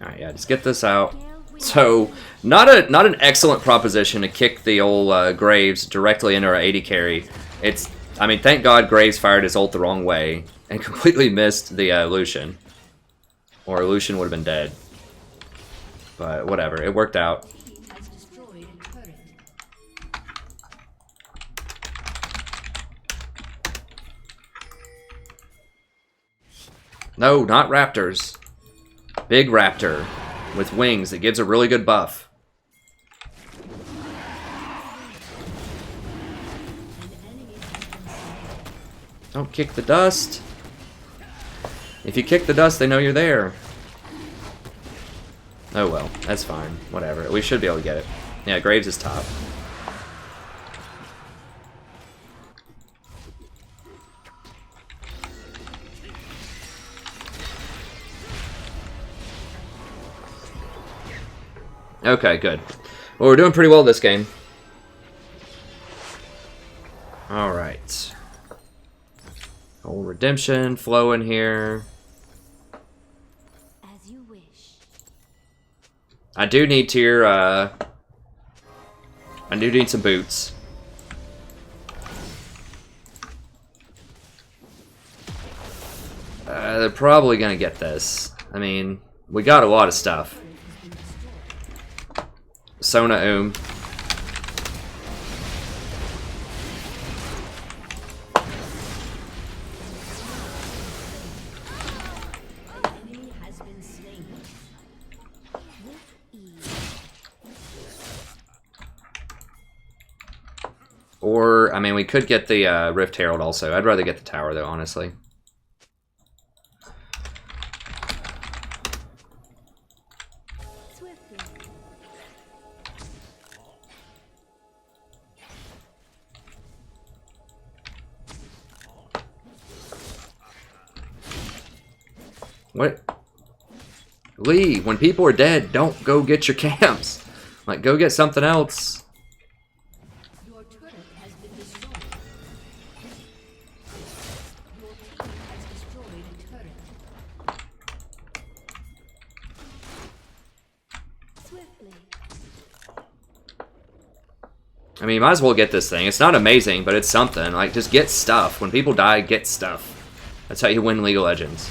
Alright, yeah, just get this out. So, not an excellent proposition to kick the old Graves directly into our 80 carry. I mean, thank God Graves fired his ult the wrong way and completely missed the Lucian. Or Lucian would have been dead. But whatever, it worked out. Has destroyed a turret. No, not raptors. Big raptor with wings that gives a really good buff. Don't kick the dust. If you kick the dust, they know you're there. Oh well, that's fine. Whatever. We should be able to get it. Yeah, Graves is top. Okay, good. Well, we're doing pretty well this game. Alright. Old redemption flow in here. As you wish. I do need tier, I do need some boots. They're probably gonna get this. I mean, we got a lot of stuff. Sona Enemy has been slain. With ease. Or, I mean, we could get the Rift Herald also. I'd rather get the tower, though, honestly. Swiftly. What? Lee, when people are dead, don't go get your camps. Like, go get something else. Your turret has been destroyed. Your team has destroyed a turret. Swiftly. I mean, you might as well get this thing. It's not amazing, but it's something. Like, just get stuff. When people die, get stuff. That's how you win League of Legends.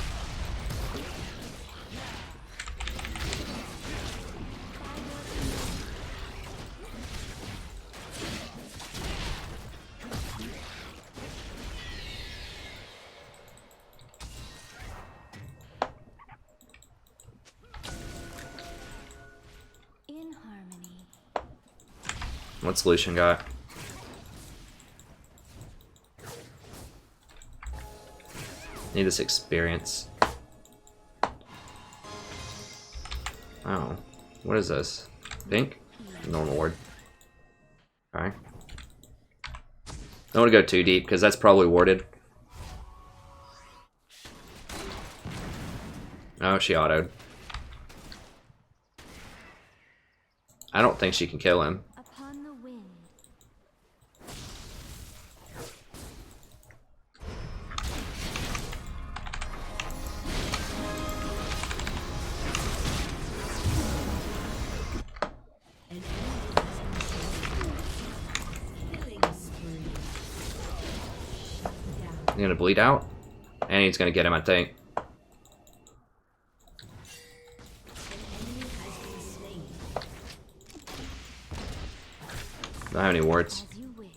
In harmony. What's Lucian got? Need this experience. Oh. What is this? Pink? Normal ward. Alright. Don't want to go too deep, because that's probably warded. Oh, she autoed. I don't think she can kill him. Upon the wind. An enemy has been slain. Killing spree. Shut down. He's gonna bleed out. And he's gonna get him, I think. An enemy has been slain. Don't have any wards. As you wish.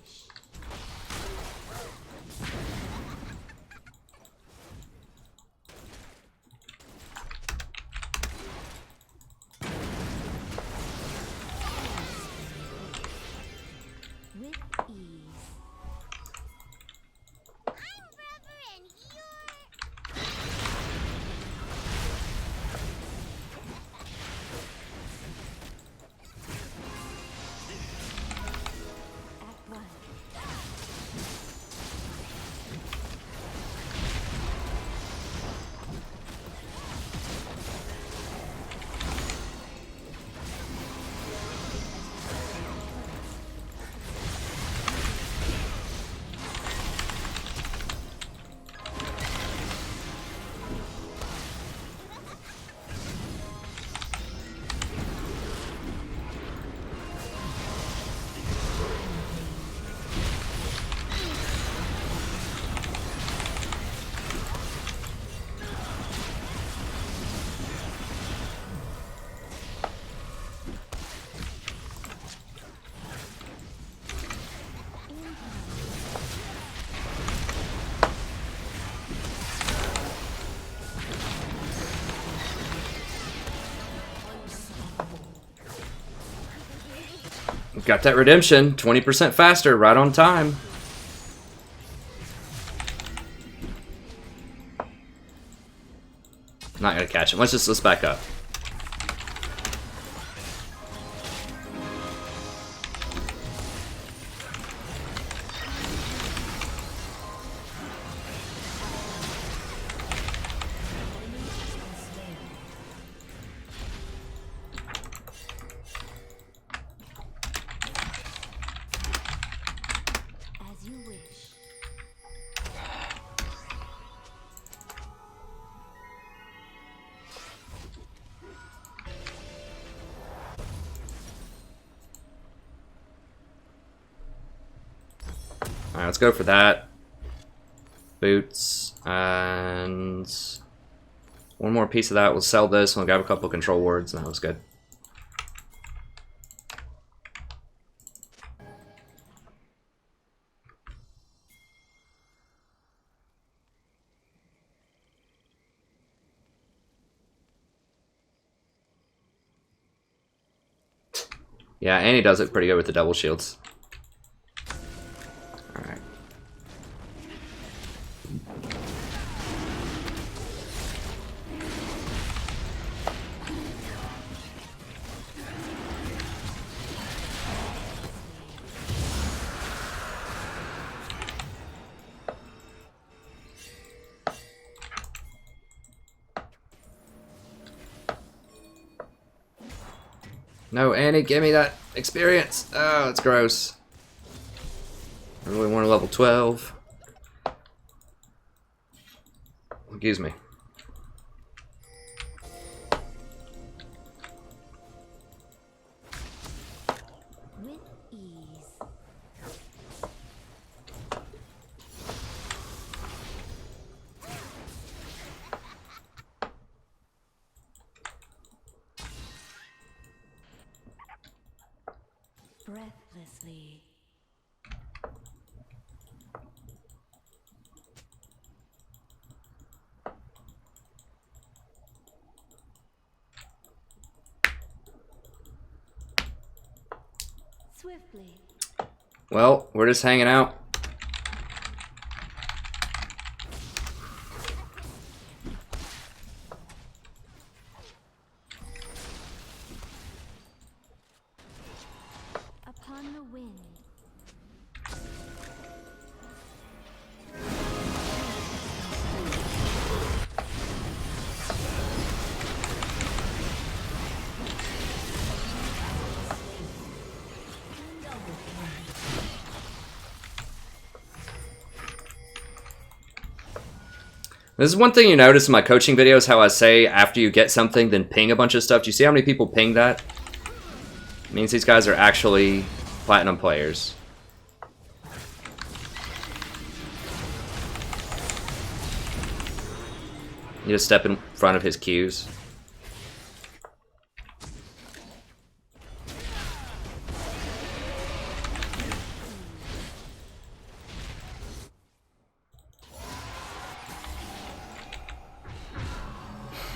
With ease. Act one. Got that redemption. 20% faster, right on time. Not gonna catch him. Let's back up. Alright, let's go for that. Boots. And one more piece of that. We'll sell this. We'll grab a couple control wards, and that was good. Yeah, and he does it pretty good with the double shields. Alright. No, Annie, give me that experience. Oh, it's gross. I really want a level 12. Excuse me. With ease. Breathlessly. Swiftly. Well, we're just hanging out. Upon the wind. This is one thing you notice in my coaching videos, how I say after you get something, then ping a bunch of stuff. Do you see how many people ping that? It means these guys are actually platinum players. You just step in front of his cues.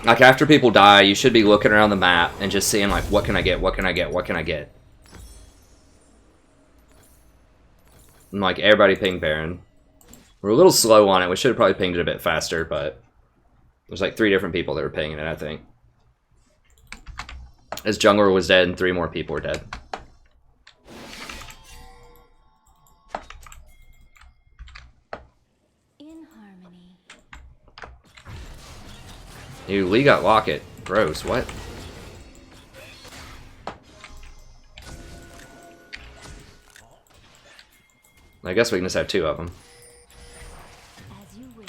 Like, after people die, you should be looking around the map and just seeing, like, what can I get, what can I get, what can I get? And, like, everybody ping Baron. We're a little slow on it. We should have probably pinged it a bit faster, but there's, like, 3 different people that were pinging it, I think. As Jungler was dead and 3 more people were dead. In harmony. Ew, Lee got Locket. Gross, what? I guess we can just have 2 of them. As you wish.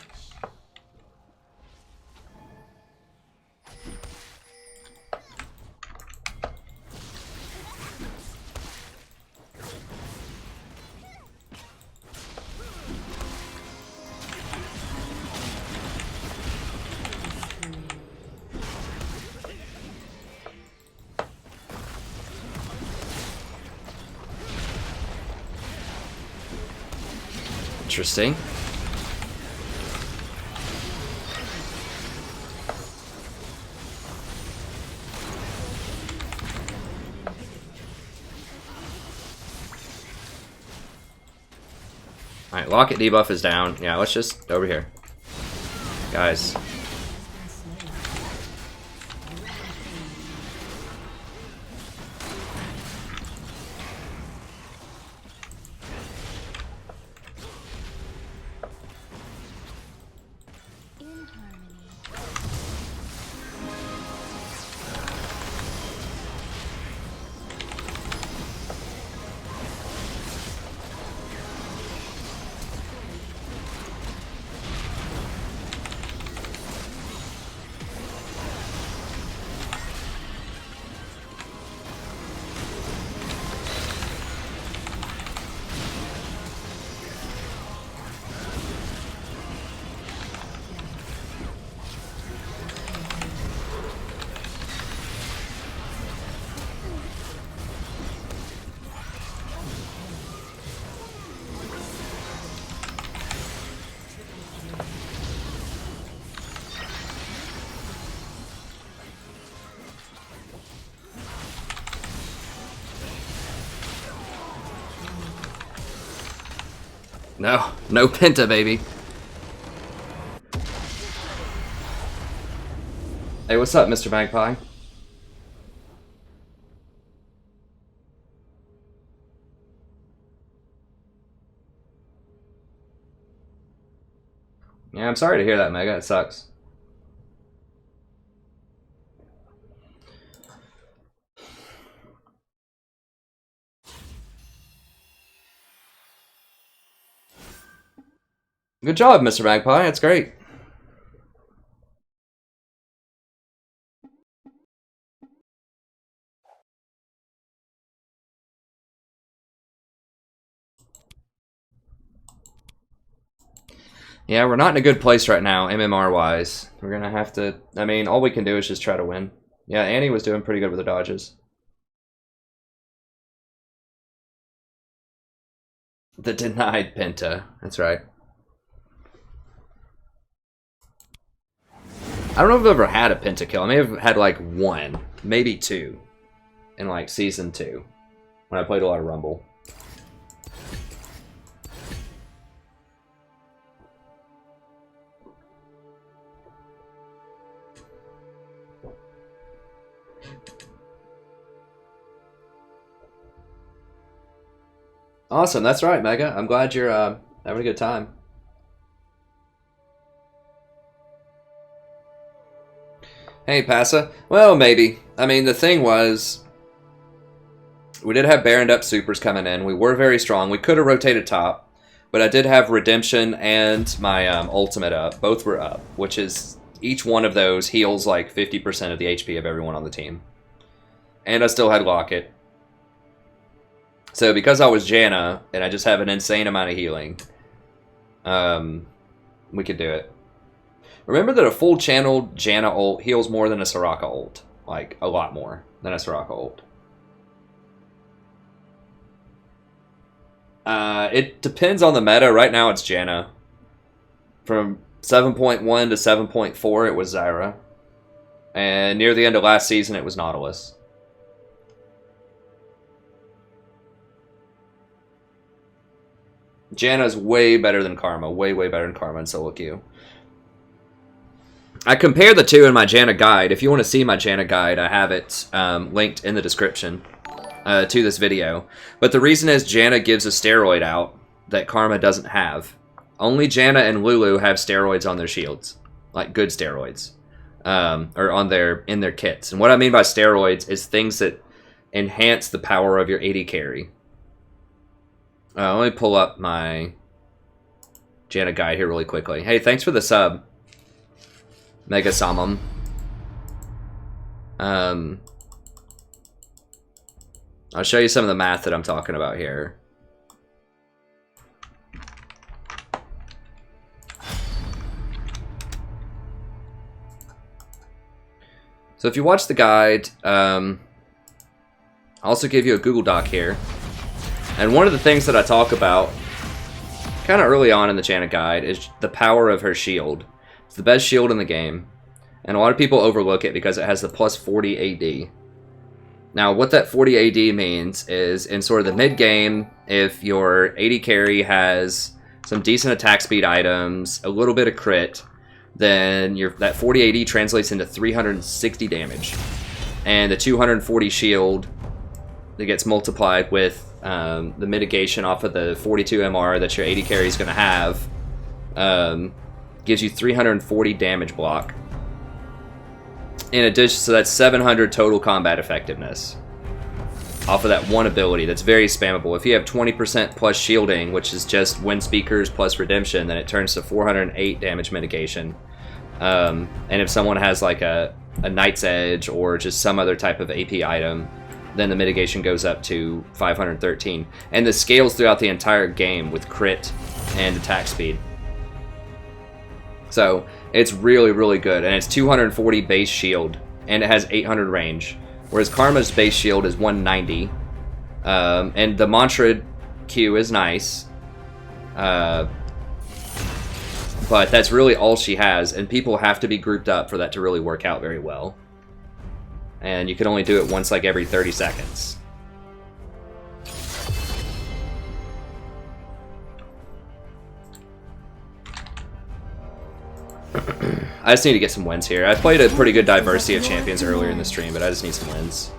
Interesting. Alright, Locket debuff is down. Yeah, let's just over here. Guys. In harmony. No, no Penta, baby. Hey, what's up, Mr. Magpie? Yeah, I'm sorry to hear that, Mega. It sucks. Good job, Mr. Magpie. That's great. Yeah, we're not in a good place right now, MMR-wise. We're going to have to... I mean, all we can do is just try to win. Yeah, Annie was doing pretty good with the dodges. The denied Penta. That's right. I don't know if I've ever had a pentakill. I may have had like one, maybe two, in like season 2, when I played a lot of Rumble. Awesome, that's right, Mega. I'm glad you're having a good time. Hey, Passa. Well, maybe. I mean, the thing was, we did have Baroned up supers coming in. We were very strong. We could have rotated top, but I did have Redemption and my ultimate up. Both were up, which is, each one of those heals like 50% of the HP of everyone on the team. And I still had Locket. So because I was Janna, and I just have an insane amount of healing, we could do it. Remember that a full channeled Janna ult heals more than a Soraka ult. Like, a lot more than a Soraka ult. It depends on the meta. Right now it's Janna. From 7.1 to 7.4 it was Zyra. And near the end of last season it was Nautilus. Janna's way better than Karma. Way, way better than Karma in solo queue. I compare the two in my Janna guide. If you want to see my Janna guide, I have it linked in the description to this video. But the reason is Janna gives a steroid out that Karma doesn't have. Only Janna and Lulu have steroids on their shields. Like good steroids. Or on in their kits. And what I mean by steroids is things that enhance the power of your AD carry. Let me pull up my Janna guide here really quickly. Hey, thanks for the sub, Mega Samam. I'll show you some of the math that I'm talking about here. So if you watch the guide, I'll also give you a Google Doc here. And one of the things that I talk about kind of early on in the Janna guide is the power of her shield. It's the best shield in the game. And a lot of people overlook it because it has the plus 40 AD. Now, what that 40 AD means is in sort of the mid-game, if your AD carry has some decent attack speed items, a little bit of crit, then that 40 AD translates into 360 damage. And the 240 shield that gets multiplied with the mitigation off of the 42 MR that your AD carry is going to have gives you 340 damage block. In addition, so that's 700 total combat effectiveness off of that one ability that's very spammable. If you have 20% plus shielding, which is just wind speakers plus redemption, then it turns to 408 damage mitigation. And if someone has like a Knight's Edge or just some other type of AP item, then the mitigation goes up to 513. And this scales throughout the entire game with crit and attack speed. So it's really, really good. And it's 240 base shield, and it has 800 range. Whereas Karma's base shield is 190. And the mantra Q is nice. But that's really all she has, and people have to be grouped up for that to really work out very well. And you can only do it once like every 30 seconds. I just need to get some wins here. I played a pretty good diversity of champions earlier in the stream, but I just need some wins.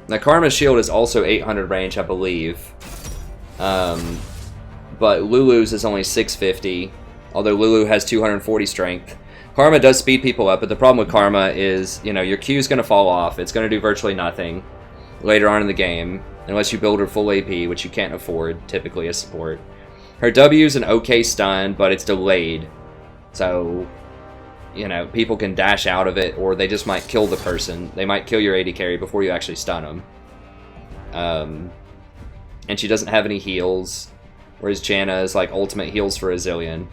Now, Karma's shield is also 800 range, I believe. But Lulu's is only 650, although Lulu has 240 strength. Karma does speed people up, but the problem with Karma is, you know, your Q is going to fall off. It's going to do virtually nothing later on in the game, unless you build her full AP, which you can't afford, typically, as support. Her W is an okay stun, but it's delayed. So, you know, people can dash out of it, or they just might kill the person. They might kill your AD carry before you actually stun them. And she doesn't have any heals, whereas Janna is like ultimate heals for a zillion.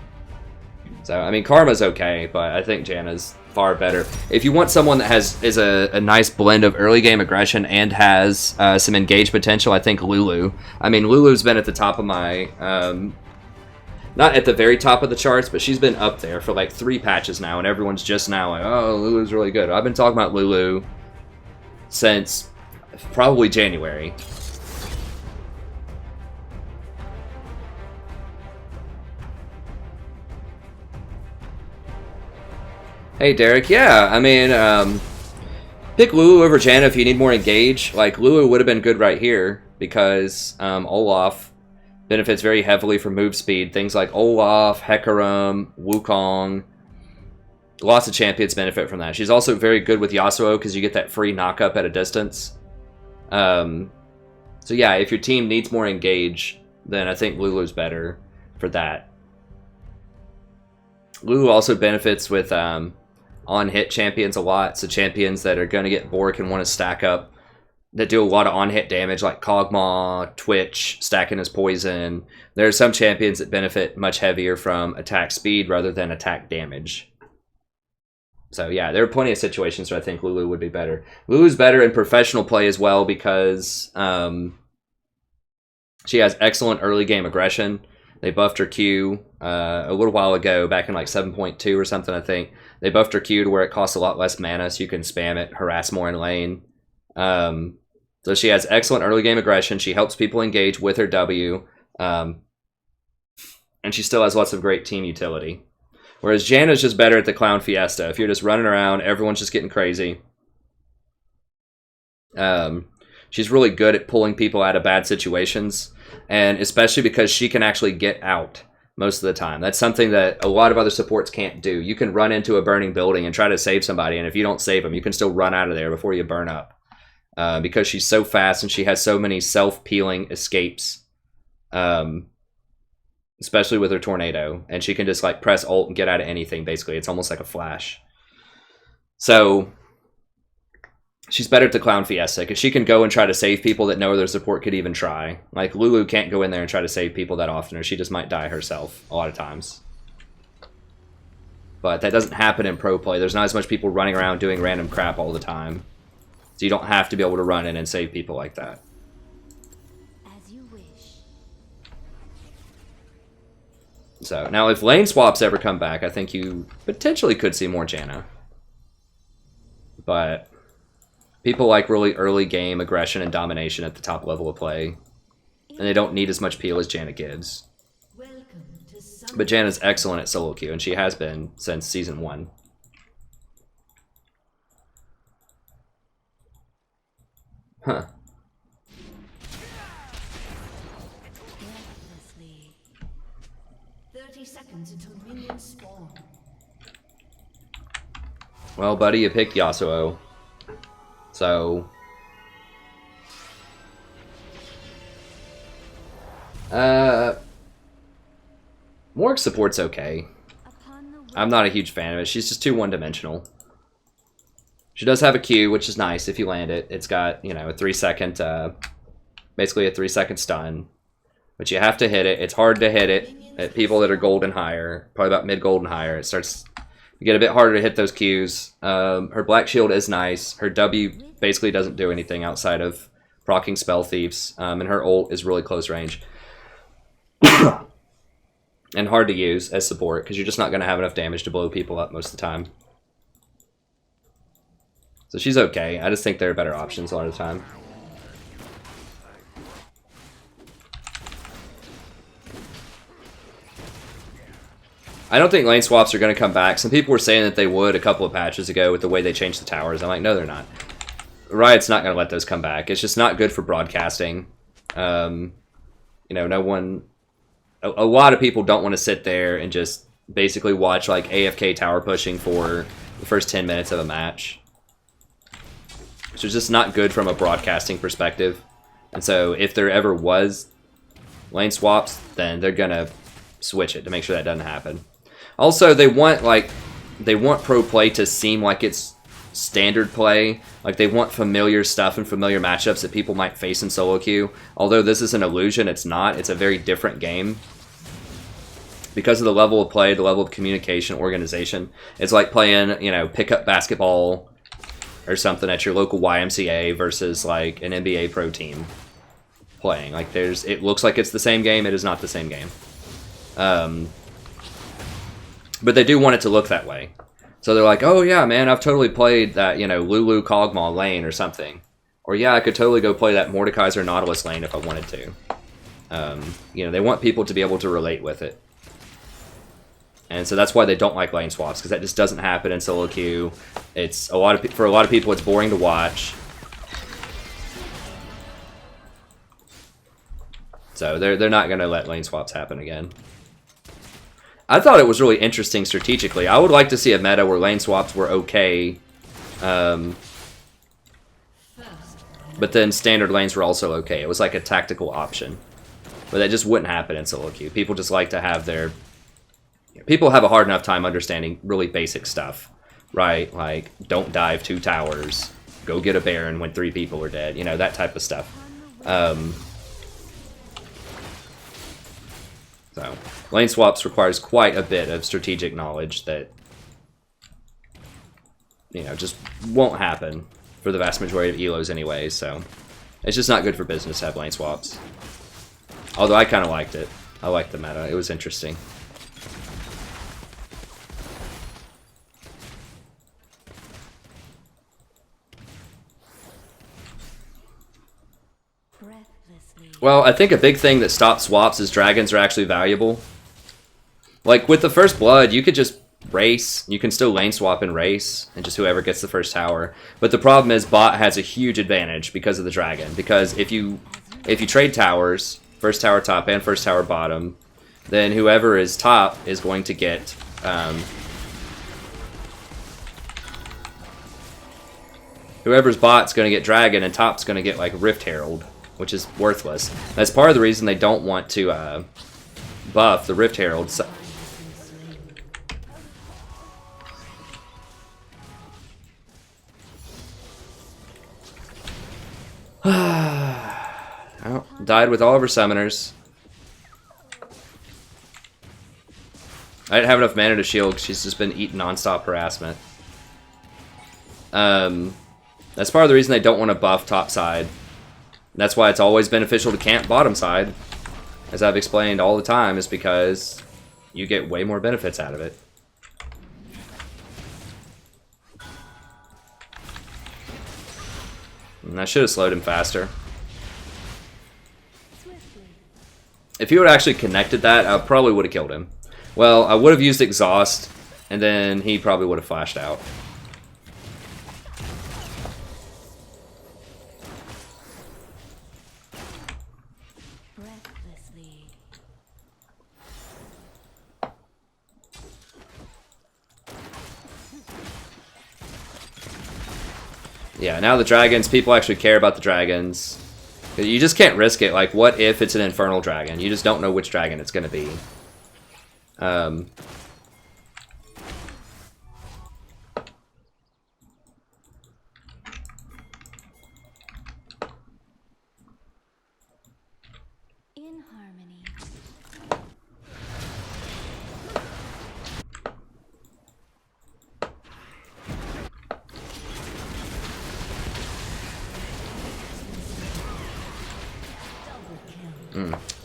So, I mean, Karma's okay, but I think Janna's far better. If you want someone that is a nice blend of early game aggression and has some engage potential, I think Lulu. I mean, Lulu's been at the top of my... not at the very top of the charts, but she's been up there for like 3 patches now, and everyone's just now like, oh, Lulu's really good. I've been talking about Lulu since probably January. Hey, Derek. Yeah, I mean, pick Lulu over Janna if you need more engage. Like, Lulu would have been good right here because Olaf benefits very heavily from move speed. Things like Olaf, Hecarim, Wukong. Lots of champions benefit from that. She's also very good with Yasuo because you get that free knock-up at a distance. So yeah, if your team needs more engage, then I think Lulu's better for that. Lulu also benefits with on-hit champions a lot. So champions that are going to get Bork and want to stack up, that do a lot of on-hit damage, like Kog'Maw, Twitch, stacking as poison. There are some champions that benefit much heavier from attack speed rather than attack damage. So yeah, there are plenty of situations where I think Lulu would be better. Lulu's better in professional play as well because she has excellent early game aggression. They buffed her Q a little while ago, back in like 7.2 or something, I think. They buffed her Q to where it costs a lot less mana, so you can spam it, harass more in lane. So she has excellent early game aggression. She helps people engage with her W. And she still has lots of great team utility. Whereas Janna's just better at the Clown Fiesta. If you're just running around, everyone's just getting crazy. She's really good at pulling people out of bad situations. And especially because she can actually get out most of the time. That's something that a lot of other supports can't do. You can run into a burning building and try to save somebody, and if you don't save them, you can still run out of there before you burn up. Because she's so fast and she has so many self-peeling escapes. Especially with her tornado. And she can just like press ult and get out of anything, basically. It's almost like a flash. So she's better at the Clown Fiesta because she can go and try to save people that no other support could even try. Like, Lulu can't go in there and try to save people that often, or she just might die herself a lot of times. But that doesn't happen in pro play. There's not as much people running around doing random crap all the time. So you don't have to be able to run in and save people like that. As you wish. So, now if lane swaps ever come back, I think you potentially could see more Janna. But people like really early game aggression and domination at the top level of play. And they don't need as much peel as Janna gives. But Janna's excellent at solo queue, and she has been since Season 1. Huh. Breathlessly. 30 seconds until minions spawn. Well, buddy, you picked Yasuo. So... Morg support's okay. I'm not a huge fan of it. She's just too one-dimensional. She does have a Q, which is nice if you land it. It's got, you know, a 3-second, basically a 3-second stun. But you have to hit it. It's hard to hit it at people that are gold and higher. Probably about mid-gold and higher. It starts to get a bit harder to hit those Qs. Her Black Shield is nice. Her W basically doesn't do anything outside of proccing Spell Thieves. And her ult is really close range. And hard to use as support, because you're just not going to have enough damage to blow people up most of the time. So she's okay. I just think there are better options a lot of the time. I don't think lane swaps are going to come back. Some people were saying that they would a couple of patches ago with the way they changed the towers. I'm like, no, they're not. Riot's not going to let those come back. It's just not good for broadcasting. You know, no one... A lot of people don't want to sit there and just basically watch like AFK tower pushing for the first 10 minutes of a match. Which is just not good from a broadcasting perspective. And so if there ever was lane swaps, then they're going to switch it to make sure that doesn't happen. Also, they want pro play to seem like it's standard play. Like they want familiar stuff and familiar matchups that people might face in solo queue. Although this is an illusion, it's not. It's a very different game. Because of the level of play, the level of communication, organization. It's like playing, you know, pickup basketball or something at your local YMCA versus like an NBA pro team playing. Like it looks like it's the same game. It is not the same game. But they do want it to look that way. So they're like, oh yeah, man, I've totally played that, you know, Lulu Kog'Maw lane or something. Or yeah, I could totally go play that Mordekaiser Nautilus lane if I wanted to. You know, they want people to be able to relate with it. And so that's why they don't like lane swaps, because that just doesn't happen in solo queue. It's for a lot of people, it's boring to watch. So they're not going to let lane swaps happen again. I thought it was really interesting strategically. I would like to see a meta where lane swaps were okay, but then standard lanes were also okay. It was like a tactical option, but that just wouldn't happen in solo queue. People just like to have their... People have a hard enough time understanding really basic stuff, right? Like, don't dive 2 towers, go get a Baron when 3 people are dead, you know, that type of stuff. So, lane swaps requires quite a bit of strategic knowledge that, you know, just won't happen for the vast majority of ELOs anyway, so it's just not good for business to have lane swaps. Although I kind of liked it. I liked the meta. It was interesting. Well, I think a big thing that stops swaps is dragons are actually valuable. Like, with the first blood, you could just race. You can still lane swap and race, and just whoever gets the first tower. But the problem is bot has a huge advantage because of the dragon. Because if you trade towers, first tower top and first tower bottom, then whoever is top is going to get... whoever's bot's going to get dragon, and top's going to get, like, Rift Herald, which is worthless. That's part of the reason they don't want to buff the Rift Herald. Oh, died with all of her summoners. I didn't have enough mana to shield because she's just been eating non-stop harassment. That's part of the reason they don't want to buff top side. That's why it's always beneficial to camp bottom side, as I've explained all the time, is because you get way more benefits out of it. And I should have slowed him faster. If he would have actually connected that, I probably would have killed him. Well, I would have used exhaust, and then he probably would have flashed out. Yeah, now the dragons, people actually care about the dragons. You just can't risk it. Like, what if it's an infernal dragon? You just don't know which dragon it's going to be. In harmony.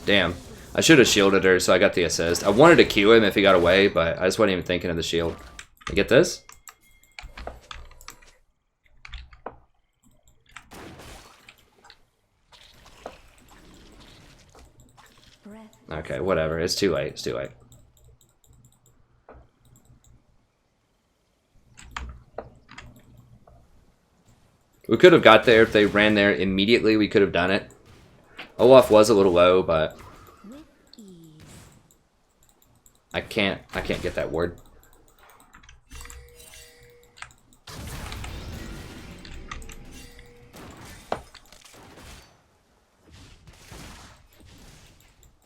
Damn. I should have shielded her, so I got the assist. I wanted to Q him if he got away, but I just wasn't even thinking of the shield. You get this? Okay, whatever. It's too late. It's too late. We could have got there if they ran there immediately. We could have done it. Olaf was a little low, but With ease. I can't get that word.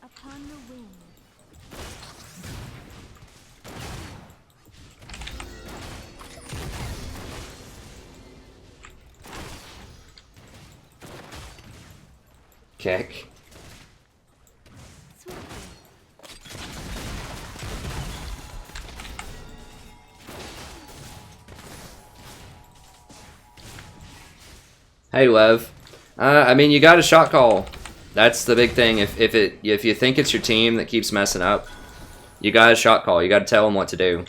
Upon the wing. Kick. Swiftly. Hey, Lev. I mean, you got a shot call. That's the big thing. If you think it's your team that keeps messing up, you got a shot call. You got to tell them what to do.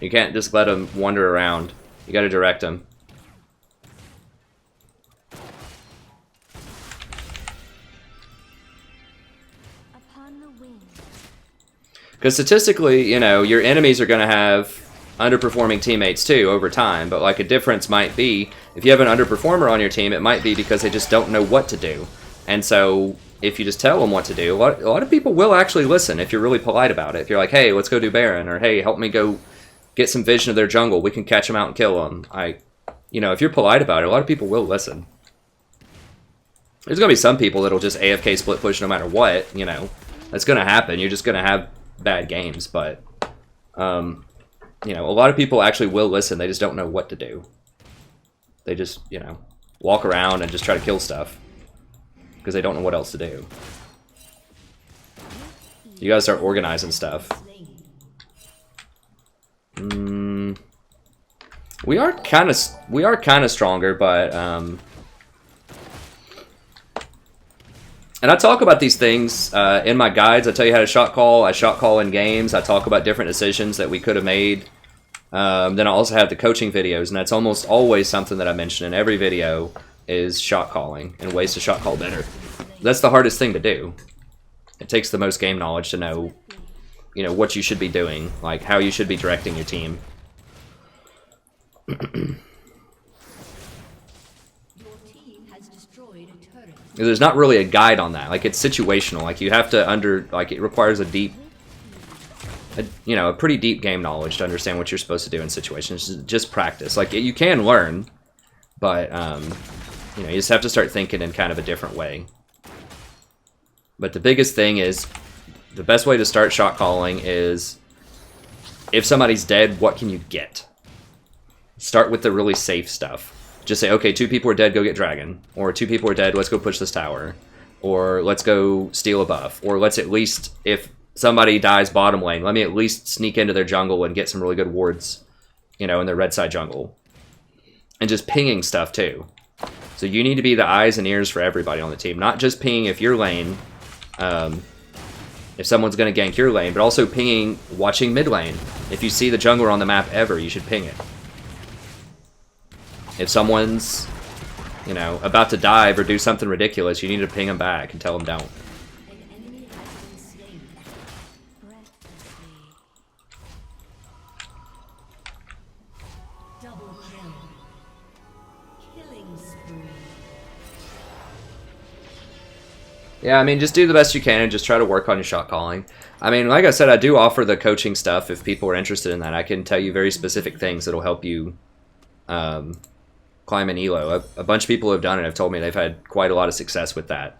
You can't just let them wander around. You got to direct them. Upon the wing. Because statistically, you know, your enemies are going to have underperforming teammates too over time, but like a difference might be if you have an underperformer on your team, it might be because they just don't know what to do. And so if you just tell them what to do, a lot of people will actually listen if you're really polite about it. If you're like, hey, let's go do Baron, or hey, help me go get some vision of their jungle, we can catch them out and kill them. You know, if you're polite about it, a lot of people will listen. There's going to be some people that'll just AFK split push no matter what, you know. That's going to happen. You're just going to have bad games, but you know, a lot of people actually will listen. They just don't know what to do. They just, you know, walk around and just try to kill stuff because they don't know what else to do. You gotta start organizing stuff. We are kind of stronger, but and I talk about these things in my guides. I tell you how to shot call. I shot call in games. I talk about different decisions that we could have made. Then I also have the coaching videos, and that's almost always something that I mention in every video is shot calling and ways to shot call better. That's the hardest thing to do. It takes the most game knowledge to know, you know, what you should be doing, like how you should be directing your team. Your team has destroyed a turret. There's not really a guide on that. Like, it's situational. Like, you have to like, it requires a deep, you know, a pretty deep game knowledge to understand what you're supposed to do in situations. Just practice. Like, you can learn, but, you know, you just have to start thinking in kind of a different way. But the biggest thing is, the best way to start shot calling is, if somebody's dead, what can you get? Start with the really safe stuff. Just say, okay, 2 people are dead, go get dragon. Or 2 people are dead, let's go push this tower. Or let's go steal a buff. Or let's at least, if somebody dies bottom lane, let me at least sneak into their jungle and get some really good wards, you know, in their red side jungle. And just pinging stuff too. So you need to be the eyes and ears for everybody on the team. Not just pinging if you're lane, if someone's going to gank your lane, but also pinging, watching mid lane. If you see the jungler on the map ever, you should ping it. If someone's, you know, about to dive or do something ridiculous, you need to ping them back and tell them don't. An enemy has been slain. Breathlessly. Double kill. Killing spree. Yeah, I mean, just do the best you can and just try to work on your shot calling. I mean, like I said, I do offer the coaching stuff if people are interested in that. I can tell you very specific things that'll help you climb an elo. A bunch of people who have done it have told me they've had quite a lot of success with that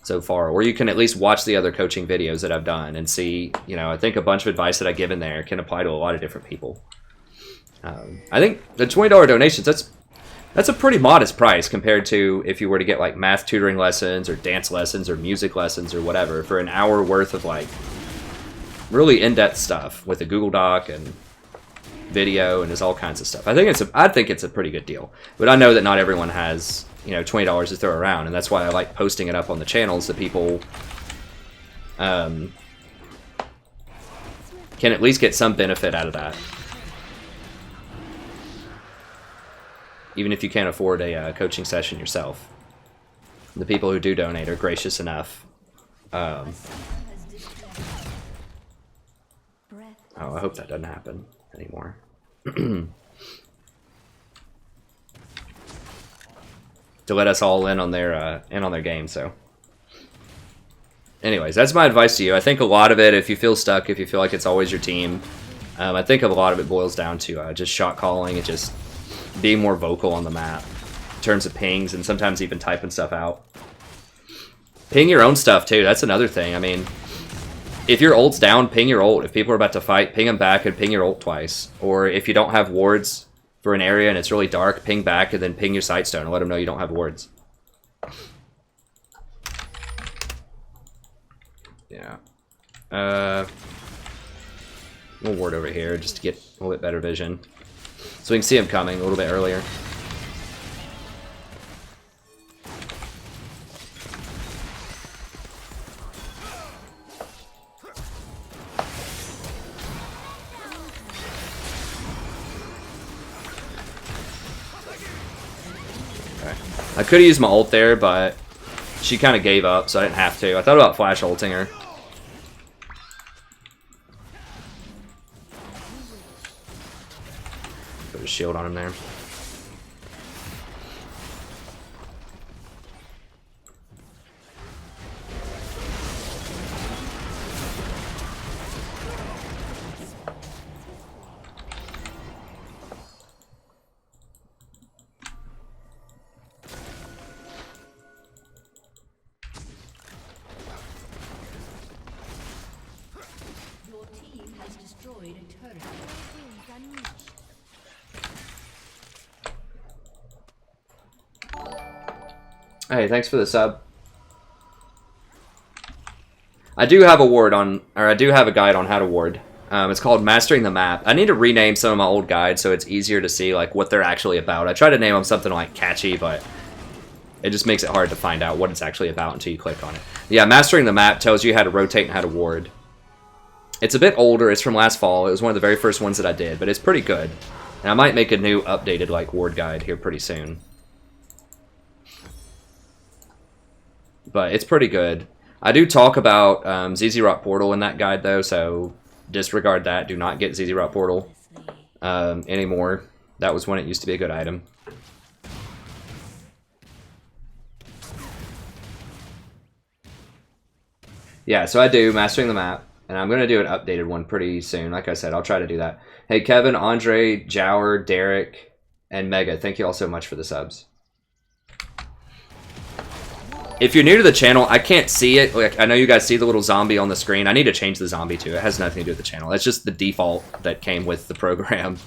so far. Or you can at least watch the other coaching videos that I've done and see, you know, I think a bunch of advice that I give in there can apply to a lot of different people. I think the $20 donations, that's a pretty modest price compared to if you were to get like math tutoring lessons or dance lessons or music lessons or whatever for an hour worth of like really in-depth stuff with a Google Doc and video and there's all kinds of stuff. I think it's a pretty good deal, but I know that not everyone has, you know, $20 to throw around, and that's why I like posting it up on the channels that people can at least get some benefit out of that. Even if you can't afford a coaching session yourself. The people who do donate are gracious enough. Oh, I hope that doesn't happen anymore. to let us all in on their game. So, anyways, that's my advice to you. I think a lot of it, if you feel stuck, if you feel like it's always your team, I think a lot of it boils down to just shot calling and just being more vocal on the map in terms of pings and sometimes even typing stuff out. Ping your own stuff too. That's another thing. I mean, if your ult's down, ping your ult. If people are about to fight, ping them back and ping your ult twice. Or if you don't have wards for an area and it's really dark, ping back and then ping your sightstone and let them know you don't have wards. Yeah. We'll ward over here just to get a little bit better vision. So we can see him coming a little bit earlier. I could have used my ult there, but she kind of gave up, so I didn't have to. I thought about flash ulting her. Put a shield on him there. Hey, thanks for the sub. I do have a ward on, or I do have a guide on how to ward. It's called Mastering the Map. I need to rename some of my old guides so it's easier to see like what they're actually about. I try to name them something like catchy, but it just makes it hard to find out what it's actually about until you click on it. Yeah, Mastering the Map tells you how to rotate and how to ward. It's a bit older. It's from last fall. It was one of the very first ones that I did, but it's pretty good. And I might make a new updated like ward guide here pretty soon. But it's pretty good. I do talk about ZZ Rock Portal in that guide though, so disregard that. Do not get ZZ Rock Portal anymore. That was when it used to be a good item. Yeah, so I do Mastering the Map, and I'm going to do an updated one pretty soon. Like I said, I'll try to do that. Hey, Kevin, Andre, Jower, Derek, and Mega, thank you all so much for the subs. If you're new to the channel, I can't see it. Like, I know you guys see the little zombie on the screen. I need to change the zombie too. It has nothing to do with the channel. That's just the default that came with the program.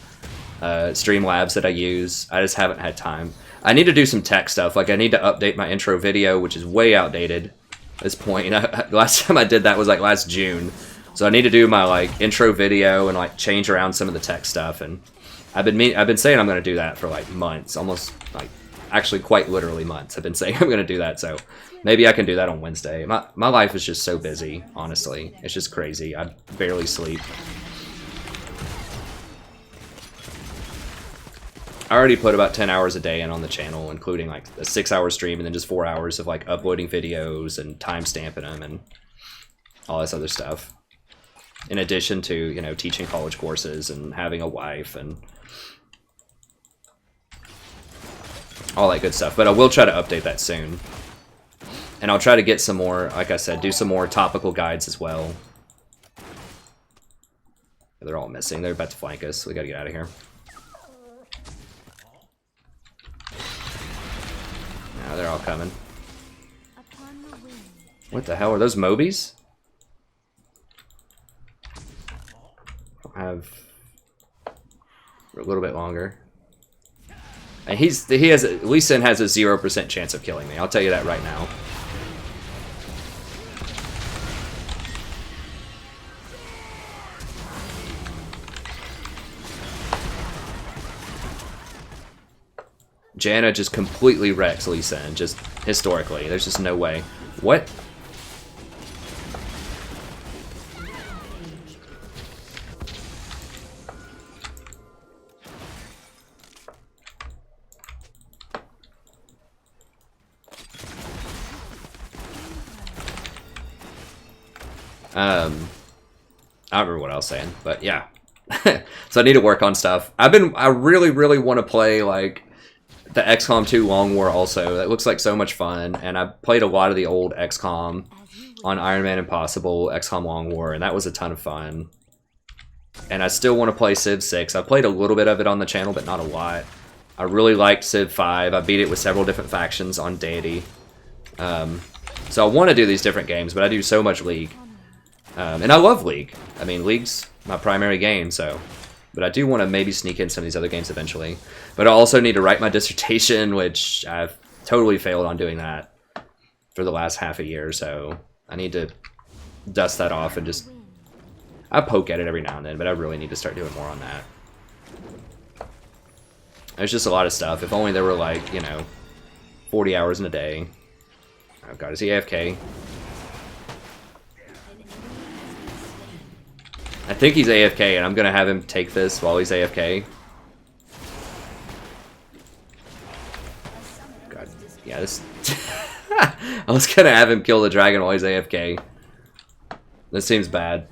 Streamlabs that I use. I just haven't had time. I need to do some tech stuff. Like, I need to update my intro video, which is way outdated at this point. Last time I did that was like last June. So I need to do my like intro video and like change around some of the tech stuff. And I've been saying I'm going to do that for like months, almost like actually quite literally months. I've been saying I'm going to do that. So maybe I can do that on Wednesday. My life is just so busy, honestly. It's just crazy. I barely sleep. I already put about 10 hours a day in on the channel, including like a 6-hour stream and then just 4 hours of like uploading videos and time stamping them and all this other stuff. In addition to, you know, teaching college courses and having a wife and all that good stuff. But I will try to update that soon. And I'll try to get some more, like I said, do some more topical guides as well. They're all missing. They're about to flank us. We gotta get out of here. Now they're all coming. What the hell? Are those Mobies? I have a little bit longer. And Lee Sin has a 0% chance of killing me. I'll tell you that right now. Janna just completely wrecks Lee Sin, just historically. There's just no way. What? I don't remember what I was saying, but yeah. So I need to work on stuff. I really want to play like the XCOM 2 Long War also. That looks like so much fun. And I played a lot of the old XCOM on Iron Man Impossible, XCOM Long War, and that was a ton of fun. And I still want to play Civ 6. I played a little bit of it on the channel, but not a lot. I really liked Civ 5. I beat it with several different factions on Deity. So I want to do these different games, but I do so much League. And I love League. I mean, League's my primary game, so... But I do want to maybe sneak in some of these other games eventually. But I also need to write my dissertation, which I've totally failed on doing that for the last half a year, so I need to dust that off and just... I poke at it every now and then, but I really need to start doing more on that. There's just a lot of stuff. If only there were, like, you know, 40 hours in a day. Oh god, is he AFK? I think he's AFK, and I'm gonna have him take this while he's AFK. God, yeah, this... I was gonna have him kill the dragon while he's AFK. This seems bad.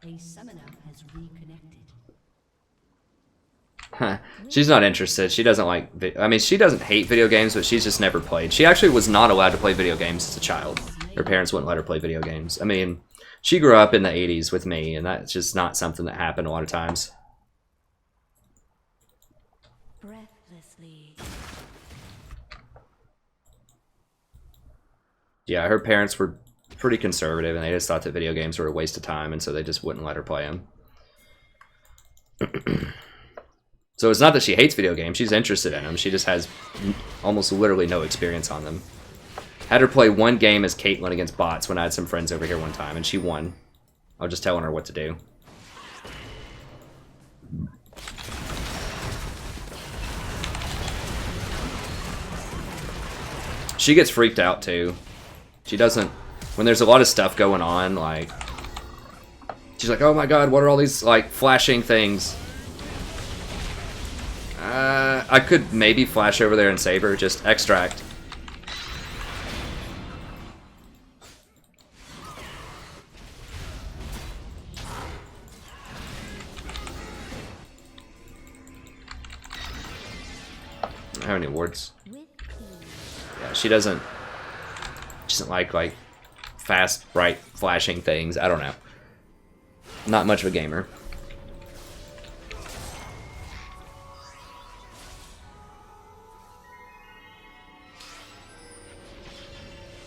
A summoner has reconnected. She's not interested. She doesn't like... I mean, she doesn't hate video games, but she's just never played. She actually was not allowed to play video games as a child. Her parents wouldn't let her play video games. I mean, she grew up in the 80s with me, and that's just not something that happened a lot of times. Breathlessly. Yeah, her parents were pretty conservative, and they just thought that video games were a waste of time, and so they just wouldn't let her play them. So it's not that she hates video games, she's interested in them, she just has almost literally no experience on them. Had her play one game as Caitlyn against bots when I had some friends over here one time, and she won. I was just telling her what to do. She gets freaked out too. She doesn't... When there's a lot of stuff going on, like... She's like, oh my god, what are all these, like, flashing things? I could maybe flash over there and save her, just extract. I don't have any wards. Yeah, she doesn't like fast, bright, flashing things. I don't know. Not much of a gamer.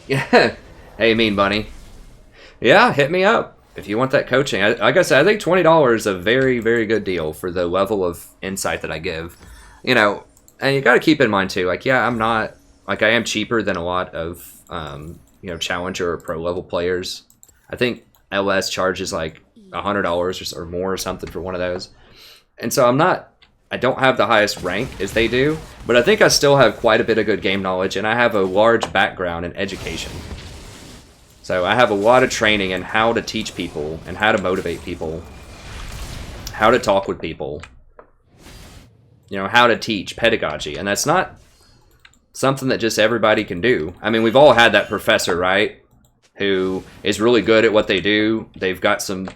Yeah. Hey, Mean Bunny. Yeah, hit me up if you want that coaching. Like I said, I think $20 is a very, very good deal for the level of insight that I give. You know, and you got to keep in mind too, like, yeah, I'm not, like, I am cheaper than a lot of, you know, challenger or pro level players. I think LS charges like $100 or more or something for one of those. And so I don't have the highest rank as they do, but I think I still have quite a bit of good game knowledge, and I have a large background in education. So I have a lot of training in how to teach people and how to motivate people, how to talk with people, you know, how to teach pedagogy. And that's not something that just everybody can do. I mean, we've all had that professor, right, who is really good at what they do. They've got some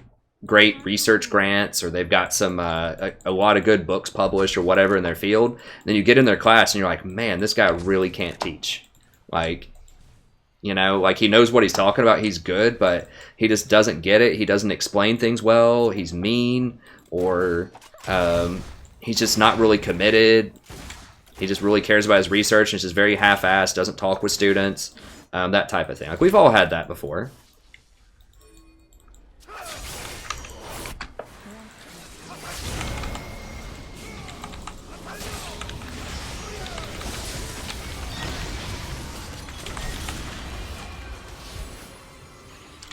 great research grants, or they've got some a lot of good books published or whatever in their field. And then you get in their class and you're like, man, this guy really can't teach. Like, you know, like, he knows what he's talking about, he's good, but he just doesn't get it. He doesn't explain things well, he's mean, or he's just not really committed. He just really cares about his research and is just very half-assed, doesn't talk with students, that type of thing. Like, we've all had that before.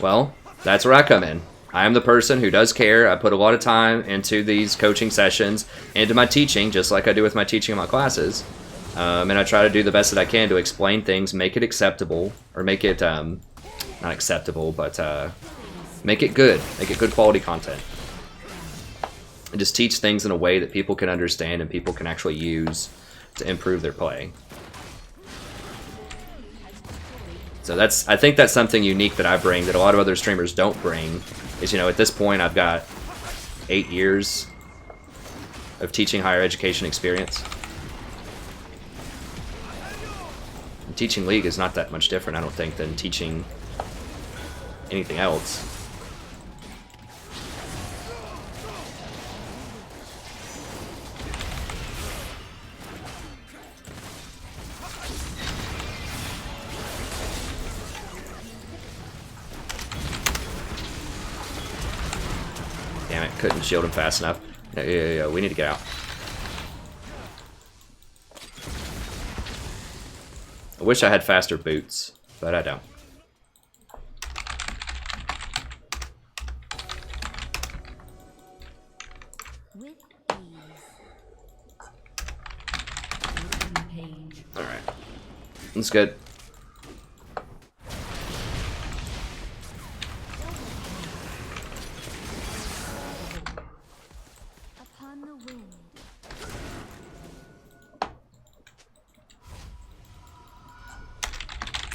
Well, that's where I come in. I am the person who does care. I put a lot of time into these coaching sessions, into my teaching, just like I do with my teaching in my classes. And I try to do the best that I can to explain things, make it acceptable, or make it, not acceptable, but make it good quality content. And just teach things in a way that people can understand and people can actually use to improve their play. So I think that's something unique that I bring that a lot of other streamers don't bring. Is, you know, at this point I've got 8 years of teaching higher education experience. And teaching League is not that much different, I don't think, than teaching anything else. Damn it, couldn't shield him fast enough. Yeah, we need to get out. I wish I had faster boots, but I don't. With ease. Alright. That's good. Upon the wind.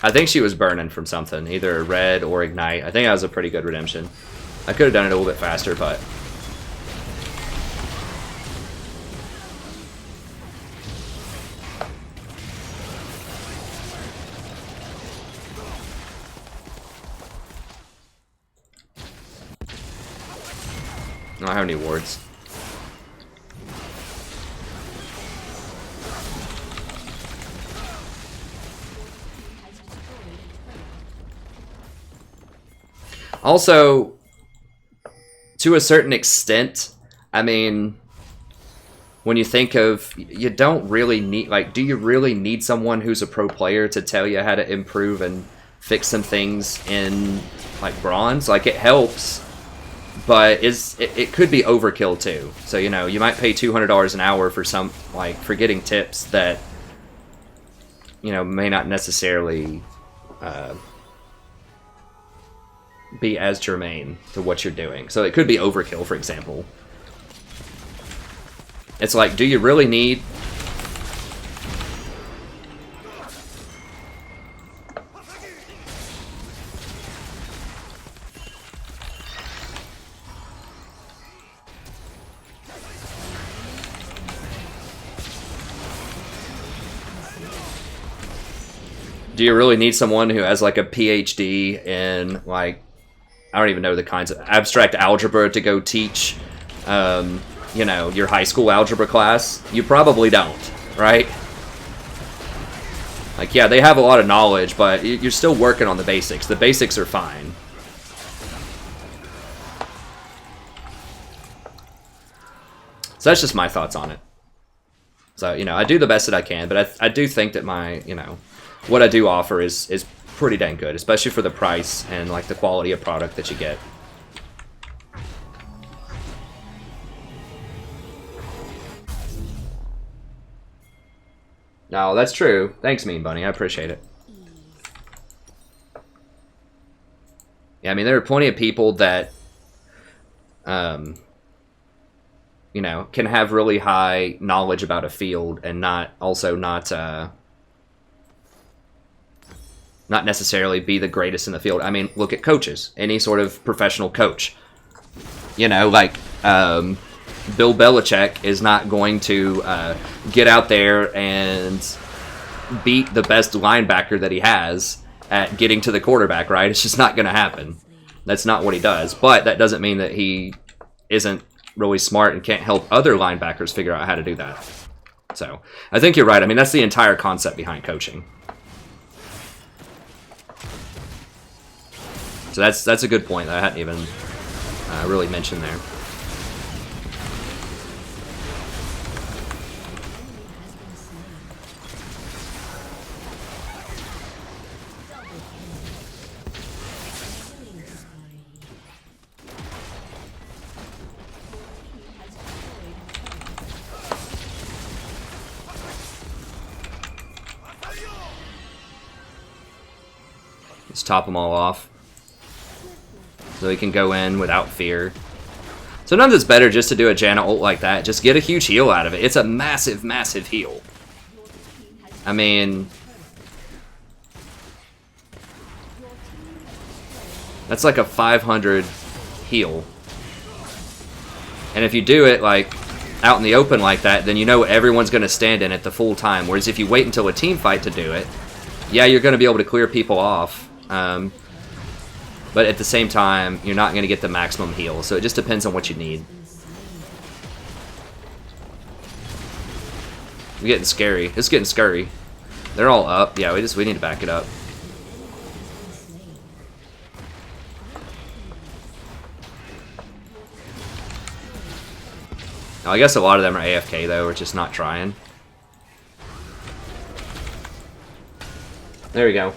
I think she was burning from something, either red or ignite. I think that was a pretty good redemption. I could have done it a little bit faster, but... I don't have any wards. Also, to a certain extent, I mean, when you think of, you don't really need, like, do you really need someone who's a pro player to tell you how to improve and fix some things in, like, bronze? Like, it helps, but it could be overkill too. So, you know, you might pay $200 an hour for some, like, for getting tips that, you know, may not necessarily be as germane to what you're doing. So it could be overkill, for example. It's like, do you really need... Do you really need someone who has, like, a PhD in, like, I don't even know the kinds of abstract algebra to go teach, you know, your high school algebra class? You probably don't, right? Like, yeah, they have a lot of knowledge, but you're still working on the basics. The basics are fine. So that's just my thoughts on it. So, you know, I do the best that I can, but I do think that my, you know, what I do offer is pretty dang good, especially for the price and, like, the quality of product that you get. No, that's true. Thanks, Mean Bunny. I appreciate it. Yeah, I mean, there are plenty of people that, you know, can have really high knowledge about a field and not necessarily be the greatest in the field. I mean, look at coaches. Any sort of professional coach. You know, like, Bill Belichick is not going to get out there and beat the best linebacker that he has at getting to the quarterback, right? It's just not going to happen. That's not what he does. But that doesn't mean that he isn't really smart and can't help other linebackers figure out how to do that. So, I think you're right. I mean, that's the entire concept behind coaching. So that's a good point that I hadn't even really mentioned there. Let's top them all off. So he can go in without fear. Sometimes it's better just to do a Janna ult like that. Just get a huge heal out of it. It's a massive, massive heal. I mean... That's like a 500 heal. And if you do it like out in the open like that, then you know everyone's going to stand in it the full time. Whereas if you wait until a team fight to do it, yeah, you're going to be able to clear people off. But at the same time, you're not going to get the maximum heal. So it just depends on what you need. It's getting scary. It's getting scurry. They're all up. Yeah, we need to back it up. I guess a lot of them are AFK though, we're just not trying. There we go.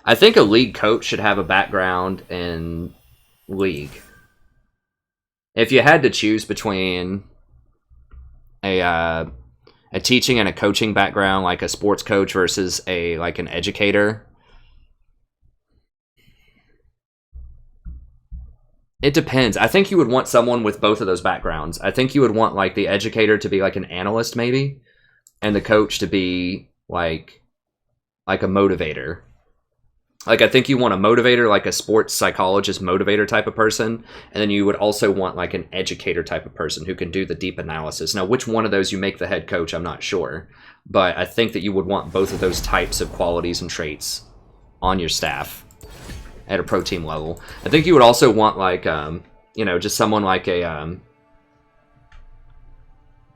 I think a league coach should have a background in League. If you had to choose between a teaching and a coaching background, like a sports coach versus an educator, it depends. I think you would want someone with both of those backgrounds. I think you would want like the educator to be like an analyst maybe, and the coach to be like a motivator. Like, I think you want a motivator, like a sports psychologist motivator type of person, and then you would also want, like, an educator type of person who can do the deep analysis. Now, which one of those you make the head coach, I'm not sure. But I think that you would want both of those types of qualities and traits on your staff at a pro team level. I think you would also want, like, you know, just someone like a...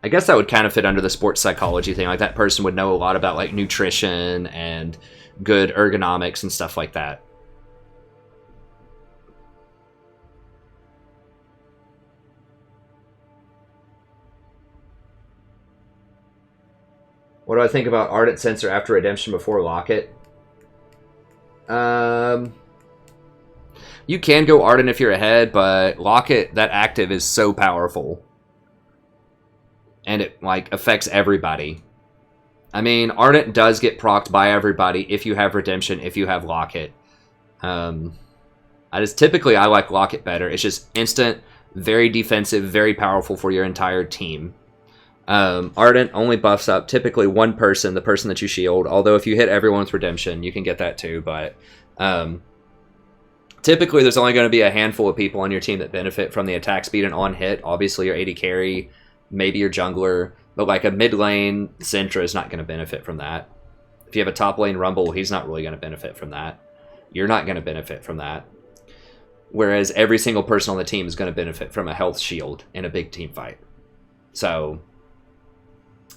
I guess that would kind of fit under the sports psychology thing. Like, that person would know a lot about, like, nutrition and good ergonomics and stuff like that. What do I think about Ardent Sensor after Redemption before Locket? You can go Ardent if you're ahead, but Locket, that active is so powerful. And it, like, affects everybody. I mean, Ardent does get procced by everybody if you have Redemption, if you have Locket. Typically, I like Locket better. It's just instant, very defensive, very powerful for your entire team. Ardent only buffs up typically one person, the person that you shield. Although if you hit everyone with Redemption, you can get that too. But typically, there's only going to be a handful of people on your team that benefit from the attack speed and on hit. Obviously, your AD carry, maybe your jungler. But like a mid lane Sentra is not going to benefit from that. If you have a top lane Rumble, he's not really going to benefit from that. You're not going to benefit from that. Whereas every single person on the team is going to benefit from a health shield in a big team fight. So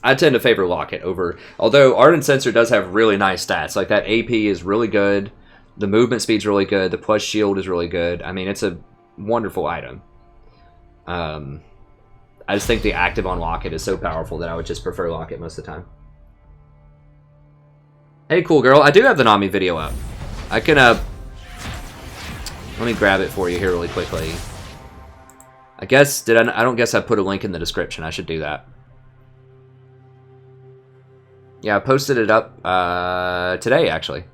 I tend to favor Locket over... Although Ardent Sensor does have really nice stats. Like that AP is really good. The movement speed's really good. The plus shield is really good. I mean, it's a wonderful item. I just think the active on Locket is so powerful that I would just prefer Locket most of the time. Hey, cool girl. I do have the Nami video up. I can, let me grab it for you here really quickly. I guess, I don't guess I put a link in the description. I should do that. Yeah, I posted it up, today, actually.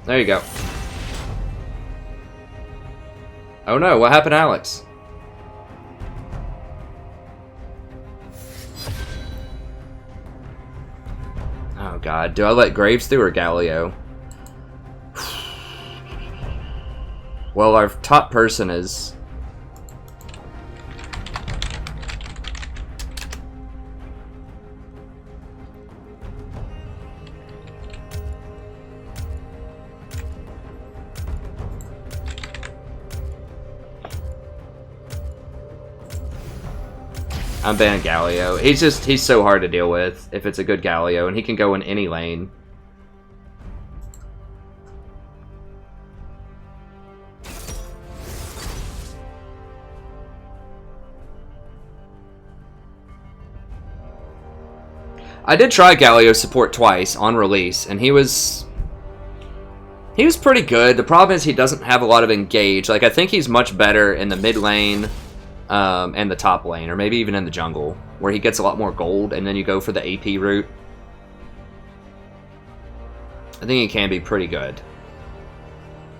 There you go. Oh no, what happened to Alex? Oh god, do I let Graves through or Galio? Well, our top person is... I'm banning Galio. He's so hard to deal with if it's a good Galio, and he can go in any lane. I did try Galio support twice on release, and he was pretty good. The problem is he doesn't have a lot of engage. Like, I think he's much better in the mid lane and the top lane, or maybe even in the jungle, where he gets a lot more gold, and then you go for the AP route. I think he can be pretty good.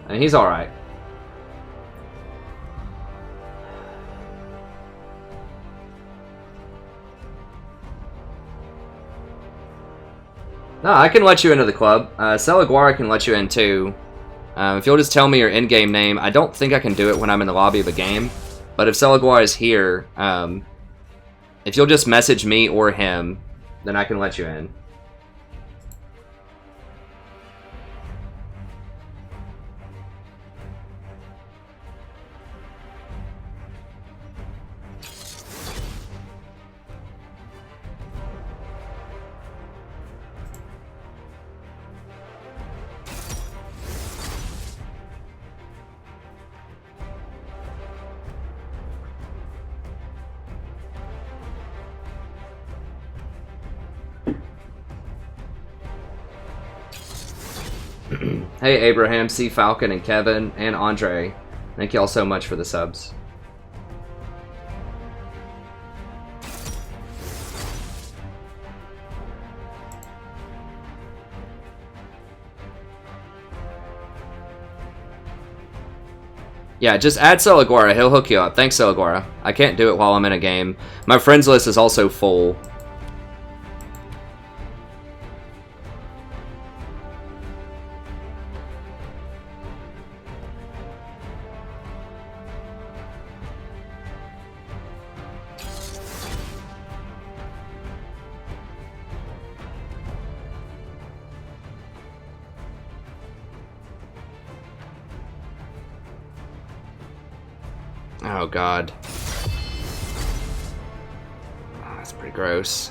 And he's alright. No, I can let you into the club. Celaguara can let you in too. If you'll just tell me your in-game name, I don't think I can do it when I'm in the lobby of a game. But if Celaguara is here, if you'll just message me or him, then I can let you in. Hey Abraham, C. Falcon, and Kevin, and Andre. Thank you all so much for the subs. Yeah, just add Celaguara, he'll hook you up. Thanks, Celaguara. I can't do it while I'm in a game. My friends list is also full. Oh god. Oh, that's pretty gross.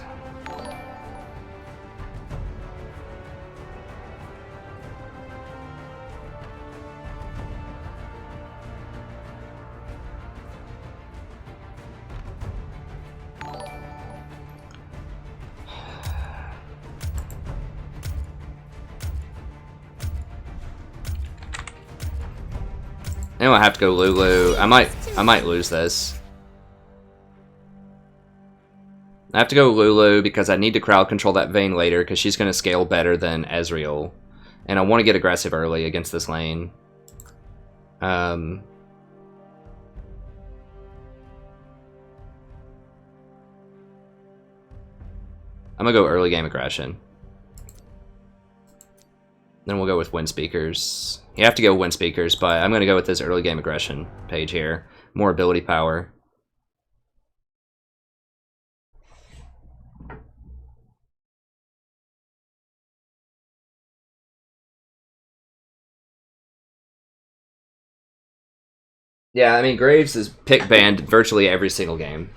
Now I have to go Lulu. I might lose this. I have to go Lulu because I need to crowd control that Vayne later because she's going to scale better than Ezreal. And I want to get aggressive early against this lane. I'm going to go early game aggression. Then we'll go with wind speakers. You have to go wind speakers, but I'm going to go with this early game aggression page here. More ability power. Yeah, I mean, Graves is pick banned virtually every single game.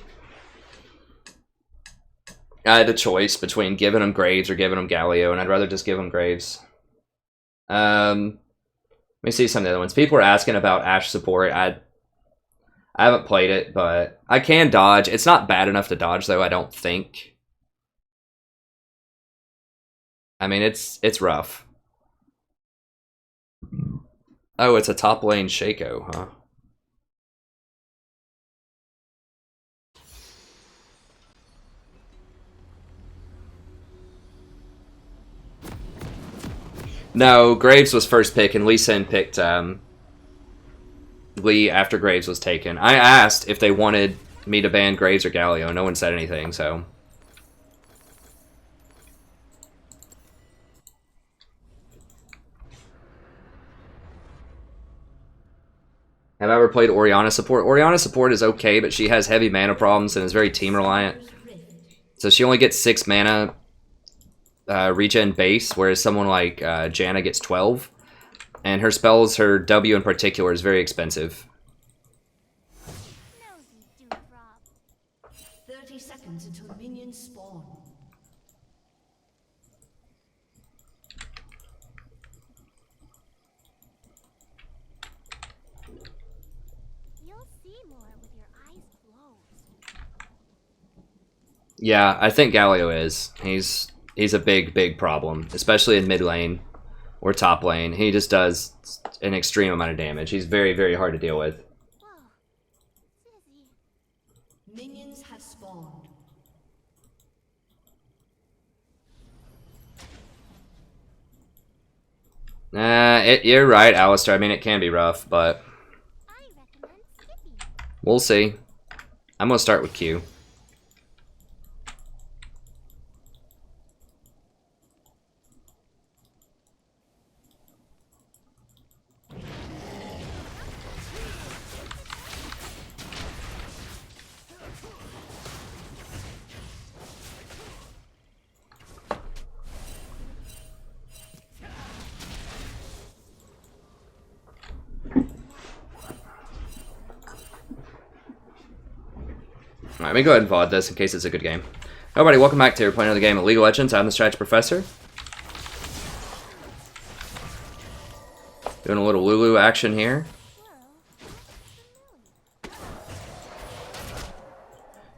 I had a choice between giving him Graves or giving him Galio, and I'd rather just give him Graves. Let me see some of the other ones. People are asking about Ashe support. I haven't played it, but I can dodge. It's not bad enough to dodge, though, I don't think. I mean, it's rough. Oh, it's a top lane Shaco, huh? No, Graves was first pick, and Lee Sin picked Lee after Graves was taken. I asked if they wanted me to ban Graves or Galio. No one said anything, so... Have I ever played Orianna support? Orianna support is okay, but she has heavy mana problems and is very team reliant. So she only gets 6 mana regen base, whereas someone like Janna gets 12. And her spells, her W in particular, is very expensive. 30 seconds Yeah, I think Galio is. He's a big problem, especially in mid lane or top lane. He just does an extreme amount of damage. He's very hard to deal with. Minions have spawned. You're right, Alistair. I mean, it can be rough, but we'll see. I'm gonna start with Q. Alright, let me go ahead and VOD this in case it's a good game. Everybody, welcome back to we're playing another game of League of Legends. I'm the Strategy Professor. Doing a little Lulu action here.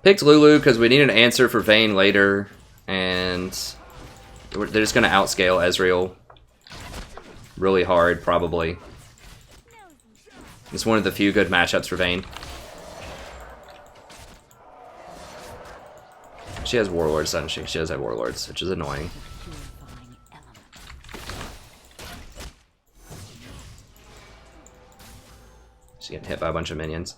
Picked Lulu because we need an answer for Vayne later, and they're just going to outscale Ezreal really hard, probably. It's one of the few good matchups for Vayne. She has Warlords, doesn't she? She does have Warlords, which is annoying. She's getting hit by a bunch of minions.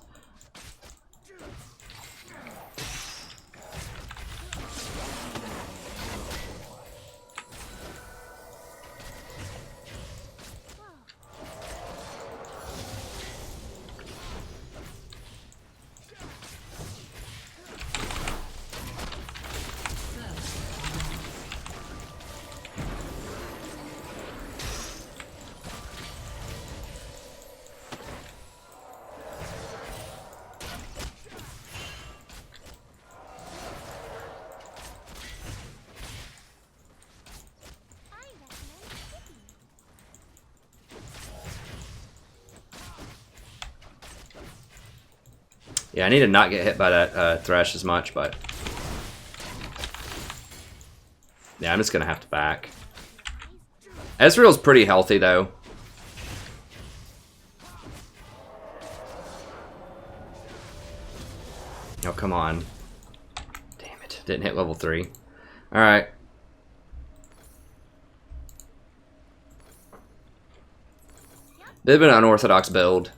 Yeah, I need to not get hit by that Thresh as much, but... yeah, I'm just going to have to back. Ezreal's pretty healthy, though. Oh, come on. Damn it. Didn't hit level 3. Alright. Bit of an unorthodox build.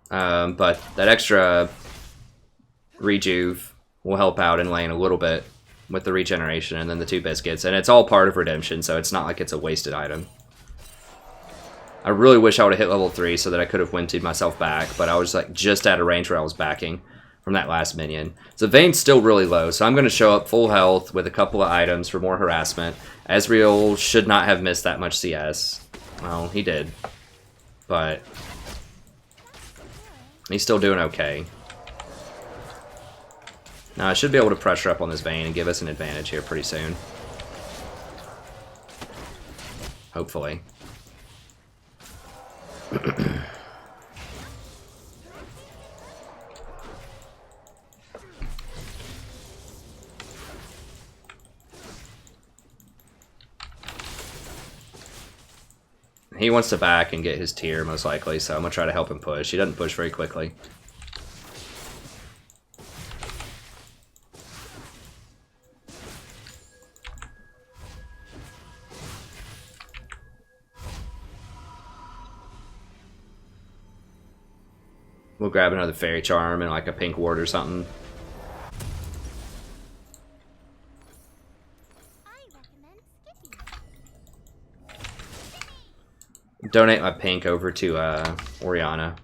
But that extra rejuve will help out in lane a little bit with the regeneration and then the 2 biscuits. And it's all part of redemption, so it's not like it's a wasted item. I really wish I would have hit level 3 so that I could have winted myself back, but I was like just at a range where I was backing from that last minion. So Vayne's still really low, so I'm going to show up full health with a couple of items for more harassment. Ezreal should not have missed that much CS. Well, he did. But he's still doing okay. Now I should be able to pressure up on this Vayne and give us an advantage here pretty soon. Hopefully. He wants to back and get his tier, most likely, so I'm going to try to help him push. He doesn't push very quickly. We'll grab another Fairy Charm and like a Pink Ward or something. Donate my pink over to Oriana.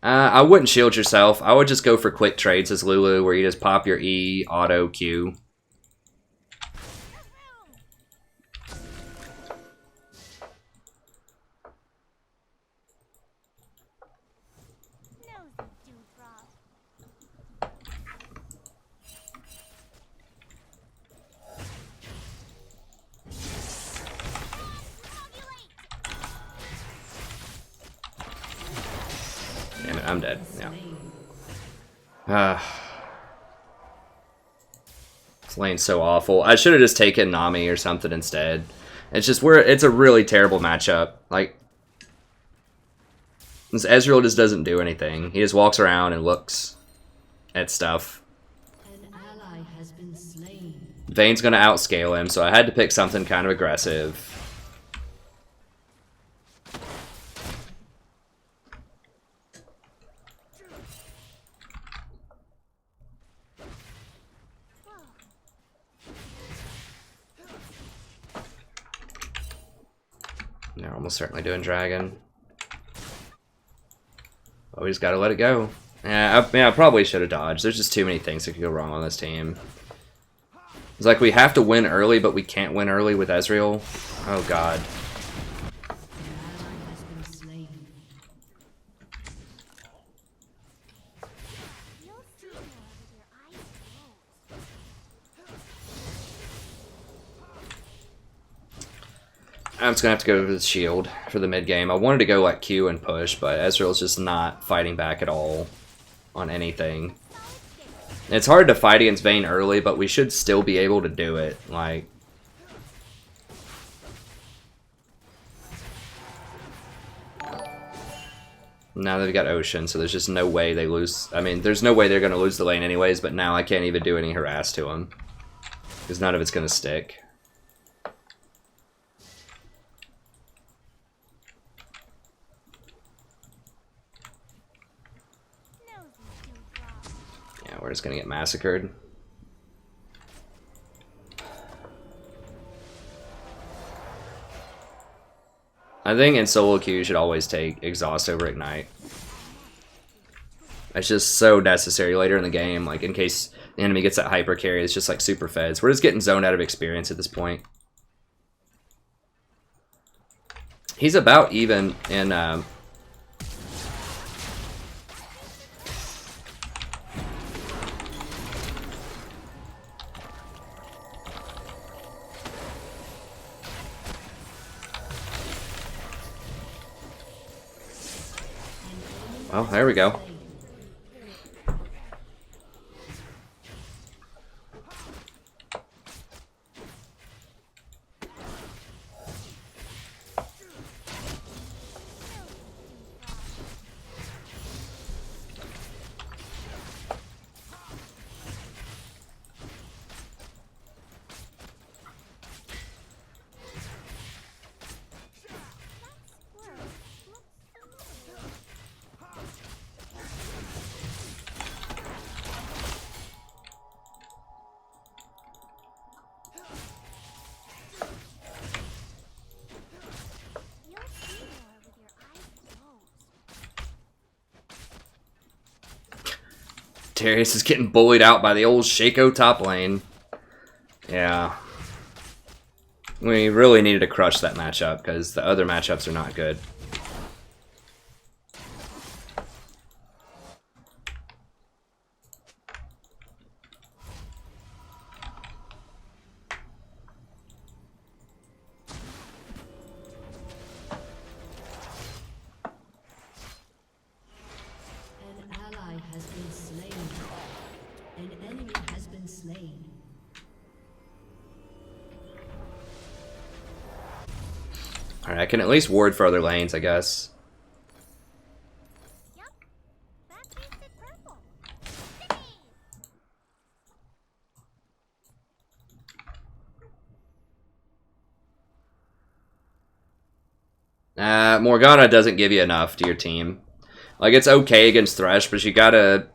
I wouldn't shield yourself. I would just go for quick trades as Lulu, where you just pop your E, auto, Q. I'm dead. Yeah. This lane's so awful. I should have just taken Nami or something instead. It's just it's a really terrible matchup. Like, this Ezreal just doesn't do anything. He just walks around and looks at stuff. An ally has been slain. Vayne's gonna outscale him, so I had to pick something kind of aggressive. They're almost certainly doing dragon. Oh, we just gotta let it go. Yeah, I probably should have dodged. There's just too many things that could go wrong on this team. It's like we have to win early, but we can't win early with Ezreal. Oh god. I'm just gonna have to go with the shield for the mid game. I wanted to go like Q and push, but Ezreal's just not fighting back at all on anything. It's hard to fight against Vayne early, but we should still be able to do it. Like, now they've got Ocean, so there's just no way they lose. I mean, there's no way they're gonna lose the lane anyways. But now I can't even do any harass to them because none of it's gonna stick. We're just gonna get massacred. I think in solo queue you should always take exhaust over ignite. It's just so necessary later in the game, like in case the enemy gets that hyper carry. It's just like super feds. We're just getting zoned out of experience at this point. He's about even in well, there we go. Darius is getting bullied out by the old Shaco top lane. Yeah. We really needed to crush that matchup because the other matchups are not good. Alright, I can at least ward for other lanes, I guess. Morgana doesn't give you enough to your team. Like, it's okay against Thresh, but you gotta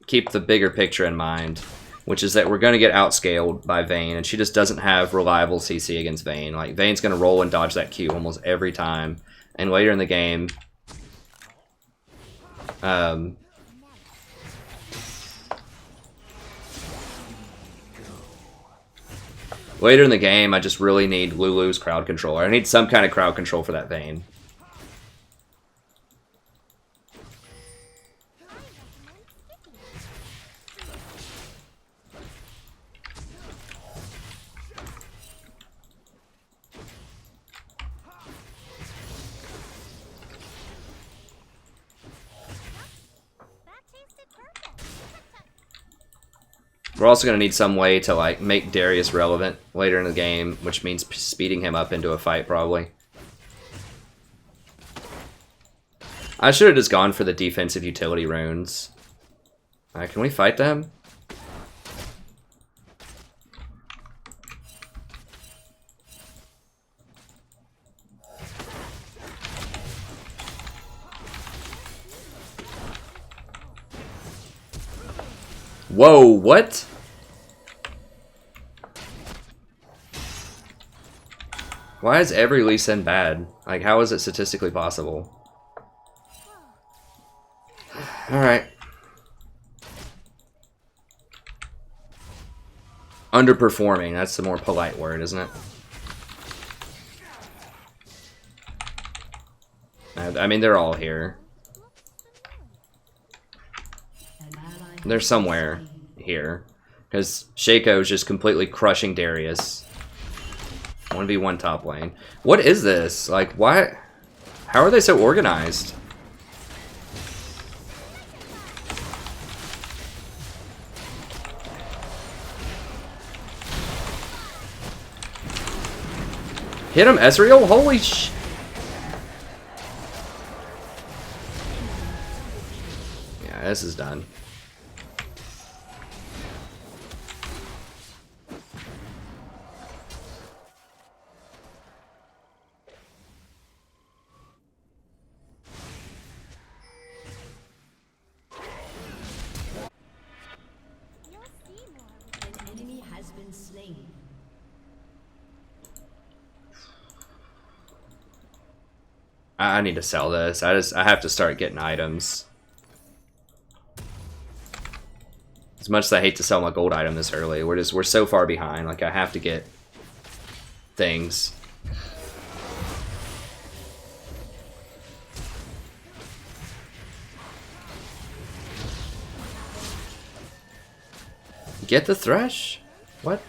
keep the bigger picture in mind, which is that we're going to get outscaled by Vayne, and she just doesn't have reliable CC against Vayne. Like, Vayne's going to roll and dodge that Q almost every time, and later in the game, I just really need Lulu's crowd control. I need some kind of crowd control for that Vayne. We're also going to need some way to like make Darius relevant later in the game, which means speeding him up into a fight probably. I should have just gone for the defensive utility runes. Alright, can we fight them? Whoa, what? Why is every Lee Sin bad? Like, how is it statistically possible? Alright. Underperforming, that's the more polite word, isn't it? I mean, they're all here. They're somewhere here. Because Shaco's just completely crushing Darius. 1v1 top lane. What is this? Like, why? How are they so organized? Hit him, Ezreal? Holy sh... Yeah, this is done. An enemy has been slain. I need to sell this. I have to start getting items. As much as I hate to sell my gold item this early, we're so far behind. Like, I have to get things. Get the Thresh? What?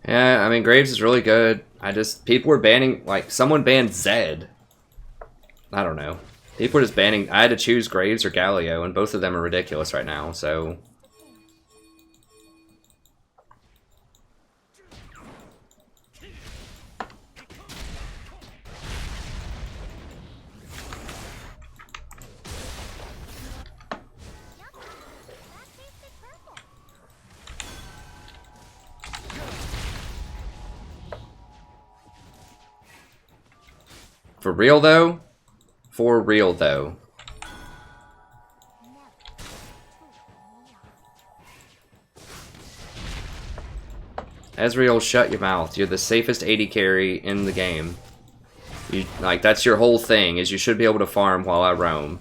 Yeah, I mean, Graves is really good. People were banning, like, someone banned Zed. I don't know. People were just banning, I had to choose Graves or Galio, and both of them are ridiculous right now, so... For real, though? For real, though. Ezreal, shut your mouth. You're the safest AD carry in the game. Like, that's your whole thing, is you should be able to farm while I roam.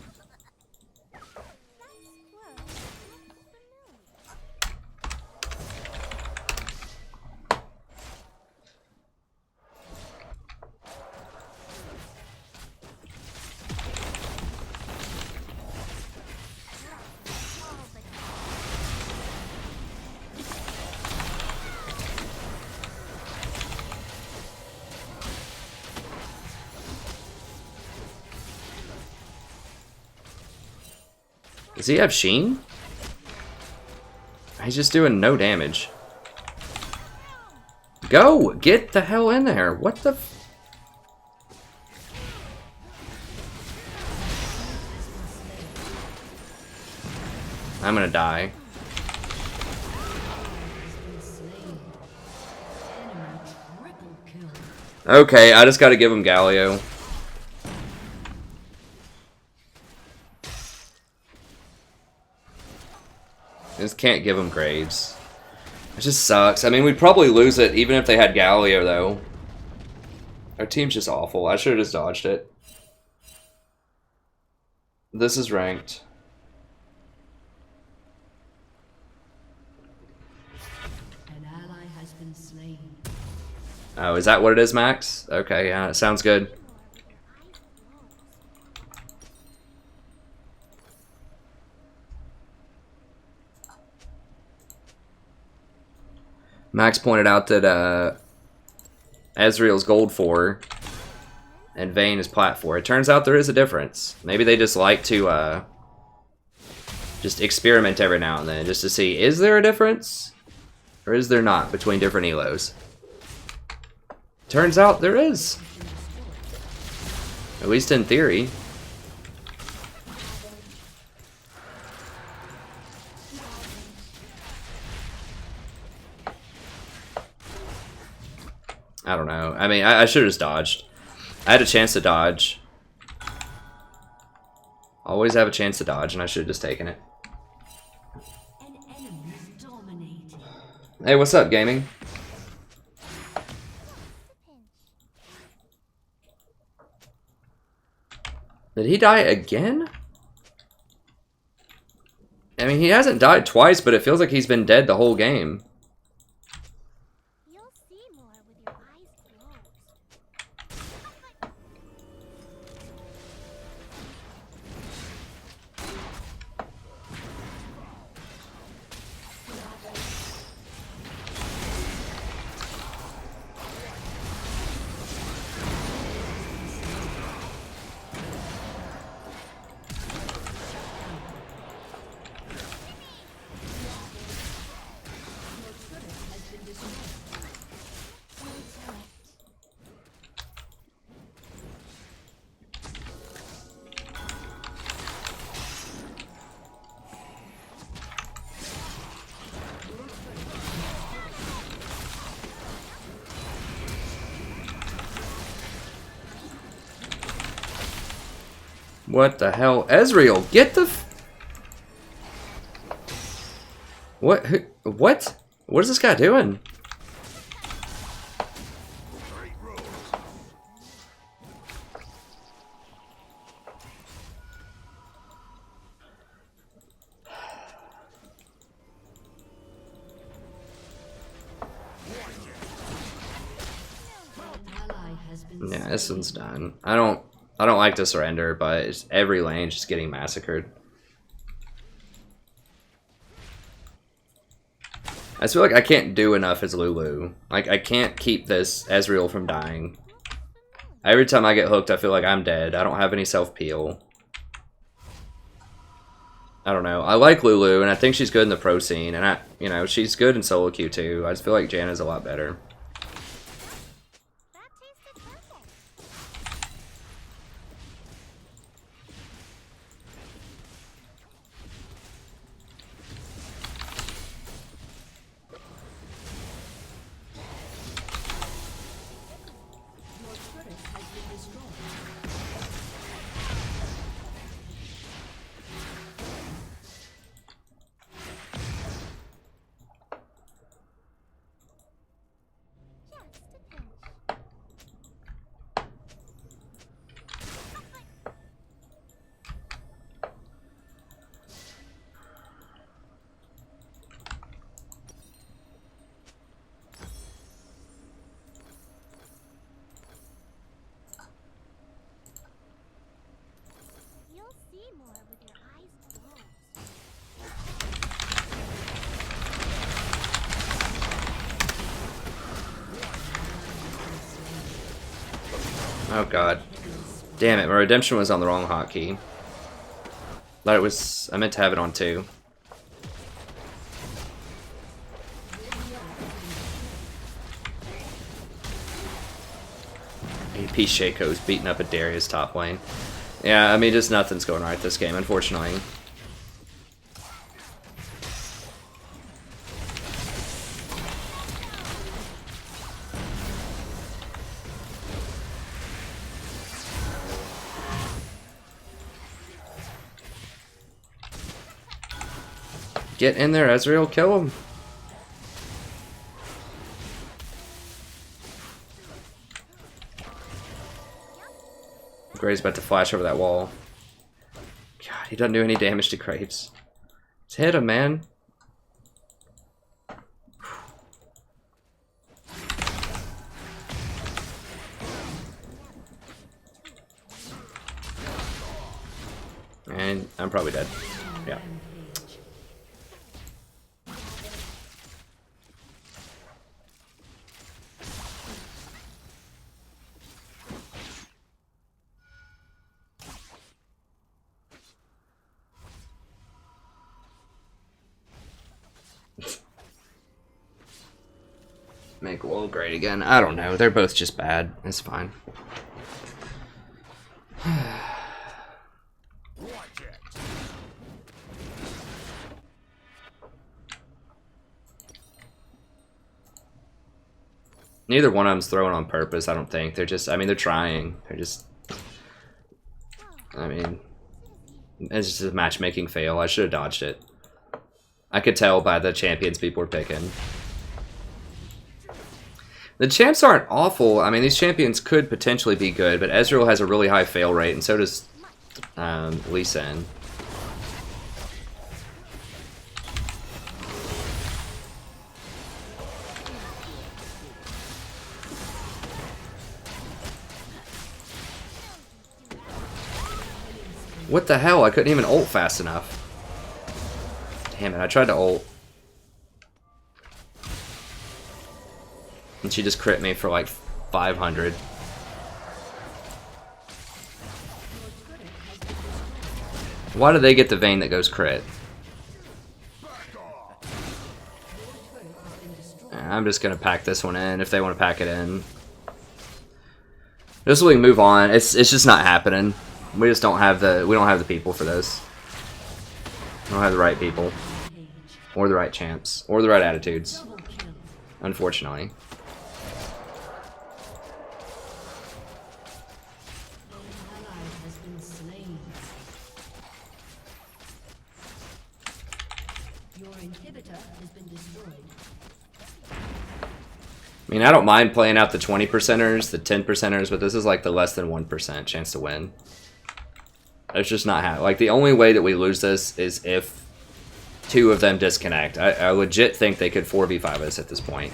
Does he have Sheen? He's just doing no damage. Go! Get the hell in there! What the f... I'm gonna die. Okay, I just gotta give him Galio. I just can't give him Graves. It just sucks. I mean, we'd probably lose it even if they had Galio, though. Our team's just awful. I should have just dodged it. This is ranked. An ally has been slain. Oh, is that what it is, Max? Okay, yeah, it sounds good. Max pointed out that Ezreal's gold 4 and Vayne is plat 4. It turns out there is a difference. Maybe they just like to just experiment every now and then just to see, is there a difference? Or is there not between different elos? Turns out there is. At least in theory. I don't know. I mean, I should have just dodged. I had a chance to dodge. Always have a chance to dodge, and I should have just taken it. An enemy is dominating. Hey, what's up, gaming? Did he die again? I mean, he hasn't died twice, but it feels like he's been dead the whole game. You'll see more with your eyes closed. What the hell? Ezreal, get the What? What? What is this guy doing? Yeah, this one's done. I don't like to surrender, but it's every lane just getting massacred. I just feel like I can't do enough as Lulu. Like, I can't keep this Ezreal from dying. Every time I get hooked, I feel like I'm dead. I don't have any self-peel. I don't know. I like Lulu, and I think she's good in the pro scene, and you know, she's good in solo queue too. I just feel like Janna's a lot better. That tasted purple. Just a pinch. You'll see more with your eyes closed. Oh god. Damn it, my redemption was on the wrong hotkey. Thought it was, I meant to have it on 2. AP Shaco's beating up a Darius top lane. Yeah, I mean, just nothing's going right this game, unfortunately. Get in there, Ezreal. Kill him. Gray's about to flash over that wall. God, he doesn't do any damage to Graves. Just hit him, man. And I'm probably dead. Yeah. Make Wool great again. I don't know. They're both just bad. It's fine. Neither one of them's throwing on purpose, I don't think. They're just, I mean, they're trying. They're just, I mean, it's just a matchmaking fail. I should have dodged it. I could tell by the champions people were picking. The champs aren't awful. I mean, these champions could potentially be good, but Ezreal has a really high fail rate, and so does Lee Sin. What the hell? I couldn't even ult fast enough. Damn it, I tried to ult. And she just crit me for like 500. Why do they get the Vayne that goes crit? I'm just gonna pack this one in if they want to pack it in. Just so we can move on. It's just not happening. We just don't have the people for this. We don't have the right people. Or the right champs. Or the right attitudes. Unfortunately. I mean, I don't mind playing out the 20%ers, the 10%ers, but this is like the less than 1% chance to win. It's just not happening. Like, the only way that we lose this is if two of them disconnect. I legit think they could 4v5 us at this point.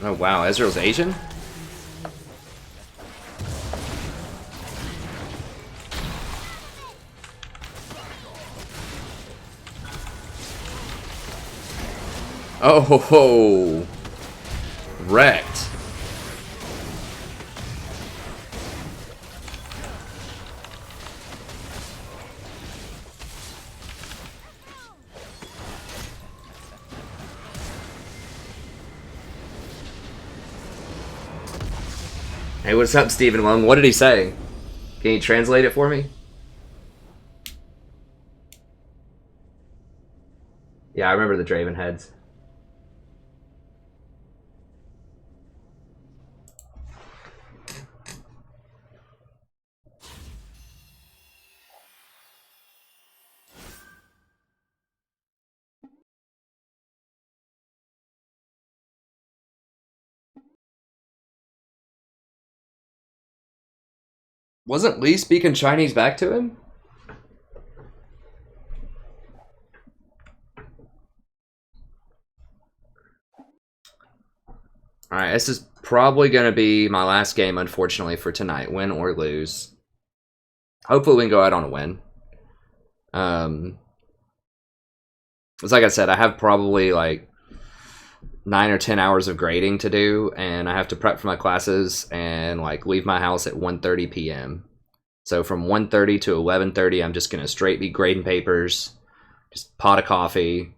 Oh wow, Ezreal's Asian? Oh ho ho! Wrecked. Hey, what's up, Stephen Lung? What did he say? Can you translate it for me? Yeah, I remember the Draven heads. Wasn't Lee speaking Chinese back to him? Alright, this is probably going to be my last game, unfortunately, for tonight. Win or lose. Hopefully we can go out on a win. It's like I said, I have probably like 9 or 10 hours of grading to do, and I have to prep for my classes and like leave my house at 1:30 p.m. So from 1:30 to 11:30, I'm just going to straight be grading papers, just pot of coffee,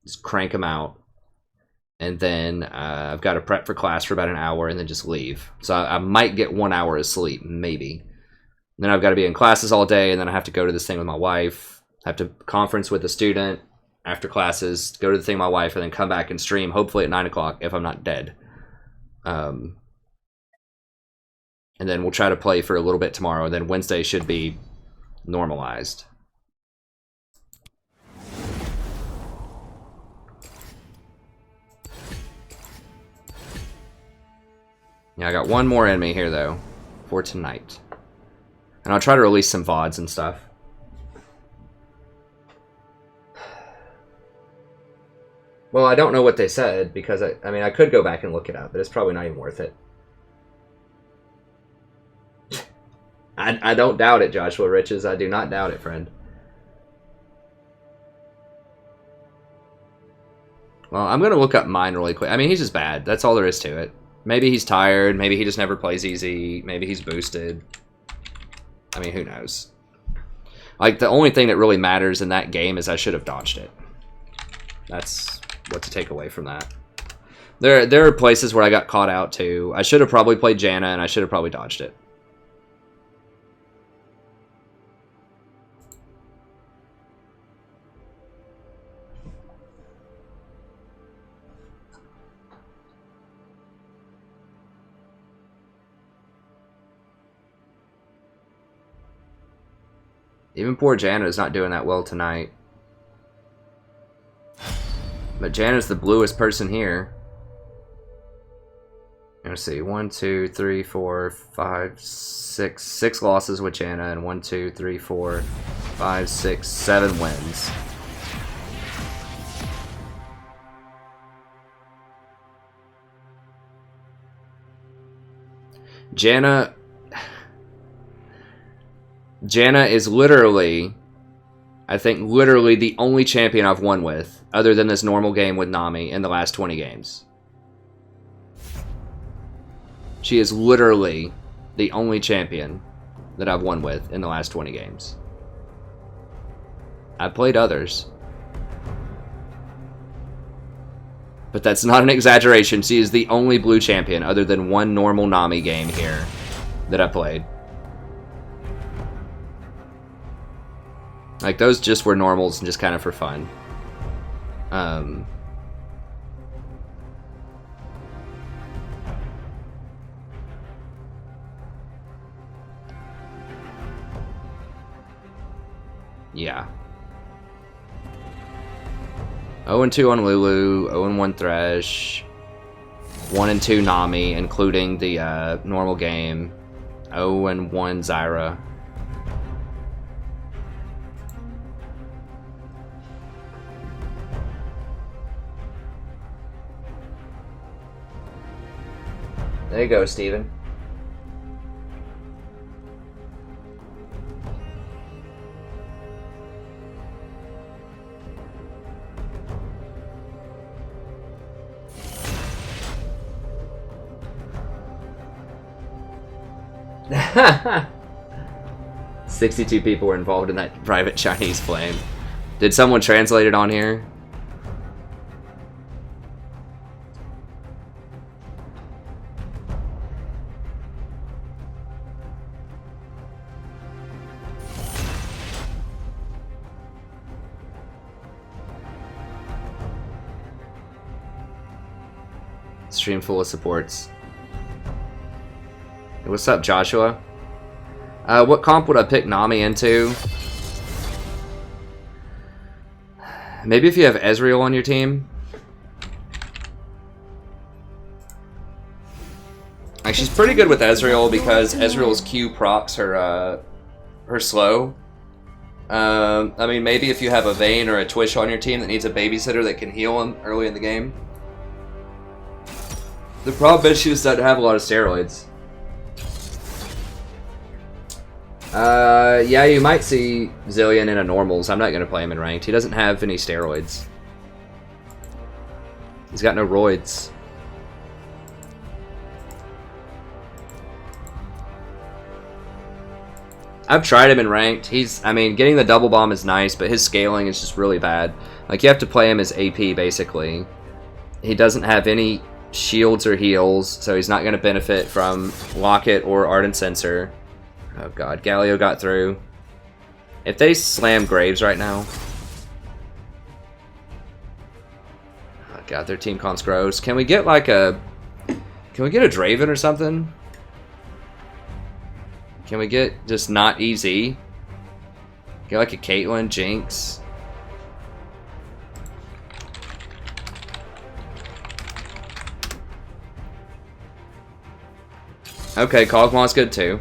just crank them out. And then I've got to prep for class for about an hour and then just leave. So I might get 1 hour of sleep, maybe. Then I've got to be in classes all day, and then I have to go to this thing with my wife. I have to conference with a student after classes, go to the thing with my wife, and then come back and stream, hopefully at 9 o'clock if I'm not dead. And then we'll try to play for a little bit tomorrow, and then Wednesday should be normalized. Yeah, I got one more in me here, though, for tonight. And I'll try to release some VODs and stuff. Well, I don't know what they said, because, I mean, I could go back and look it up, but it's probably not even worth it. I don't doubt it, Joshua Riches. I do not doubt it, friend. Well, I'm going to look up mine really quick. I mean, he's just bad. That's all there is to it. Maybe he's tired. Maybe he just never plays easy. Maybe he's boosted. I mean, who knows? Like, the only thing that really matters in that game is I should have dodged it. That's what to take away from that. There are places where I got caught out, too. I should have probably played Janna, and I should have probably dodged it. Even poor Janna is not doing that well tonight. But Janna's the bluest person here. Let's see. 1, 2, 3, 4, 5, 6. 6 losses with Janna, and 1, 2, 3, 4, 5, 6, 7 wins. Janna is literally, I think, literally the only champion I've won with, other than this normal game with Nami, in the last 20 games. She is literally the only champion that I've won with in the last 20 games. I've played others. But that's not an exaggeration. She is the only blue champion, other than one normal Nami game here, that I played. Like, those just were normals and just kind of for fun. Yeah. 0-2 on Lulu, 0-1 Thresh, 1-2 Nami, including the normal game, 0-1 Zyra. There you go, Steven. Ha 62 people were involved in that private Chinese flame. Did someone translate it on here? Stream full of supports. Hey, what's up, Joshua? What comp would I pick Nami into? Maybe if you have Ezreal on your team. Like, she's pretty good with Ezreal because Ezreal's Q procs her slow. I mean, maybe if you have a Vayne or a Twitch on your team that needs a babysitter that can heal him early in the game. The problem is she just doesn't have a lot of steroids. Yeah, you might see Zillion in a normals. I'm not going to play him in ranked. He doesn't have any steroids. He's got no roids. I've tried him in ranked. I mean, getting the double bomb is nice, but his scaling is just really bad. Like, you have to play him as AP, basically. He doesn't have any shields or heals, so he's not going to benefit from Locket or Ardent Sensor. Oh god, Galio got through. If they slam Graves right now... Oh god, their team comp's gross. Can we get like a... Can we get a Draven or something? Can we get just not easy? Get like a Caitlyn, Jinx. Okay, Kog'Maw's good too.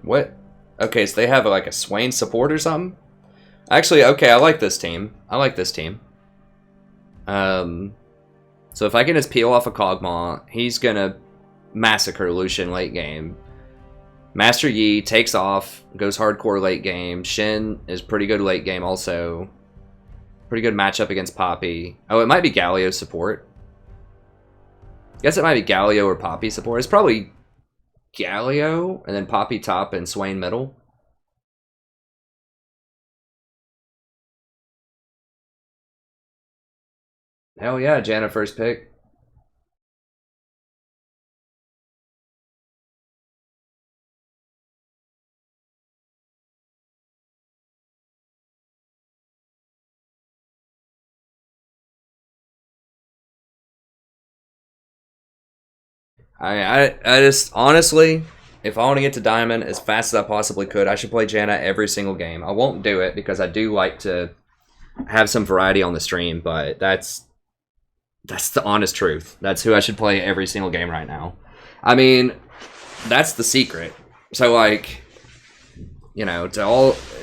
What? Okay, so they have like a Swain support or something? Actually, okay, I like this team. I like this team. So if I can just peel off a Kog'Maw, he's gonna massacre Lucian late game. Master Yi takes off, goes hardcore late game. Shin is pretty good late game also. Pretty good matchup against Poppy. Oh, it might be Galio support. Guess it might be Galio or Poppy support. It's probably Galio, and then Poppy top and Swain middle. Hell yeah, Janna first pick. I just, honestly, if I want to get to Diamond as fast as I possibly could, I should play Janna every single game. I won't do it because I do like to have some variety on the stream, but that's the honest truth. That's who I should play every single game right now. I mean, that's the secret. So, like, you know,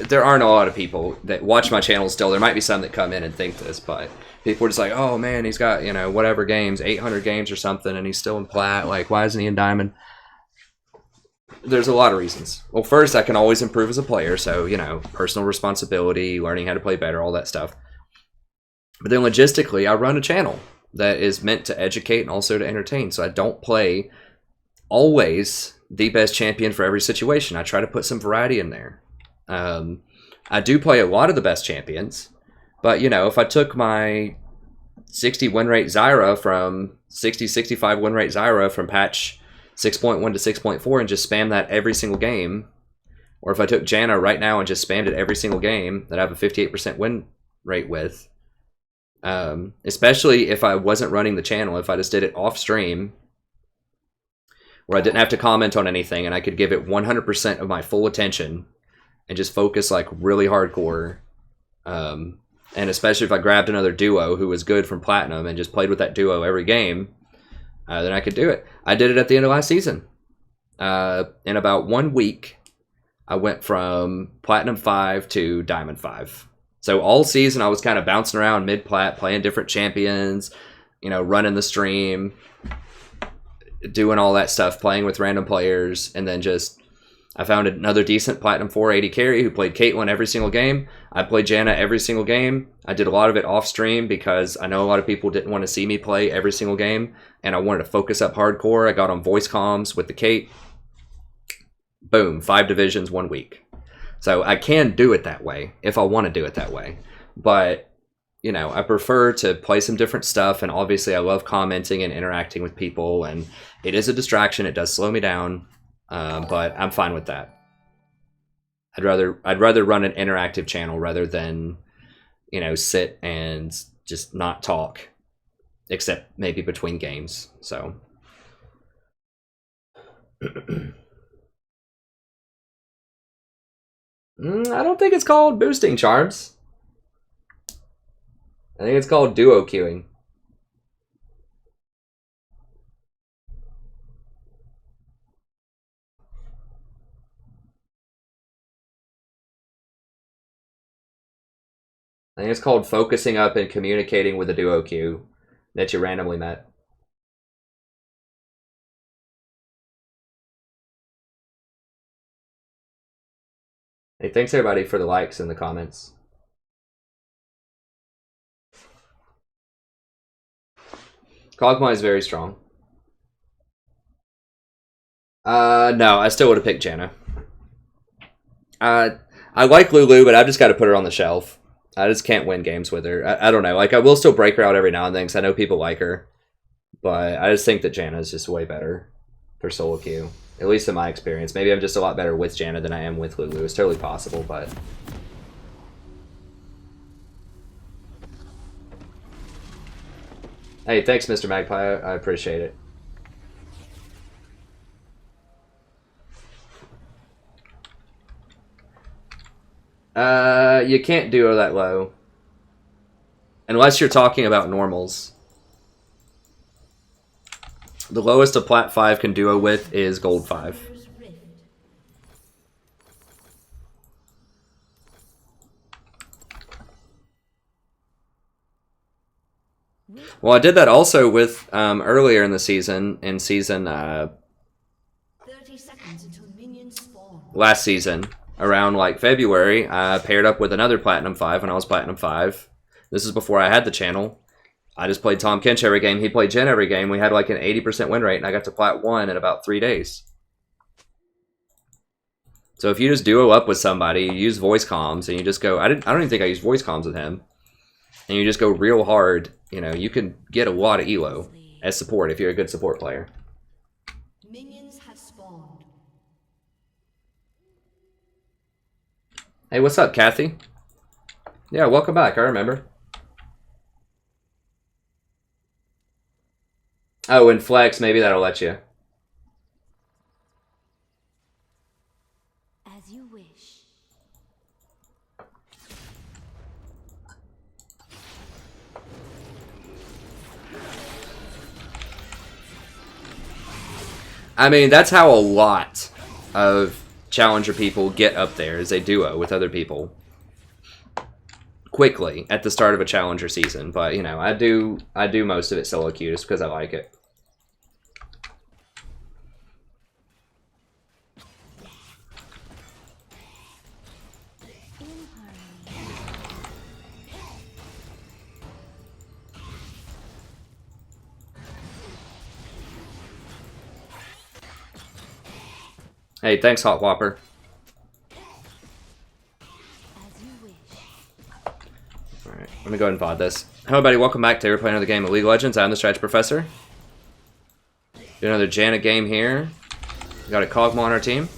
there aren't a lot of people that watch my channel still. There might be some that come in and think this, but people are just like, oh man, he's got, you know, whatever games, 800 games or something, and he's still in plat. Like, why isn't he in Diamond? There's a lot of reasons. Well, first, I can always improve as a player, so, you know, personal responsibility, learning how to play better, all that stuff. But then logistically, I run a channel that is meant to educate and also to entertain, so I don't play always the best champion for every situation. I try to put some variety in there. I do play a lot of the best champions, but, you know, if I took my 60 win rate Zyra from 65 win rate Zyra from patch 6.1 to 6.4 and just spam that every single game, or if I took Janna right now and just spammed it every single game that I have a 58% win rate with, especially if I wasn't running the channel, if I just did it off stream, where I didn't have to comment on anything and I could give it 100% of my full attention and just focus like really hardcore. And especially if I grabbed another duo who was good from Platinum and just played with that duo every game, then I could do it. I did it at the end of last season. In about 1 week, I went from Platinum 5 to Diamond 5. So all season I was kind of bouncing around mid-plat, playing different champions, you know, running the stream, doing all that stuff, playing with random players, and then just I found another decent Platinum 480 carry who played Caitlyn every single game. I played Janna every single game. I did a lot of it off stream because I know a lot of people didn't want to see me play every single game, and I wanted to focus up hardcore. I got on voice comms with the Kate. Boom, 5 divisions 1 week. So I can do it that way if I want to do it that way. But, you know, I prefer to play some different stuff, and obviously I love commenting and interacting with people, and it is a distraction. It does slow me down, but I'm fine with that. I'd rather run an interactive channel rather than, you know, sit and just not talk, except maybe between games. So I don't think it's called boosting charms. I think it's called duo queuing. I think it's called focusing up and communicating with a duo queue that you randomly met. Hey, thanks everybody for the likes and the comments. Kog'Maw is very strong. No, I still would have picked Janna. I like Lulu, but I've just got to put her on the shelf. I just can't win games with her. I don't know. Like, I will still break her out every now and then because I know people like her. But I just think that Janna is just way better for solo queue. At least in my experience. Maybe I'm just a lot better with Janna than I am with Lulu. It's totally possible, but... Hey, thanks, Mr. Magpie. I appreciate it. You can't duo that low. Unless you're talking about normals. The lowest a Plat 5 can duo with is Gold 5. Well, I did that also with earlier in the season, in season 30 seconds until minions spawn. last season, around like February, I paired up with another Platinum 5 when I was Platinum 5. This is before I had the channel. I just played Tom Kench every game. He played Jen every game. We had like an 80% win rate, and I got to Plat 1 in about 3 days. So if you just duo up with somebody, you use voice comms, and you just go... I don't even think I used voice comms with him. And you just go real hard, you know, you can get a lot of elo as support if you're a good support player. Minions have spawned. Hey, what's up, Kathy? Yeah, welcome back. I remember. Oh, and Flex, maybe that'll let you. As you wish. I mean, that's how a lot of Challenger people get up there, is they duo with other people quickly at the start of a Challenger season. But, you know, I do most of it solo queue just because I like it. Hey, thanks, Hot Whopper. Alright, let me go ahead and VOD this. Hello, everybody. Welcome back to playing another game of League of Legends. I'm the Strategy Professor. Do another Janna game here. We got a Kog'Maw on our team.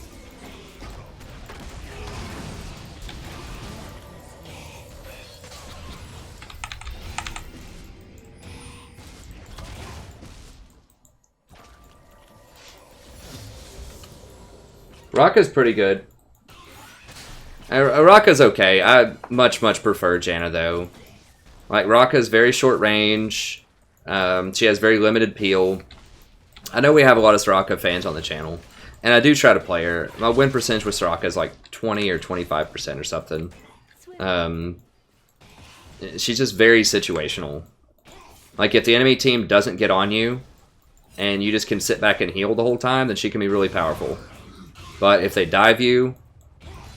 Raka's pretty good. Raka's okay. I much prefer Janna, though. Like, Raka's very short range. She has very limited peel. I know we have a lot of Soraka fans on the channel. And I do try to play her. My win percentage with Soraka is like 20 or 25% or something. She's just very situational. Like, if the enemy team doesn't get on you, and you just can sit back and heal the whole time, then she can be really powerful. But if they dive you,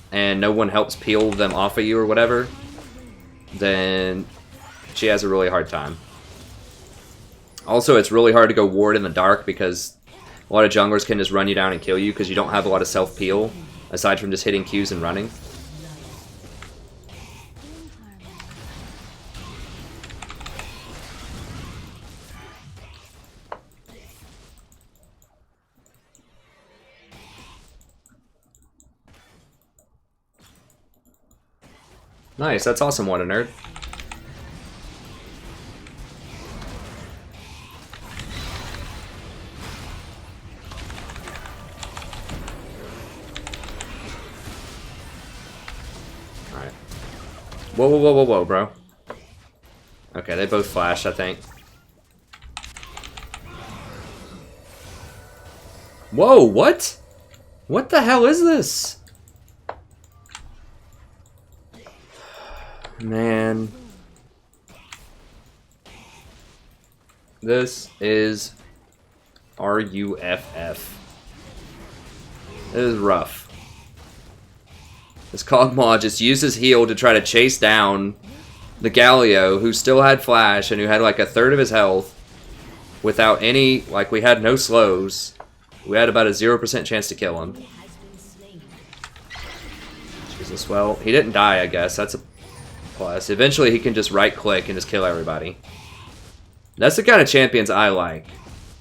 and no one helps peel them off of you or whatever, then she has a really hard time. Also, it's really hard to go ward in the dark because a lot of junglers can just run you down and kill you because you don't have a lot of self-peel, aside from just hitting Qs and running. Nice, that's awesome, what a nerd. Alright. Whoa, bro. Okay, they both flashed, I think. Whoa, what? What the hell is this? Man. This is RUFF. This is rough. This Kog'Maw just used his heal to try to chase down the Galio, who still had flash and who had like a third of his health. without any, like, we had no slows. We had about a 0% chance to kill him. Jesus, well, he didn't die, I guess. That's a plus. Eventually, he can just right-click and just kill everybody. That's the kind of champions I like.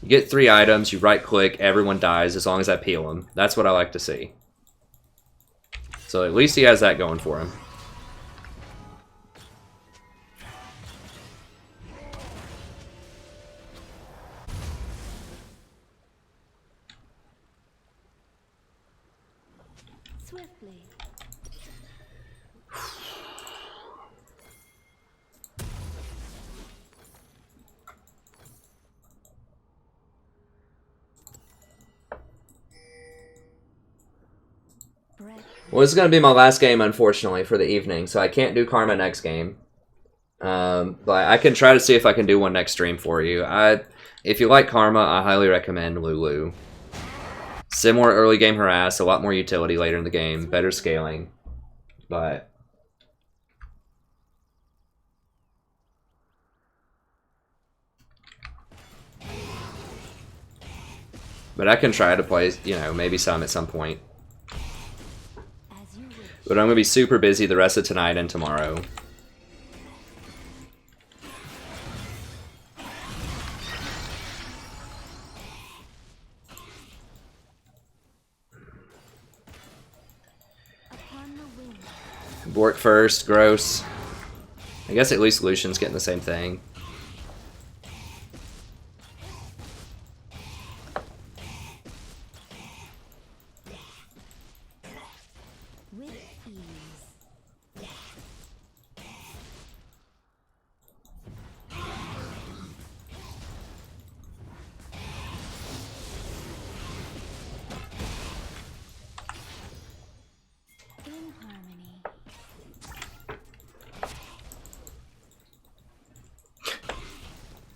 You get 3 items, you right-click, everyone dies as long as I peel him. That's what I like to see. So at least he has that going for him. Swiftly. Well, this is going to be my last game, unfortunately, for the evening, so I can't do Karma next game. But I can try to see if I can do one next stream for you. If you like Karma, I highly recommend Lulu. Similar early game harass, a lot more utility later in the game, better scaling. But I can try to play, you know, maybe some at some point. But I'm going to be super busy the rest of tonight and tomorrow. Bork first, gross. I guess at least Lucian's getting the same thing.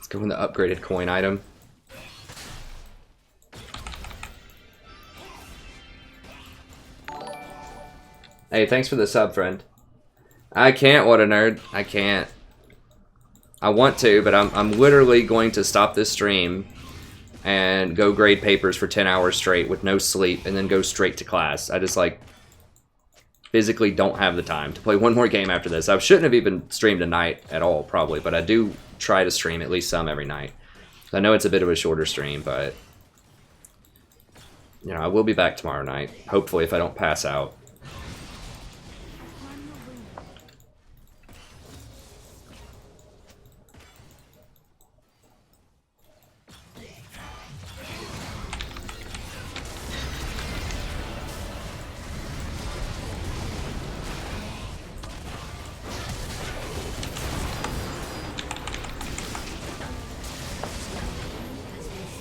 Go in the upgraded coin item. Hey, thanks for the sub, friend. I can't, what a nerd. I can't. I want to, but I'm literally going to stop this stream and go grade papers for 10 hours straight with no sleep and then go straight to class. I just, like, physically don't have the time to play one more game after this. I shouldn't have even streamed tonight at all, probably, but I do try to stream at least some every night. I know it's a bit of a shorter stream, but you know, I will be back tomorrow night, hopefully, if I don't pass out.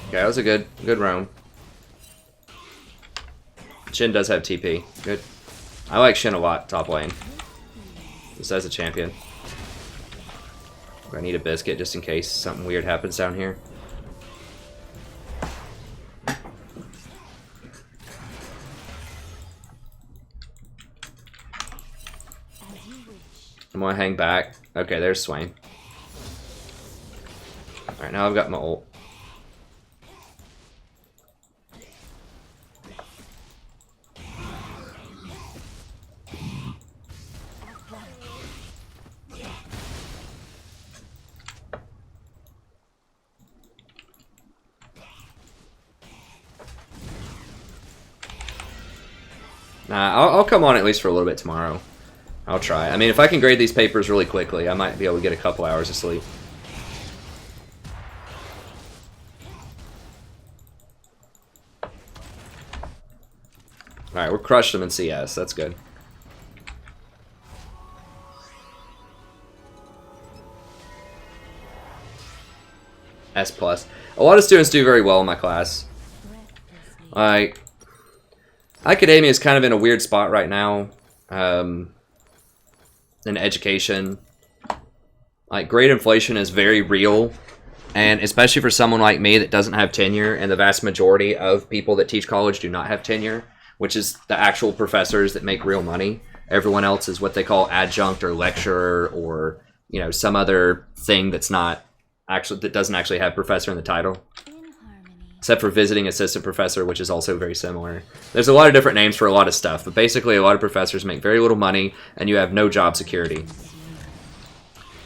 Okay, that was a good roam. Shin does have TP. Good. I like Shin a lot, top lane. Just as a champion. I need a biscuit just in case something weird happens down here. I'm gonna hang back. Okay, there's Swain. Alright, now I've got my ult. Nah, I'll come on at least for a little bit tomorrow. I'll try. I mean, if I can grade these papers really quickly, I might be able to get a couple hours of sleep. Alright, we're crushing them in CS. That's good. S+. A lot of students do very well in my class. Like, academia is kind of in a weird spot right now. In education. Like, grade inflation is very real. And especially for someone like me that doesn't have tenure, and the vast majority of people that teach college do not have tenure, which is the actual professors that make real money. Everyone else is what they call adjunct or lecturer or, you know, some other thing that's not that doesn't actually have professor in the title. In harmony. Except for visiting assistant professor, which is also very similar. There's a lot of different names for a lot of stuff, but basically a lot of professors make very little money, and you have no job security.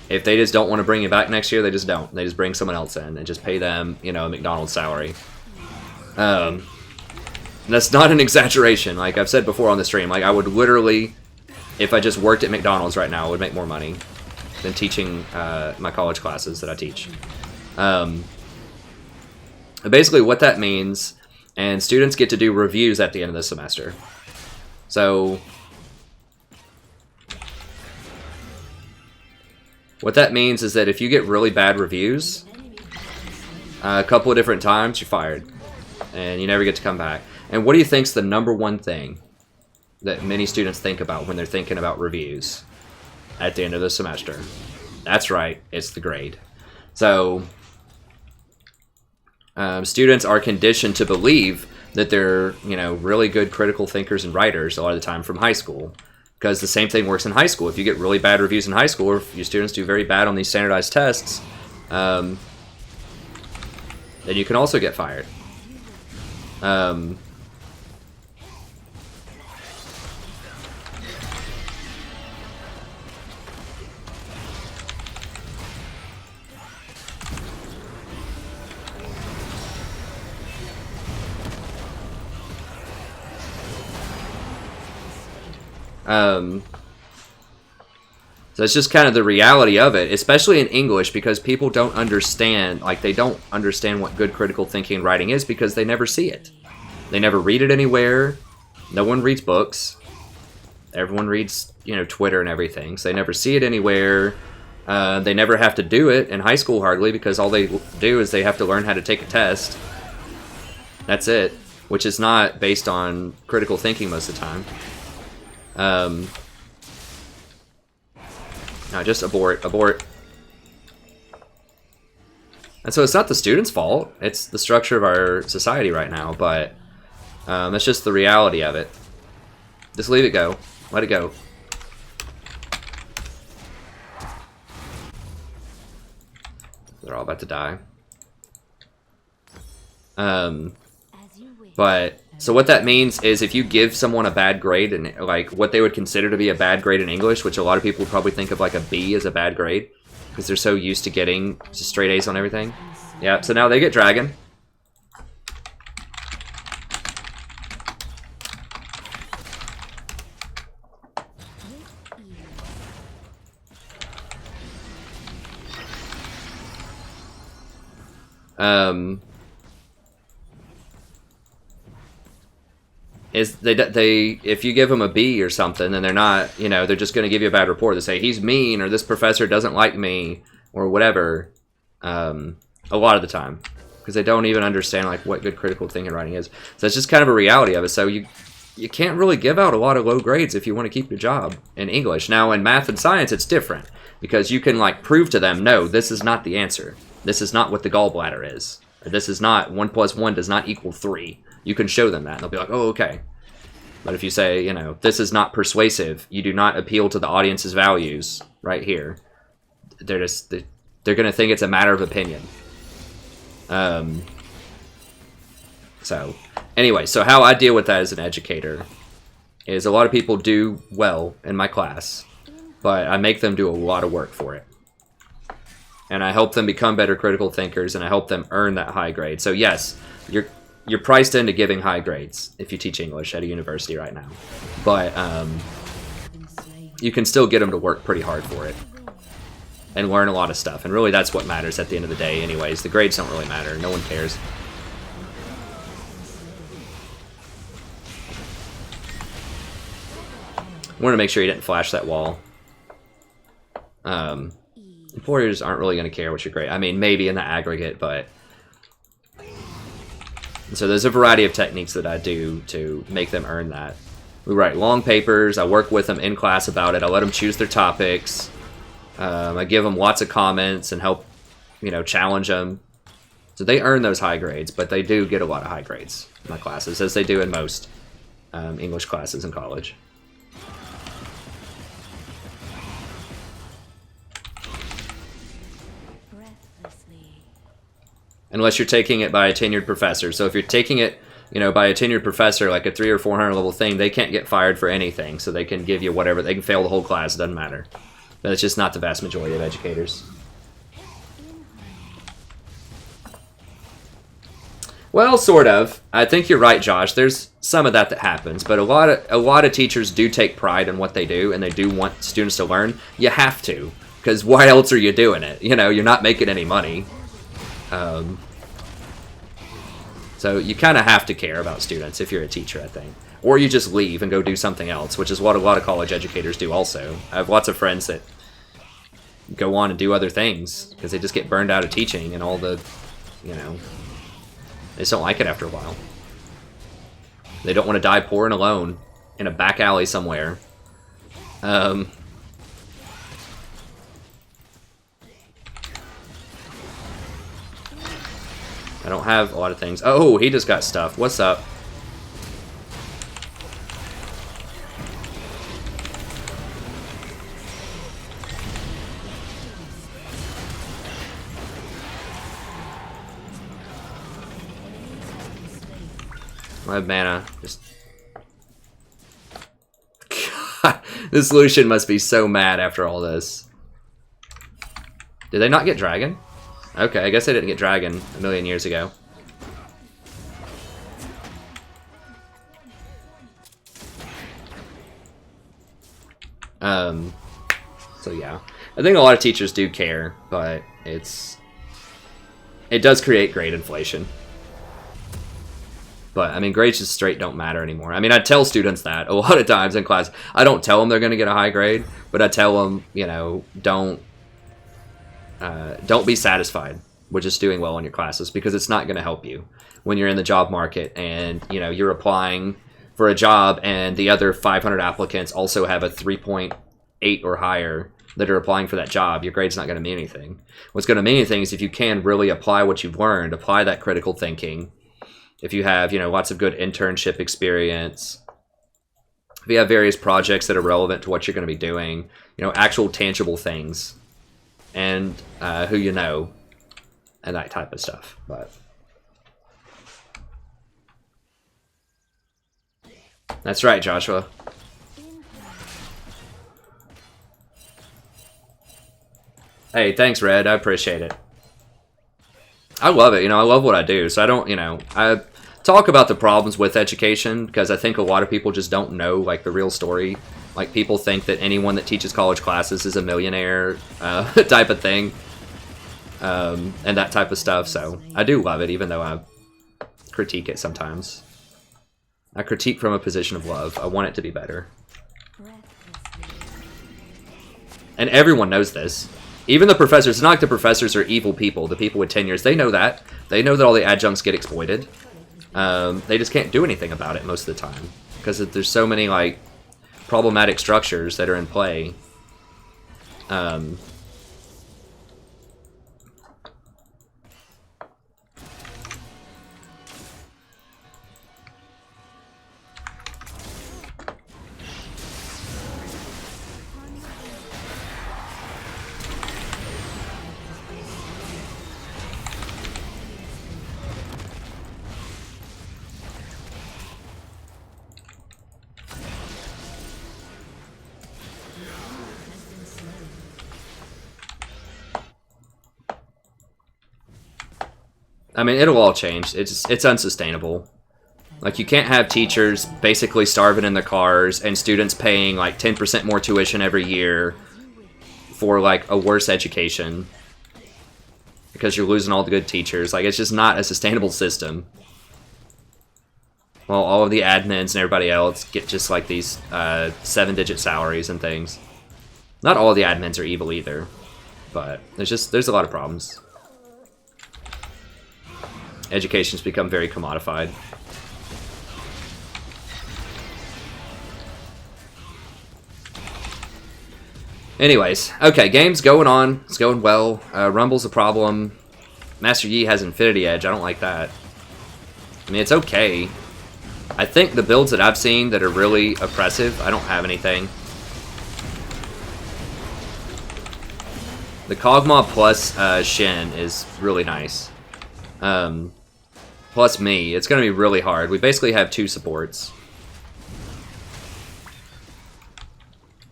If they just don't want to bring you back next year, they just don't. They just bring someone else in and just pay them, you know, a McDonald's salary. That's not an exaggeration. Like I've said before on the stream, like I would literally, if I just worked at McDonald's right now, I would make more money than teaching my college classes that I teach. Basically what that means, and students get to do reviews at the end of the semester. So what that means is that if you get really bad reviews a couple of different times, you're fired. And you never get to come back. And what do you think's the number one thing that many students think about when they're thinking about reviews at the end of the semester? That's right, it's the grade. So students are conditioned to believe that they're, you know, really good critical thinkers and writers a lot of the time from high school. Because the same thing works in high school. If you get really bad reviews in high school, or if your students do very bad on these standardized tests, then you can also get fired. So it's just kind of the reality of it, especially in English, because people don't understand, like they don't understand what good critical thinking and writing is because they never see it. They never read it anywhere. No one reads books. Everyone reads, you know, Twitter and everything. So they never see it anywhere. They never have to do it in high school hardly because all they do is they have to learn how to take a test. That's it, which is not based on critical thinking most of the time. No, just abort. And so it's not the students' fault. It's the structure of our society right now, but that's just the reality of it. Just leave it go. Let it go. They're all about to die. But so what that means is if you give someone a bad grade, and like what they would consider to be a bad grade in English, which a lot of people would probably think of like a B as a bad grade because they're so used to getting just straight A's on everything. Yeah, so now they get dragon. Is they if you give them a B or something, then they're not, you know, they're just going to give you a bad report. They say he's mean or this professor doesn't like me or whatever. A lot of the time, because they don't even understand like what good critical thinking and writing is. So it's just kind of a reality of it. So you can't really give out a lot of low grades if you want to keep your job in English. Now in math and science, it's different because you can like prove to them, no, this is not the answer. This is not what the gallbladder is. Or this is not 1 + 1 does not equal 3. You can show them that, and they'll be like, oh, okay. But if you say, you know, this is not persuasive, you do not appeal to the audience's values right here, they're going to think it's a matter of opinion. So, anyway, so how I deal with that as an educator is a lot of people do well in my class, but I make them do a lot of work for it. And I help them become better critical thinkers, and I help them earn that high grade. So yes, you're priced into giving high grades if you teach English at a university right now. But you can still get them to work pretty hard for it and learn a lot of stuff. And really that's what matters at the end of the day anyways. The grades don't really matter. No one cares. I wanted to make sure you didn't flash that wall. Employers aren't really going to care what your grade. I mean, maybe in the aggregate, but... So there's a variety of techniques that I do to make them earn that. We write long papers. I work with them in class about it. I let them choose their topics. I give them lots of comments and help, you know, challenge them. So they earn those high grades, but they do get a lot of high grades in my classes, as they do in most English classes in college. Breathlessly. unless you're taking it by a tenured professor. So if you're taking it, you know, by a tenured professor, like a 300 or 400 level thing, they can't get fired for anything. So they can give you whatever. They can fail the whole class. It doesn't matter. But it's just not the vast majority of educators. Well, sort of. I think you're right, Josh. There's some of that happens, but a lot of teachers do take pride in what they do, and they do want students to learn. You have to, because why else are you doing it? You know, you're not making any money. So you kind of have to care about students if you're a teacher, I think. Or you just leave and go do something else, which is what a lot of college educators do also. I have lots of friends that go on and do other things because they just get burned out of teaching and all the, you know, they just don't like it after a while. They don't want to die poor and alone in a back alley somewhere. I don't have a lot of things. Oh, he just got stuff. What's up? I have mana. Just... God, this Lucian must be so mad after all this. Did they not get Dragon? Okay, I guess they didn't get Dragon a million years ago. So yeah. I think a lot of teachers do care, but it does create grade inflation. But, I mean, grades just straight don't matter anymore. I mean, I tell students that a lot of times in class. I don't tell them they're going to get a high grade, but I tell them, you know, don't be satisfied with just doing well in your classes, because it's not going to help you when you're in the job market and, you know, you're applying for a job and the other 500 applicants also have a 3.8 or higher that are applying for that job. Your grade's not going to mean anything. What's going to mean anything is if you can really apply what you've learned, apply that critical thinking. If you have, you know, lots of good internship experience, if you have various projects that are relevant to what you're going to be doing, you know, actual tangible things, and who you know, and that type of stuff. But that's right, Joshua. Hey, thanks, Red. I appreciate it. I love it. You know, I love what I do. So I don't, you know, I talk about the problems with education because I think a lot of people just don't know, like, the real story. Like, people think that anyone that teaches college classes is a millionaire type of thing. And that type of stuff. So I do love it, even though I critique it sometimes. I critique from a position of love. I want it to be better. And everyone knows this. Even the professors. It's not like the professors are evil people. The people with tenures, they know that. They know that all the adjuncts get exploited. They just can't do anything about it most of the time. Because there's so many, like, problematic structures that are in play. I mean, it'll all change. It's unsustainable. Like, you can't have teachers basically starving in their cars and students paying, like, 10% more tuition every year for, like, a worse education because you're losing all the good teachers. Like, it's just not a sustainable system. Well, all of the admins and everybody else get just, like, these 7-digit salaries and things. Not all of the admins are evil either, but there's a lot of problems. Education's become very commodified. Anyways, okay, game's going on. It's going well. Rumble's a problem. Master Yi has Infinity Edge. I don't like that. I mean, it's okay. I think the builds that I've seen that are really oppressive, I don't have anything. The Kog'Maw plus Shen is really nice. plus me. It's going to be really hard. We basically have 2 supports.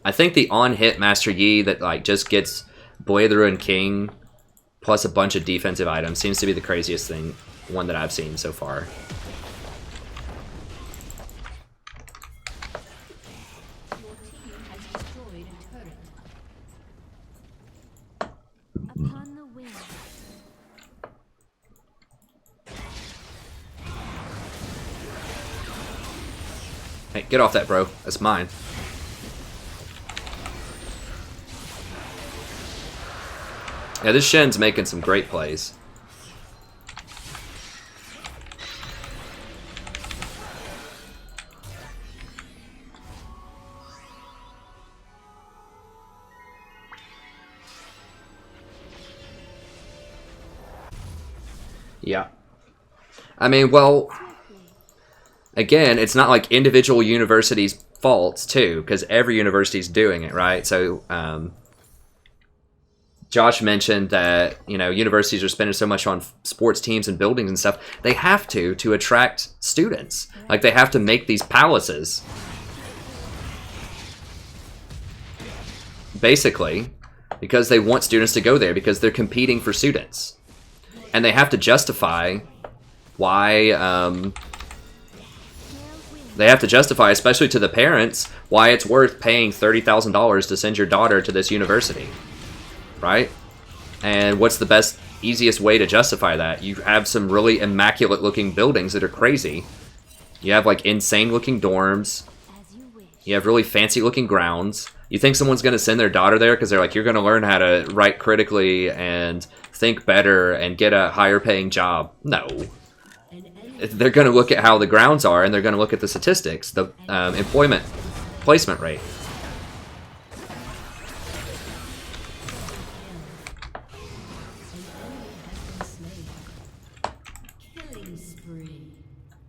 I think the on-hit Master Yi that like just gets Boy of the Ruined King plus a bunch of defensive items seems to be the craziest one that I've seen so far. Your team has destroyed a turret. Upon the wing. Hey, get off that, bro. That's mine. Yeah, this Shen's making some great plays. Yeah. I mean, well, again, it's not like individual universities' faults, too, because every university's doing it, right? So, Josh mentioned that, you know, universities are spending so much on sports teams and buildings and stuff. They have to attract students. Like, they have to make these palaces. Basically, because they want students to go there, because they're competing for students. And they have to justify why, they have to justify, especially to the parents, why it's worth paying $30,000 to send your daughter to this university. Right? And what's the best, easiest way to justify that? You have some really immaculate looking buildings that are crazy. You have like insane looking dorms. As you wish. You have really fancy looking grounds. You think someone's going to send their daughter there because they're like, you're going to learn how to write critically and think better and get a higher paying job? No. They're going to look at how the grounds are, and they're going to look at the statistics, the employment placement rate.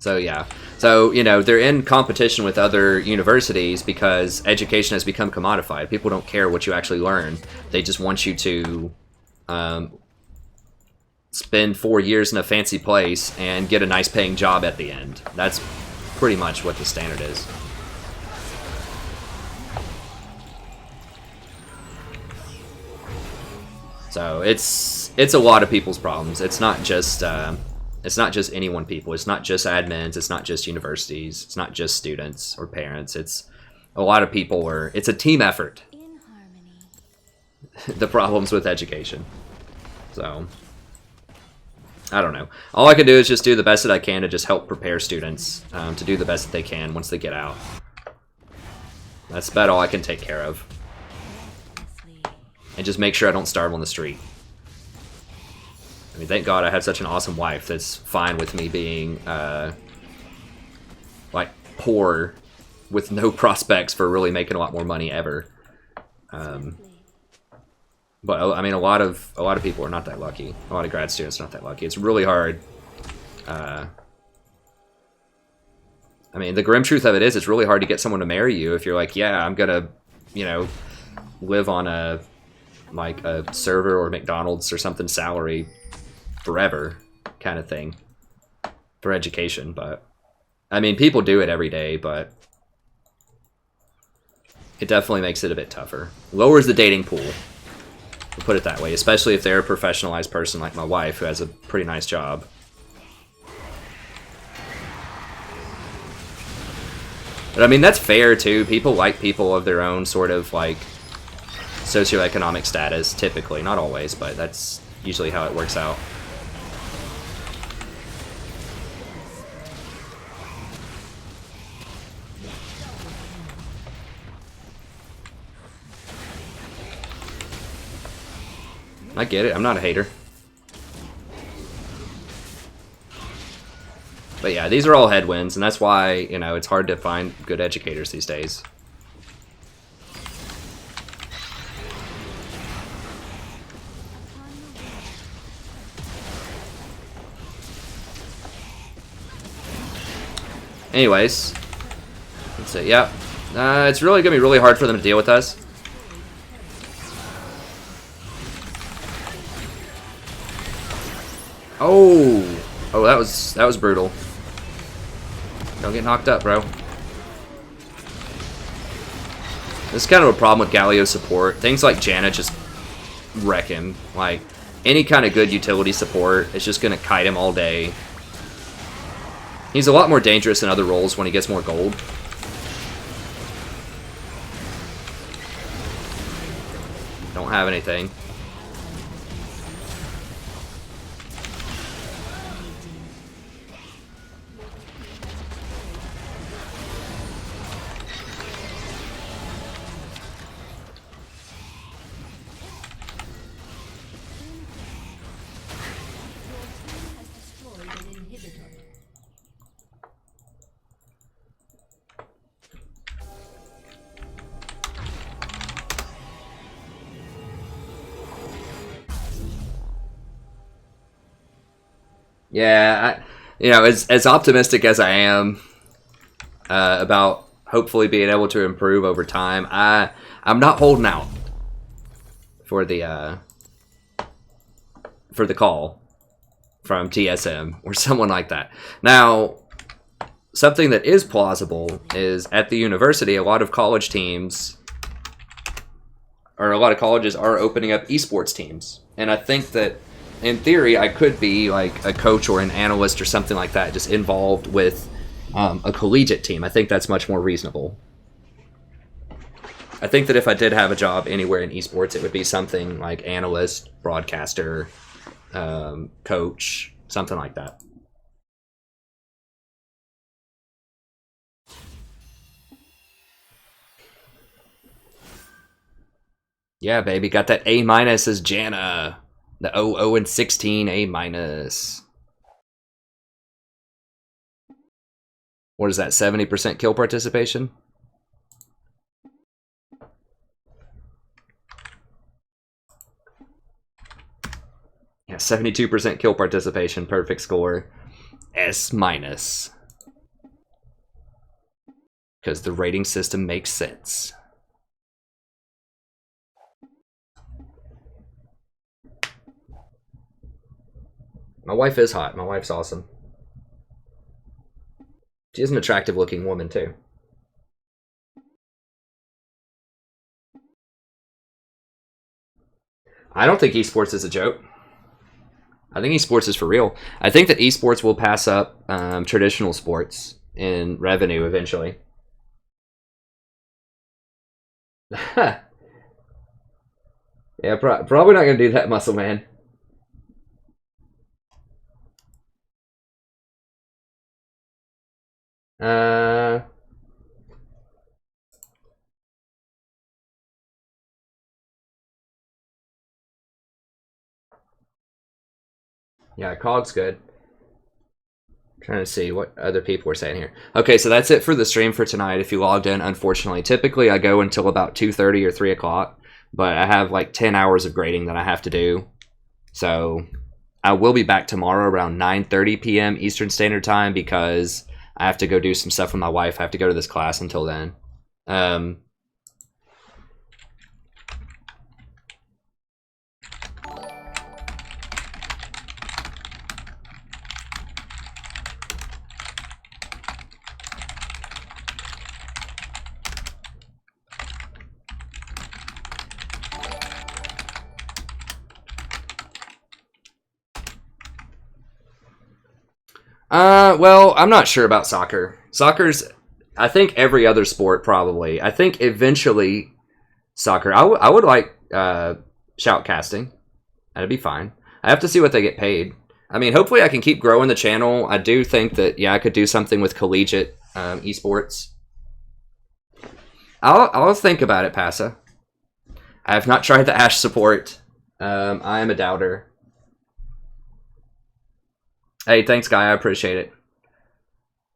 So yeah, so you know, they're in competition with other universities because education has become commodified. People don't care what you actually learn; they just want you to spend 4 years in a fancy place and get a nice paying job at the end. That's pretty much what the standard is. So it's a lot of people's problems. It's not just any one people. It's not just admins. It's not just universities. It's not just students or parents. It's a lot of people. It's a team effort. In harmony. The problems with education. So I don't know. All I can do is just do the best that I can to just help prepare students to do the best that they can once they get out. That's about all I can take care of. And just make sure I don't starve on the street. I mean, thank God I have such an awesome wife that's fine with me being, like, poor with no prospects for really making a lot more money ever. But I mean, a lot of people are not that lucky. A lot of grad students are not that lucky. It's really hard. I mean, the grim truth of it is, it's really hard to get someone to marry you if you're like, yeah, I'm gonna, you know, live on a server or McDonald's or something salary forever kind of thing for education. But I mean, people do it every day, but it definitely makes it a bit tougher. Lowers the dating pool, we'll put it that way, especially if they're a professionalized person like my wife who has a pretty nice job. But I mean, that's fair too. People like people of their own sort of like socioeconomic status, typically. Not always, but that's usually how it works out. I get it. I'm not a hater. But yeah, these are all headwinds, and that's why, you know, it's hard to find good educators these days. Anyways, let's see. Yeah, it's really gonna be really hard for them to deal with us. Oh! Oh, that was brutal. Don't get knocked up, bro. This is kind of a problem with Galio support. Things like Janna just wreck him. Like, any kind of good utility support is just going to kite him all day. He's a lot more dangerous in other roles when he gets more gold. Don't have anything. Yeah, you know, as optimistic as I am about hopefully being able to improve over time, I'm not holding out for the call from TSM or someone like that. Now, something that is plausible is at the university, a lot of college teams or a lot of colleges are opening up esports teams, and I think that in theory, I could be like a coach or an analyst or something like that, just involved with a collegiate team. I think that's much more reasonable. I think that if I did have a job anywhere in esports, it would be something like analyst, broadcaster, coach, something like that. Yeah, baby, got that A- as Janna. The 0 and 16 A-. What is that, 70% kill participation? Yeah, 72% kill participation, perfect score. S-. Because the rating system makes sense. My wife is hot. My wife's awesome. She is an attractive looking woman, too. I don't think esports is a joke. I think esports is for real. I think that esports will pass up traditional sports in revenue eventually. Yeah, probably not going to do that, Muscle Man. Yeah, COG's good. Trying to see what other people were saying here. Okay, so that's it for the stream for tonight. If you logged in, unfortunately, typically I go until about 2:30 or 3 o'clock, but I have like 10 hours of grading that I have to do. So I will be back tomorrow around 9:30 p.m. Eastern Standard Time because I have to go do some stuff with my wife. I have to go to this class until then. Well, I'm not sure about soccer. Soccer's, I think every other sport probably. I think eventually soccer. I would like shoutcasting. That'd be fine. I have to see what they get paid. I mean, hopefully I can keep growing the channel. I do think that, yeah, I could do something with collegiate esports. I'll think about it, Passa. I have not tried the Ash support. I am a doubter. Hey, thanks, guy. I appreciate it.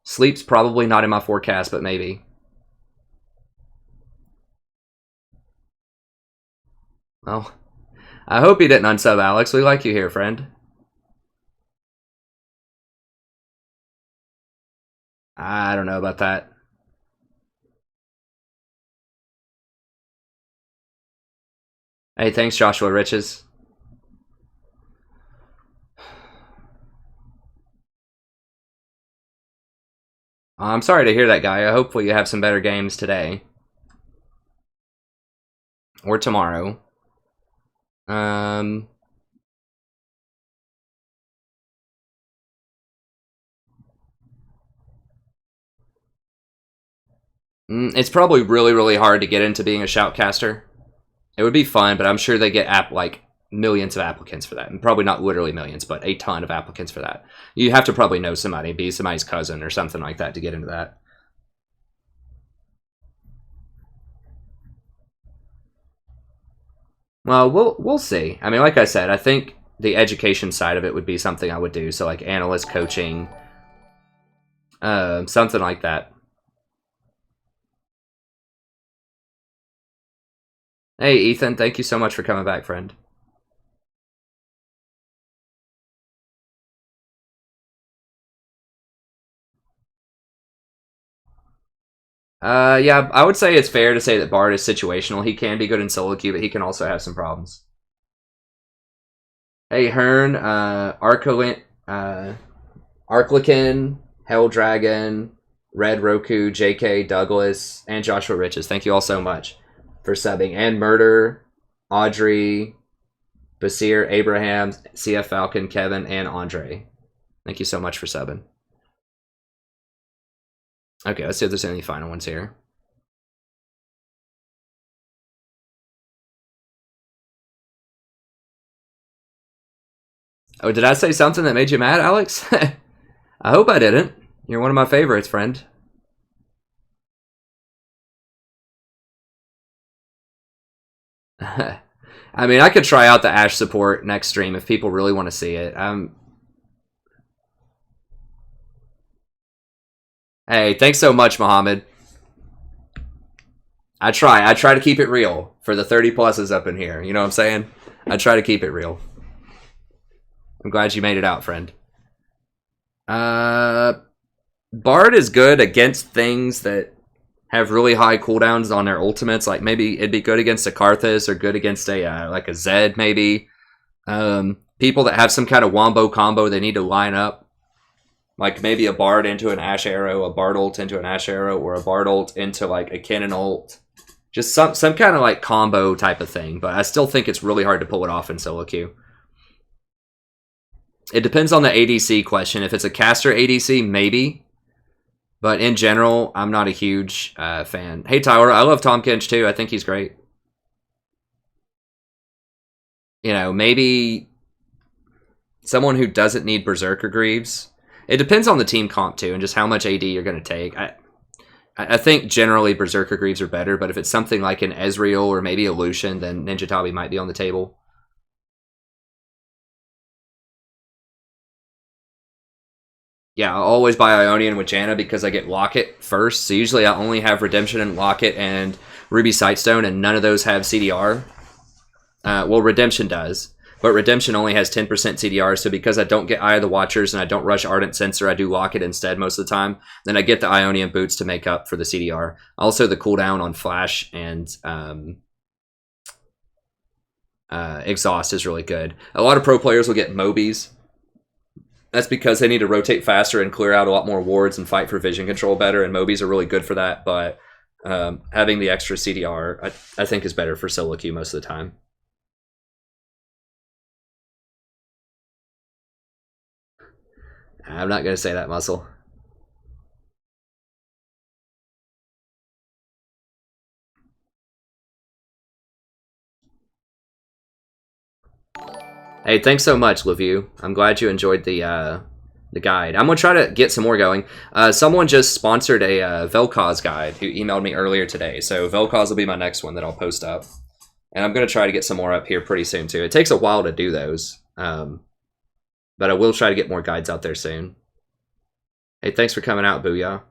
Sleep's probably not in my forecast, but maybe. Well, I hope you didn't unsub, Alex. We like you here, friend. I don't know about that. Hey, thanks, Joshua Riches. I'm sorry to hear that, guy. Hopefully you have some better games today. Or tomorrow. It's probably really, really hard to get into being a shoutcaster. It would be fun, but I'm sure they get millions of applicants for that. And probably not literally millions, but a ton of applicants for that. You have to probably know somebody, be somebody's cousin or something like that to get into that. Well, we'll see. I mean, like I said, I think the education side of it would be something I would do. So like analyst coaching, something like that. Hey, Ethan, thank you so much for coming back, friend. Yeah, I would say it's fair to say that Bard is situational. He can be good in solo queue, but he can also have some problems. Hey, Hearn, Arclican, Hell Dragon, Red Roku, JK, Douglas, and Joshua Riches. Thank you all so much for subbing. And Murder, Audrey, Basir, Abraham, CF Falcon, Kevin, and Andre. Thank you so much for subbing. Okay, let's see if there's any final ones here. Oh, did I say something that made you mad, Alex? I hope I didn't. You're one of my favorites, friend. I mean, I could try out the Ash support next stream if people really want to see it. Hey, thanks so much, Mohammed. I try to keep it real for the 30 pluses up in here. You know what I'm saying? I try to keep it real. I'm glad you made it out, friend. Bard is good against things that have really high cooldowns on their ultimates. Like maybe it'd be good against a Karthus or good against a like a Zed maybe. People that have some kind of wombo combo they need to line up. Like maybe a Bard into an Ash Arrow, a Bard ult into an Ash Arrow, or a Bard ult into like a Cannon ult. Just some kind of like combo type of thing. But I still think it's really hard to pull it off in solo queue. It depends on the ADC question. If it's a caster ADC, maybe. But in general, I'm not a huge fan. Hey, Tyler, I love Tom Kench too. I think he's great. You know, maybe someone who doesn't need Berserker Greaves. It depends on the team comp too, and just how much AD you're going to take. I think generally Berserker Greaves are better, but if it's something like an Ezreal or maybe a Lucian, then Ninja Tabi might be on the table. Yeah, I'll always buy Ionian with Janna because I get Locket first. So usually I only have Redemption and Locket and Ruby Sightstone, and none of those have CDR. Well, Redemption does, but Redemption only has 10% CDR, so because I don't get Eye of the Watchers and I don't rush Ardent Sensor, I do Locket instead most of the time, then I get the Ionian Boots to make up for the CDR. Also, the cooldown on Flash and Exhaust is really good. A lot of pro players will get Mobies. That's because they need to rotate faster and clear out a lot more wards and fight for vision control better, and Mobies are really good for that, but having the extra CDR, I think is better for solo queue most of the time. I'm not going to say that, Muscle. Hey, thanks so much, Leview. I'm glad you enjoyed the guide. I'm going to try to get some more going. Someone just sponsored a Vel'Koz guide who emailed me earlier today. So Vel'Koz will be my next one that I'll post up. And I'm going to try to get some more up here pretty soon, too. It takes a while to do those. But I will try to get more guides out there soon. Hey, thanks for coming out, Booyah.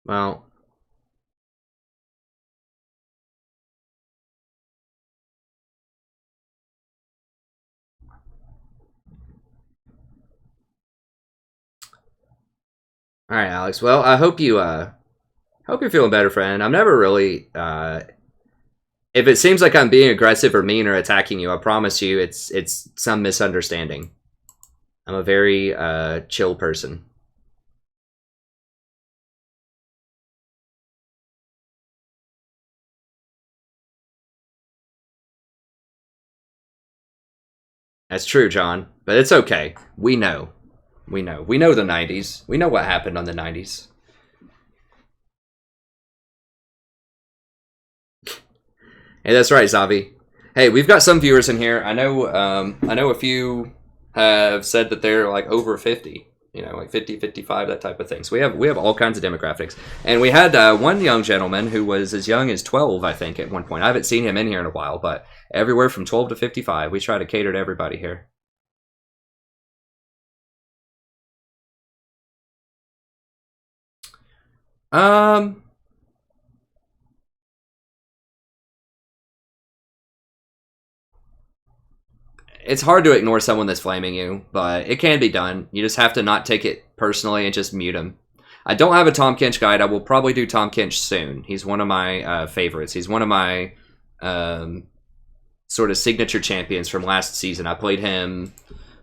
Well, All right, Alex. Well, I hope you hope you're feeling better, friend. I'm never really if it seems like I'm being aggressive or mean or attacking you, I promise you it's some misunderstanding. I'm a very chill person. That's true, John. But it's okay. We know. We know. We know the 90s. We know what happened on the 90s. Hey, that's right, Zavi. Hey, we've got some viewers in here. I know a few have said that they're like over 50. You know, like 50, 55, that type of thing. So we have all kinds of demographics. And we had one young gentleman who was as young as 12, I think, at one point. I haven't seen him in here in a while, but everywhere from 12 to 55. We try to cater to everybody here. It's hard to ignore someone that's flaming you, but it can be done. You just have to not take it personally and just mute him. I don't have a Tom Kinch guide. I will probably do Tom Kinch soon. He's one of my favorites. He's one of my sort of signature champions from last season. I played him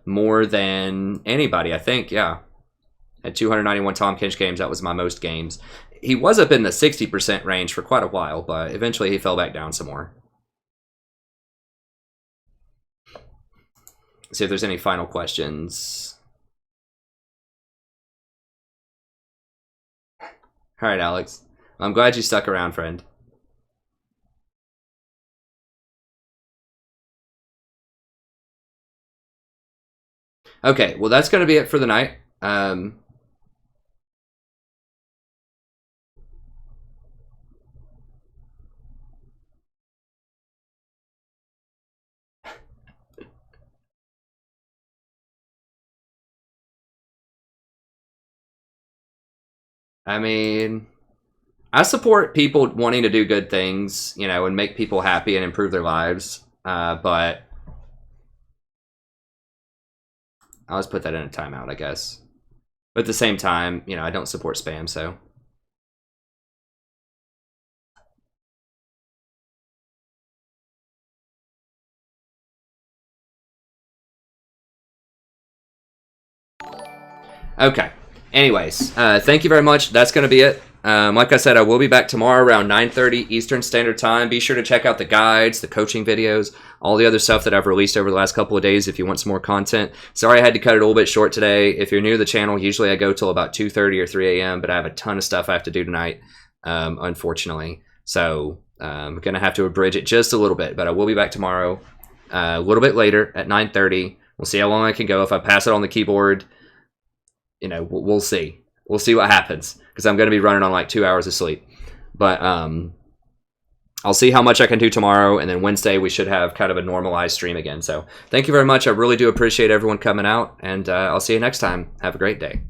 more than anybody, I think, yeah. At 291 Tom Kinch games, that was my most games. He was up in the 60% range for quite a while, but eventually he fell back down some more. See if there's any final questions. All right, Alex. I'm glad you stuck around, friend. Okay, well, that's going to be it for the night. I mean, I support people wanting to do good things, you know, and make people happy and improve their lives. But I'll just put that in a timeout, I guess. But at the same time, you know, I don't support spam, so. Okay. Anyways, thank you very much. That's going to be it. Like I said, I will be back tomorrow around 9:30 Eastern Standard Time. Be sure to check out the guides, the coaching videos, all the other stuff that I've released over the last couple of days if you want some more content. Sorry I had to cut it a little bit short today. If you're new to the channel, usually I go till about 2:30 or 3 a.m., but I have a ton of stuff I have to do tonight, unfortunately. So I'm going to have to abridge it just a little bit, but I will be back tomorrow a little bit later at 9:30. We'll see how long I can go. If I pass it on the keyboard, you know, we'll see. We'll see what happens, because I'm going to be running on like 2 hours of sleep. But I'll see how much I can do tomorrow, and then Wednesday we should have kind of a normalized stream again. So thank you very much. I really do appreciate everyone coming out, and I'll see you next time. Have a great day.